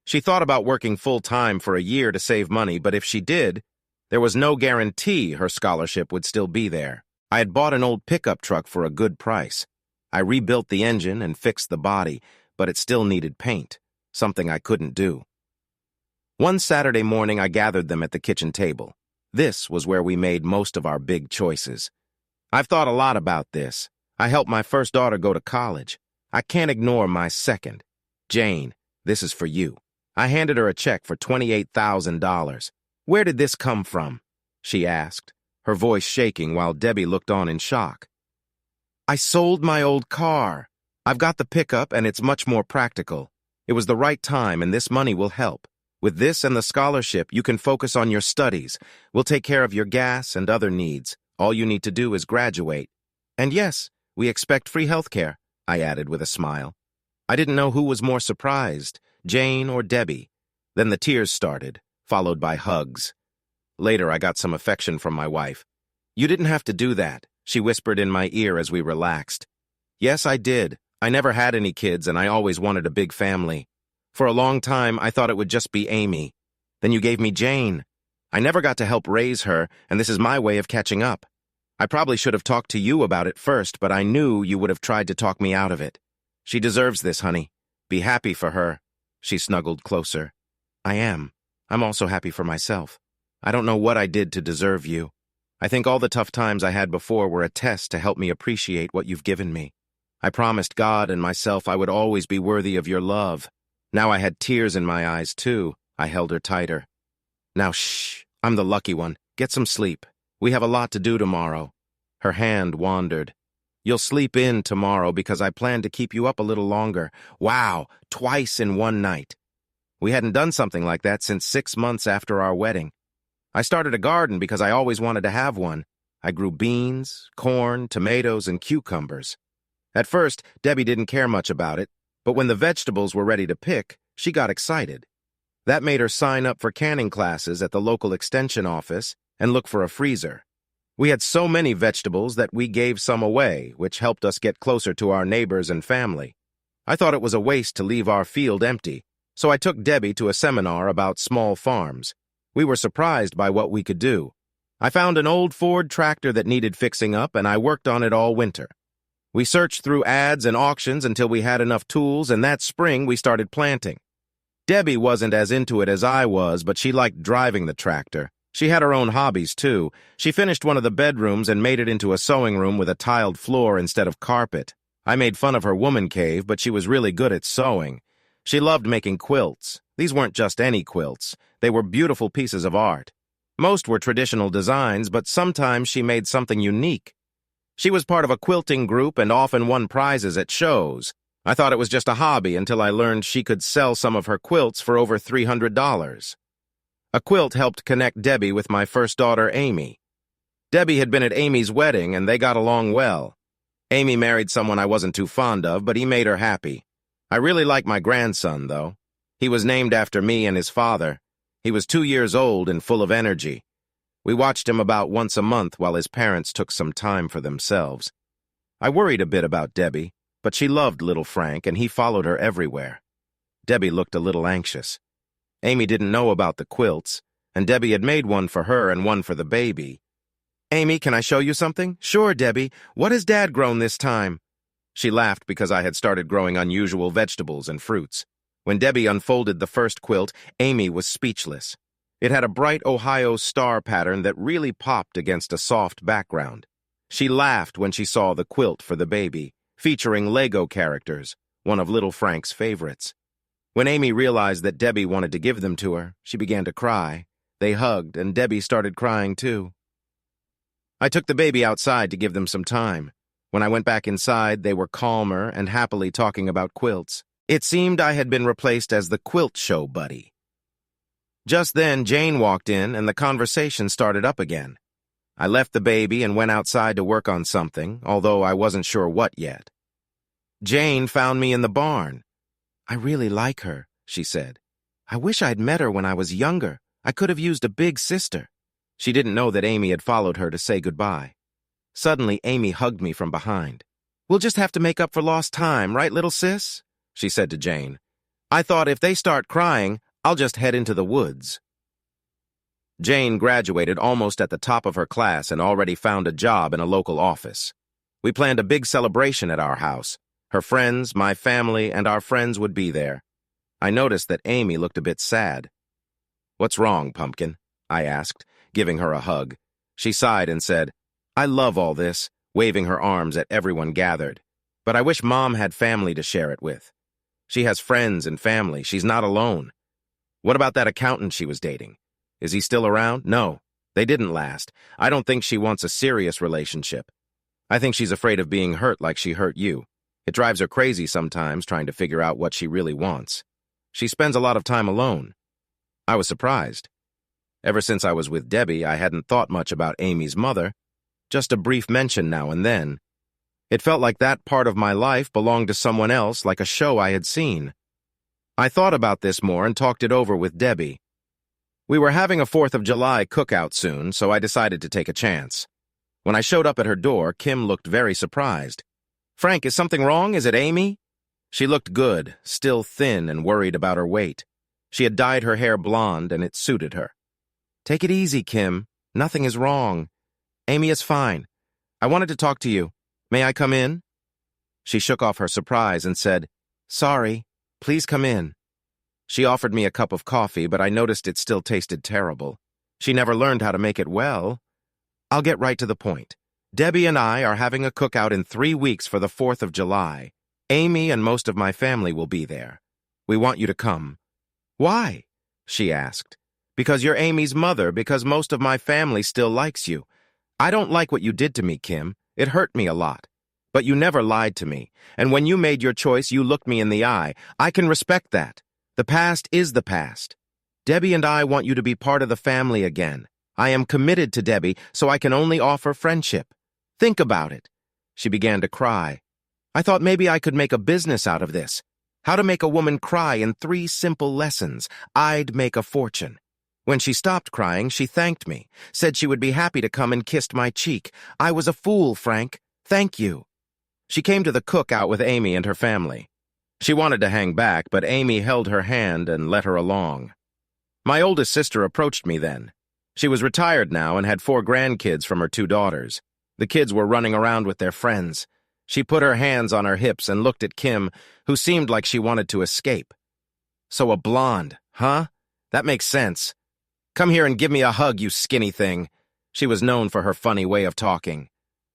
She thought about working full-time for a year to save money, but if she did, there was no guarantee her scholarship would still be there. I had bought an old pickup truck for a good price. I rebuilt the engine and fixed the body, but it still needed paint, something I couldn't do. One Saturday morning, I gathered them at the kitchen table. This was where we made most of our big choices. I've thought a lot about this. I helped my first daughter go to college. I can't ignore my second. Jane, this is for you. I handed her a check for $28,000. Where did this come from? She asked, her voice shaking while Debbie looked on in shock. I sold my old car. I've got the pickup and it's much more practical. It was the right time and this money will help. With this and the scholarship, you can focus on your studies. We'll take care of your gas and other needs. All you need to do is graduate. And yes, we expect free health care, I added with a smile. I didn't know who was more surprised, Jane or Debbie. Then the tears started, followed by hugs. Later, I got some affection from my wife. You didn't have to do that, she whispered in my ear as we relaxed. Yes, I did. I never had any kids and I always wanted a big family. For a long time, I thought it would just be Amy. Then you gave me Jane. I never got to help raise her, and this is my way of catching up. I probably should have talked to you about it first, but I knew you would have tried to talk me out of it. She deserves this, honey. Be happy for her. She snuggled closer. I am. I'm also happy for myself. I don't know what I did to deserve you. I think all the tough times I had before were a test to help me appreciate what you've given me. I promised God and myself I would always be worthy of your love. Now I had tears in my eyes, too. I held her tighter. Now, shh. I'm the lucky one. Get some sleep. We have a lot to do tomorrow. Her hand wandered. You'll sleep in tomorrow because I plan to keep you up a little longer. Wow, twice in one night. We hadn't done something like that since 6 months after our wedding. I started a garden because I always wanted to have one. I grew beans, corn, tomatoes, and cucumbers. At first, Debbie didn't care much about it, but when the vegetables were ready to pick, she got excited. That made her sign up for canning classes at the local extension office and look for a freezer. We had so many vegetables that we gave some away, which helped us get closer to our neighbors and family. I thought it was a waste to leave our field empty, so I took Debbie to a seminar about small farms. We were surprised by what we could do. I found an old Ford tractor that needed fixing up, and I worked on it all winter. We searched through ads and auctions until we had enough tools, and that spring we started planting. Debbie wasn't as into it as I was, but she liked driving the tractor. She had her own hobbies, too. She finished one of the bedrooms and made it into a sewing room with a tiled floor instead of carpet. I made fun of her woman cave, but she was really good at sewing. She loved making quilts. These weren't just any quilts. They were beautiful pieces of art. Most were traditional designs, but sometimes she made something unique. She was part of a quilting group and often won prizes at shows. I thought it was just a hobby until I learned she could sell some of her quilts for over $300. A quilt helped connect Debbie with my first daughter, Amy. Debbie had been at Amy's wedding, and they got along well. Amy married someone I wasn't too fond of, but he made her happy. I really like my grandson, though. He was named after me and his father. He was 2 years old and full of energy. We watched him about once a month while his parents took some time for themselves. I worried a bit about Debbie, but she loved little Frank, and he followed her everywhere. Debbie looked a little anxious. Amy didn't know about the quilts, and Debbie had made one for her and one for the baby. Amy, can I show you something? Sure, Debbie. What has Dad grown this time? She laughed because I had started growing unusual vegetables and fruits. When Debbie unfolded the first quilt, Amy was speechless. It had a bright Ohio star pattern that really popped against a soft background. She laughed when she saw the quilt for the baby, featuring Lego characters, one of little Frank's favorites. When Amy realized that Debbie wanted to give them to her, she began to cry. They hugged, and Debbie started crying too. I took the baby outside to give them some time. When I went back inside, they were calmer and happily talking about quilts. It seemed I had been replaced as the quilt show buddy. Just then, Jane walked in, and the conversation started up again. I left the baby and went outside to work on something, although I wasn't sure what yet. Jane found me in the barn. I really like her, she said. I wish I'd met her when I was younger. I could have used a big sister. She didn't know that Amy had followed her to say goodbye. Suddenly, Amy hugged me from behind. We'll just have to make up for lost time, right, little sis? She said to Jane. I thought if they start crying, I'll just head into the woods. Jane graduated almost at the top of her class and already found a job in a local office. We planned a big celebration at our house. Her friends, my family, and our friends would be there. I noticed that Amy looked a bit sad. "What's wrong, Pumpkin?" I asked, giving her a hug. She sighed and said, "I love all this," waving her arms at everyone gathered. "But I wish Mom had family to share it with. She has friends and family. She's not alone." "What about that accountant she was dating? Is he still around?" "No, they didn't last. I don't think she wants a serious relationship. I think she's afraid of being hurt like she hurt you. It drives her crazy sometimes trying to figure out what she really wants. She spends a lot of time alone." I was surprised. Ever since I was with Debbie, I hadn't thought much about Amy's mother, just a brief mention now and then. It felt like that part of my life belonged to someone else, like a show I had seen. I thought about this more and talked it over with Debbie. We were having a 4th of July cookout soon, so I decided to take a chance. When I showed up at her door, Kim looked very surprised. "Frank, is something wrong? Is it Amy?" She looked good, still thin and worried about her weight. She had dyed her hair blonde, and it suited her. "Take it easy, Kim. Nothing is wrong. Amy is fine. I wanted to talk to you. May I come in?" She shook off her surprise and said, "Sorry. Please come in." She offered me a cup of coffee, but I noticed it still tasted terrible. She never learned how to make it well. "I'll get right to the point. Debbie and I are having a cookout in 3 weeks for the 4th of July. Amy and most of my family will be there. We want you to come." "Why?" she asked. "Because you're Amy's mother, because most of my family still likes you. I don't like what you did to me, Kim. It hurt me a lot. But you never lied to me, and when you made your choice, you looked me in the eye. I can respect that. The past is the past. Debbie and I want you to be part of the family again. I am committed to Debbie, so I can only offer friendship. Think about it." She began to cry. I thought maybe I could make a business out of this. How to make a woman cry in 3 simple lessons. I'd make a fortune. When she stopped crying, she thanked me, said she would be happy to come and kissed my cheek. I was a fool, Frank. Thank you. She came to the cookout with Amy and her family. She wanted to hang back, but Amy held her hand and led her along. My oldest sister approached me then. She was retired now and had 4 grandkids from her 2 daughters. The kids were running around with their friends. She put her hands on her hips and looked at Kim, who seemed like she wanted to escape. "So a blonde, huh? That makes sense. Come here and give me a hug, you skinny thing." She was known for her funny way of talking.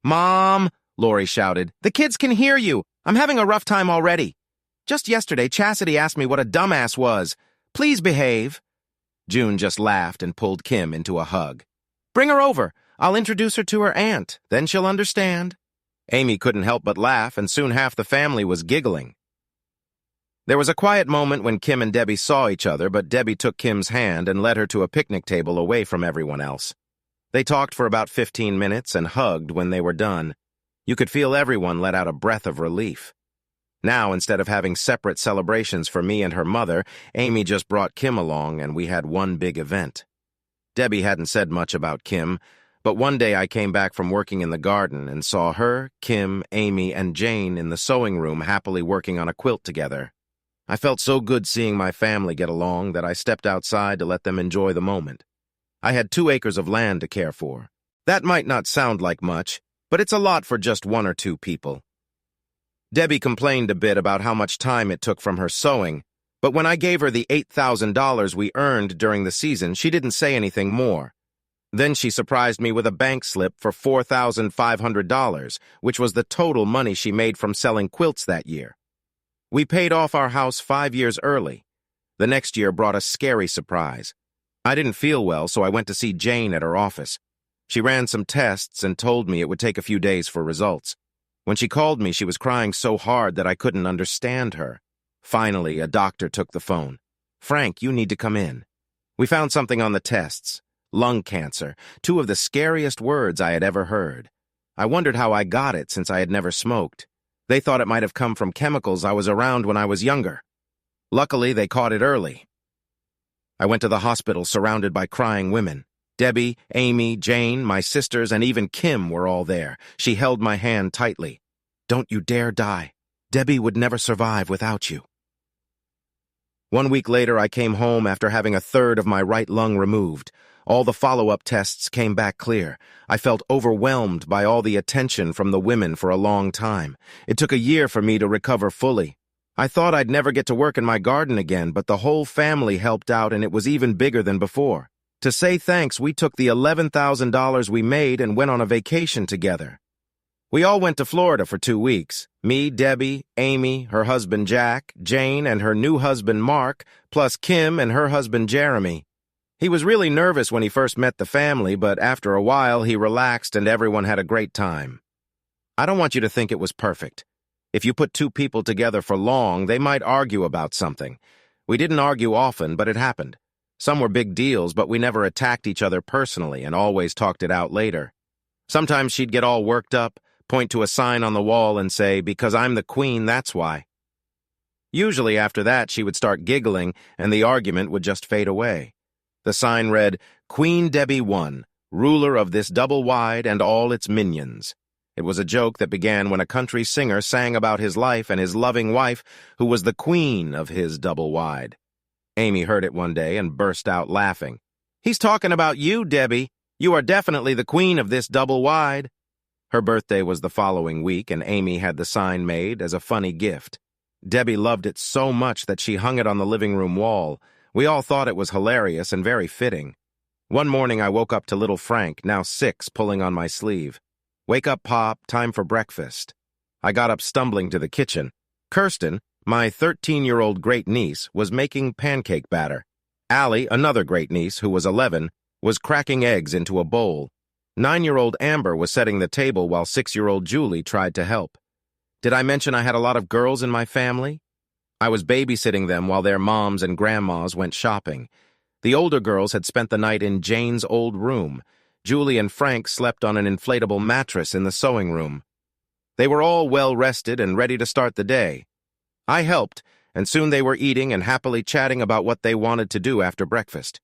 "Mom," Lori shouted, "the kids can hear you. I'm having a rough time already. Just yesterday, Chastity asked me what a dumbass was. Please behave." June just laughed and pulled Kim into a hug. "Bring her over. I'll introduce her to her aunt. Then she'll understand." Amy couldn't help but laugh, and soon half the family was giggling. There was a quiet moment when Kim and Debbie saw each other, but Debbie took Kim's hand and led her to a picnic table away from everyone else. They talked for about 15 minutes and hugged when they were done. You could feel everyone let out a breath of relief. Now, instead of having separate celebrations for me and her mother, Amy just brought Kim along, and we had one big event. Debbie hadn't said much about Kim, but one day I came back from working in the garden and saw her, Kim, Amy, and Jane in the sewing room happily working on a quilt together. I felt so good seeing my family get along that I stepped outside to let them enjoy the moment. I had 2 acres of land to care for. That might not sound like much, but it's a lot for just 1 or 2 people. Debbie complained a bit about how much time it took from her sewing, but when I gave her the $8,000 we earned during the season, she didn't say anything more. Then she surprised me with a bank slip for $4,500, which was the total money she made from selling quilts that year. We paid off our house 5 years early. The next year brought a scary surprise. I didn't feel well, so I went to see Jane at her office. She ran some tests and told me it would take a few days for results. When she called me, she was crying so hard that I couldn't understand her. Finally, a doctor took the phone. "Frank, you need to come in. We found something on the tests. Lung cancer, 2 of the scariest words I had ever heard. I wondered how I got it since I had never smoked. They thought it might have come from chemicals I was around when I was younger. Luckily, they caught it early." I went to the hospital surrounded by crying women. Debbie, Amy, Jane, my sisters, and even Kim were all there. She held my hand tightly. "Don't you dare die. Debbie would never survive without you." 1 week later, I came home after having a third of my right lung removed. All the follow-up tests came back clear. I felt overwhelmed by all the attention from the women for a long time. It took a year for me to recover fully. I thought I'd never get to work in my garden again, but the whole family helped out and it was even bigger than before. To say thanks, we took the $11,000 we made and went on a vacation together. We all went to Florida for 2 weeks. Me, Debbie, Amy, her husband Jack, Jane, and her new husband Mark, plus Kim and her husband Jeremy. He was really nervous when he first met the family, but after a while he relaxed and everyone had a great time. I don't want you to think it was perfect. If you put 2 people together for long, they might argue about something. We didn't argue often, but it happened. Some were big deals, but we never attacked each other personally and always talked it out later. Sometimes she'd get all worked up, point to a sign on the wall and say, "Because I'm the queen, that's why." Usually after that, she would start giggling and the argument would just fade away. The sign read, "Queen Debbie I, ruler of this double-wide and all its minions." It was a joke that began when a country singer sang about his life and his loving wife, who was the queen of his double-wide. Amy heard it one day and burst out laughing. "He's talking about you, Debbie. You are definitely the queen of this double-wide." Her birthday was the following week, and Amy had the sign made as a funny gift. Debbie loved it so much that she hung it on the living room wall. We all thought it was hilarious and very fitting. One morning I woke up to little Frank, now 6, pulling on my sleeve. "Wake up, Pop, time for breakfast." I got up stumbling to the kitchen. Kirsten, my 13-year-old great-niece, was making pancake batter. Allie, another great-niece, who was 11, was cracking eggs into a bowl. 9-year-old Amber was setting the table while 6-year-old Julie tried to help. Did I mention I had a lot of girls in my family? I was babysitting them while their moms and grandmas went shopping. The older girls had spent the night in Jane's old room. Julie and Frank slept on an inflatable mattress in the sewing room. They were all well-rested and ready to start the day. I helped, and soon they were eating and happily chatting about what they wanted to do after breakfast.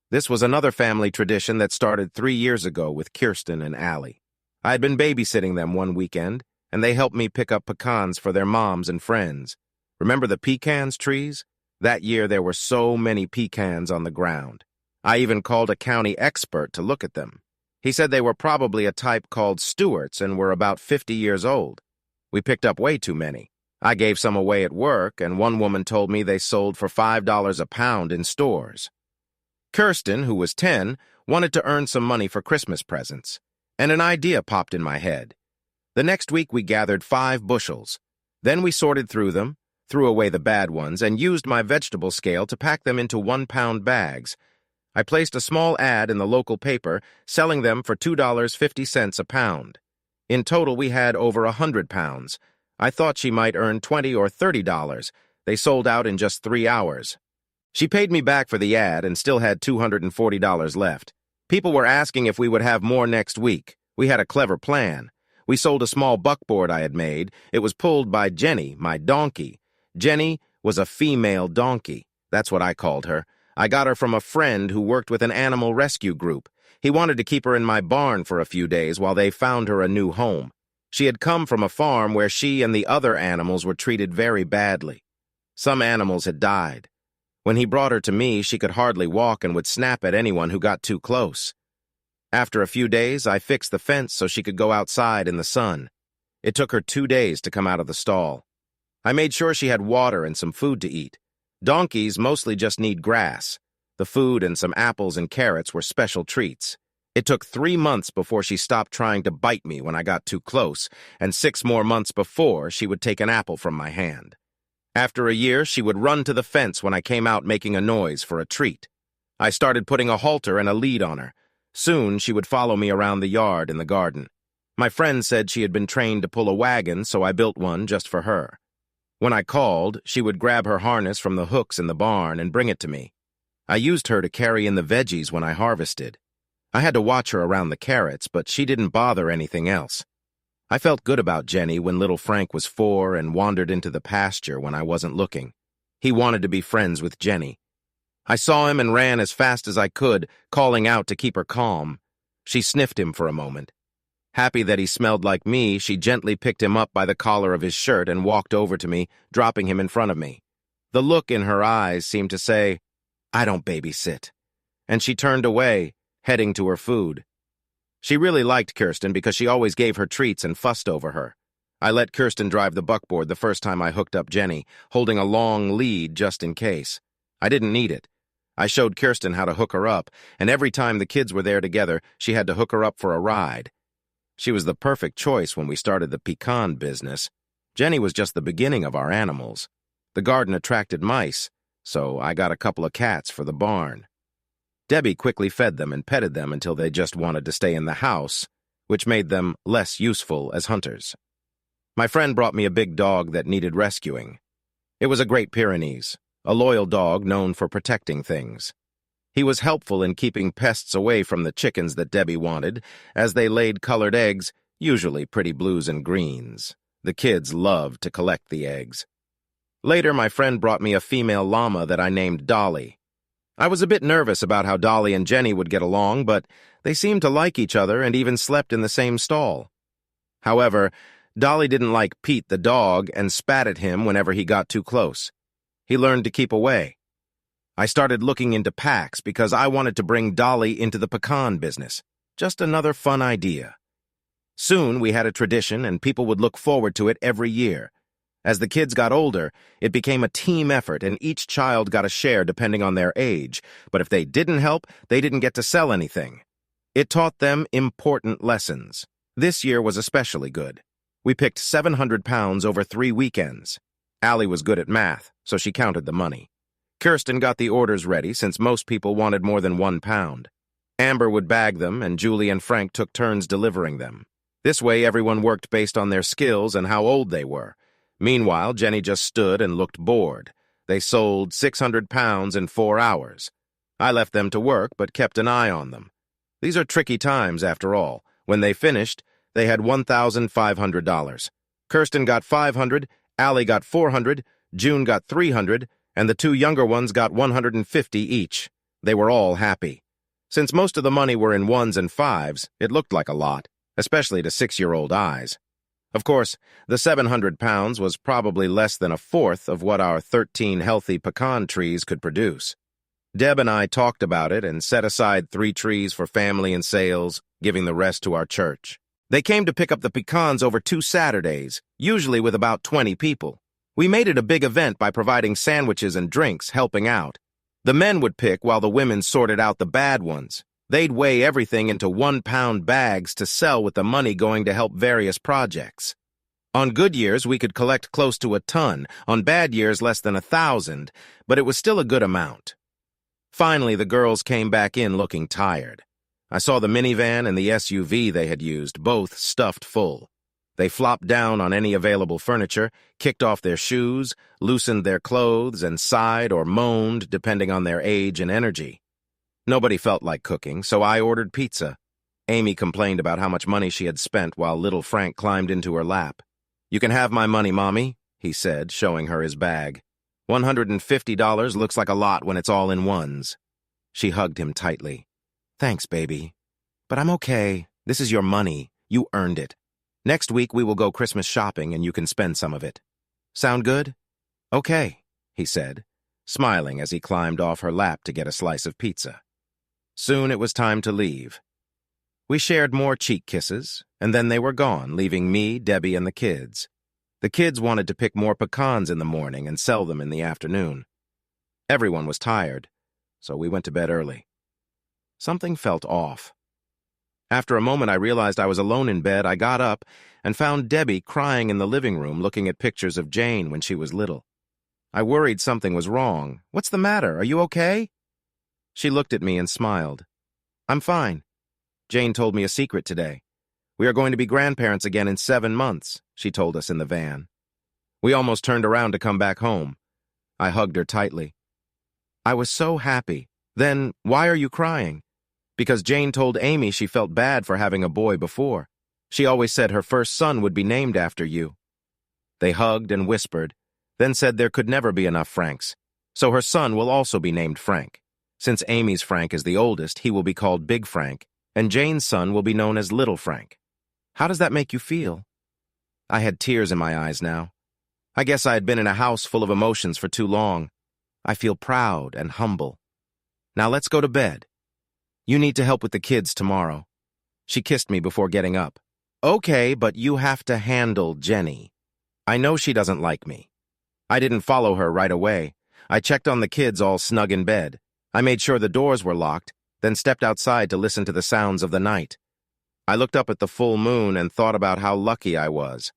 This was another family tradition that started 3 years ago with Kirsten and Allie. I had been babysitting them one weekend, and they helped me pick up pecans for their moms and friends. Remember the pecans trees? That year there were so many pecans on the ground. I even called a county expert to look at them. He said they were probably a type called Stewarts and were about 50 years old. We picked up way too many. I gave some away at work, and one woman told me they sold for $5 a pound in stores. Kirsten, who was 10, wanted to earn some money for Christmas presents, and an idea popped in my head. The next week we gathered 5 bushels. Then we sorted through them, threw away the bad ones, and used my vegetable scale to pack them into 1-pound bags. I placed a small ad in the local paper, selling them for $2.50 a pound. In total, we had over 100 pounds. I thought she might earn $20 or $30. They sold out in just 3 hours. She paid me back for the ad and still had $240 left. People were asking if we would have more next week. We had a clever plan. We sold a small buckboard I had made. It was pulled by Jenny, my donkey. Jenny was a female donkey. That's what I called her. I got her from a friend who worked with an animal rescue group. He wanted to keep her in my barn for a few days while they found her a new home. She had come from a farm where she and the other animals were treated very badly. Some animals had died. When he brought her to me, she could hardly walk and would snap at anyone who got too close. After a few days, I fixed the fence so she could go outside in the sun. It took her 2 days to come out of the stall. I made sure she had water and some food to eat. Donkeys mostly just need grass. The food and some apples and carrots were special treats. It took 3 months before she stopped trying to bite me when I got too close, and 6 more months before she would take an apple from my hand. After a year, she would run to the fence when I came out making a noise for a treat. I started putting a halter and a lead on her. Soon, she would follow me around the yard and the garden. My friend said she had been trained to pull a wagon, so I built one just for her. When I called, she would grab her harness from the hooks in the barn and bring it to me. I used her to carry in the veggies when I harvested. I had to watch her around the carrots, but she didn't bother anything else. I felt good about Jenny when little Frank was 4 and wandered into the pasture when I wasn't looking. He wanted to be friends with Jenny. I saw him and ran as fast as I could, calling out to keep her calm. She sniffed him for a moment. Happy that he smelled like me, she gently picked him up by the collar of his shirt and walked over to me, dropping him in front of me. The look in her eyes seemed to say, "I don't babysit." And she turned away, heading to her food. She really liked Kirsten because she always gave her treats and fussed over her. I let Kirsten drive the buckboard the first time I hooked up Jenny, holding a long lead just in case. I didn't need it. I showed Kirsten how to hook her up, and every time the kids were there together, she had to hook her up for a ride. She was the perfect choice when we started the pecan business. Jenny was just the beginning of our animals. The garden attracted mice, so I got a couple of cats for the barn. Debbie quickly fed them and petted them until they just wanted to stay in the house, which made them less useful as hunters. My friend brought me a big dog that needed rescuing. It was a Great Pyrenees, a loyal dog known for protecting things. He was helpful in keeping pests away from the chickens that Debbie wanted, as they laid colored eggs, usually pretty blues and greens. The kids loved to collect the eggs. Later, my friend brought me a female llama that I named Dolly. I was a bit nervous about how Dolly and Jenny would get along, but they seemed to like each other and even slept in the same stall. However, Dolly didn't like Pete the dog and spat at him whenever he got too close. He learned to keep away. I started looking into packs because I wanted to bring Dolly into the pecan business. Just another fun idea. Soon we had a tradition and people would look forward to it every year. As the kids got older, it became a team effort and each child got a share depending on their age, but if they didn't help, they didn't get to sell anything. It taught them important lessons. This year was especially good. We picked 700 pounds over 3 weekends. Allie was good at math, so she counted the money. Kirsten got the orders ready since most people wanted more than 1 pound. Amber would bag them and Julie and Frank took turns delivering them. This way everyone worked based on their skills and how old they were. Meanwhile, Jenny just stood and looked bored. They sold 600 pounds in 4 hours. I left them to work, but kept an eye on them. These are tricky times, after all. When they finished, they had $1,500. Kirsten got $500, Allie got $400, June got $300, and the 2 younger ones got $150 each. They were all happy. Since most of the money were in 1s and 5s, it looked like a lot, especially to 6-year-old eyes. Of course, the 700 pounds was probably less than a fourth of what our 13 healthy pecan trees could produce. Deb and I talked about it and set aside 3 trees for family and sales, giving the rest to our church. They came to pick up the pecans over 2 Saturdays, usually with about 20 people. We made it a big event by providing sandwiches and drinks, helping out. The men would pick while the women sorted out the bad ones. They'd weigh everything into 1-pound bags to sell with the money going to help various projects. On good years, we could collect close to a ton, on bad years less than 1,000, but it was still a good amount. Finally, the girls came back in looking tired. I saw the minivan and the SUV they had used, both stuffed full. They flopped down on any available furniture, kicked off their shoes, loosened their clothes, and sighed or moaned depending on their age and energy. Nobody felt like cooking, so I ordered pizza. Amy complained about how much money she had spent while little Frank climbed into her lap. "You can have my money, Mommy," he said, showing her his bag. $150 looks like a lot when it's all in ones. She hugged him tightly. "Thanks, baby. But I'm okay. This is your money. You earned it. Next week we will go Christmas shopping and you can spend some of it. Sound good?" "Okay," he said, smiling as he climbed off her lap to get a slice of pizza. Soon it was time to leave. We shared more cheek kisses, and then they were gone, leaving me, Debbie, and the kids. The kids wanted to pick more pecans in the morning and sell them in the afternoon. Everyone was tired, so we went to bed early. Something felt off. After a moment I realized I was alone in bed. I got up and found Debbie crying in the living room looking at pictures of Jane when she was little. I worried something was wrong. "What's the matter? Are you okay?" She looked at me and smiled. "I'm fine. Jane told me a secret today. We are going to be grandparents again in 7 months, she told us in the van. We almost turned around to come back home. I hugged her tightly. I was so happy. Then, why are you crying? Because Jane told Amy she felt bad for having a boy before. She always said her first son would be named after you. They hugged and whispered, then said there could never be enough Franks, so her son will also be named Frank. Since Amy's Frank is the oldest, he will be called Big Frank, and Jane's son will be known as Little Frank. How does that make you feel?" I had tears in my eyes now. I guess I had been in a house full of emotions for too long. I feel proud and humble. Now let's go to bed. You need to help with the kids tomorrow. She kissed me before getting up. Okay, but you have to handle Jenny. I know she doesn't like me. I didn't follow her right away. I checked on the kids all snug in bed. I made sure the doors were locked, then stepped outside to listen to the sounds of the night. I looked up at the full moon and thought about how lucky I was.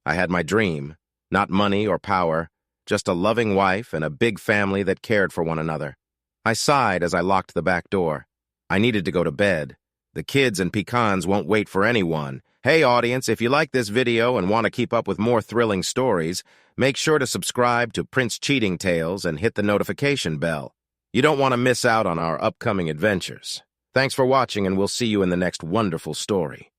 I had my dream, not money or power, just a loving wife and a big family that cared for one another. I sighed as I locked the back door. I needed to go to bed. The kids and pecans won't wait for anyone. Hey audience, if you like this video and want to keep up with more thrilling stories, make sure to subscribe to Prince Cheating Tales and hit the notification bell. You don't want to miss out on our upcoming adventures. Thanks for watching, and we'll see you in the next wonderful story.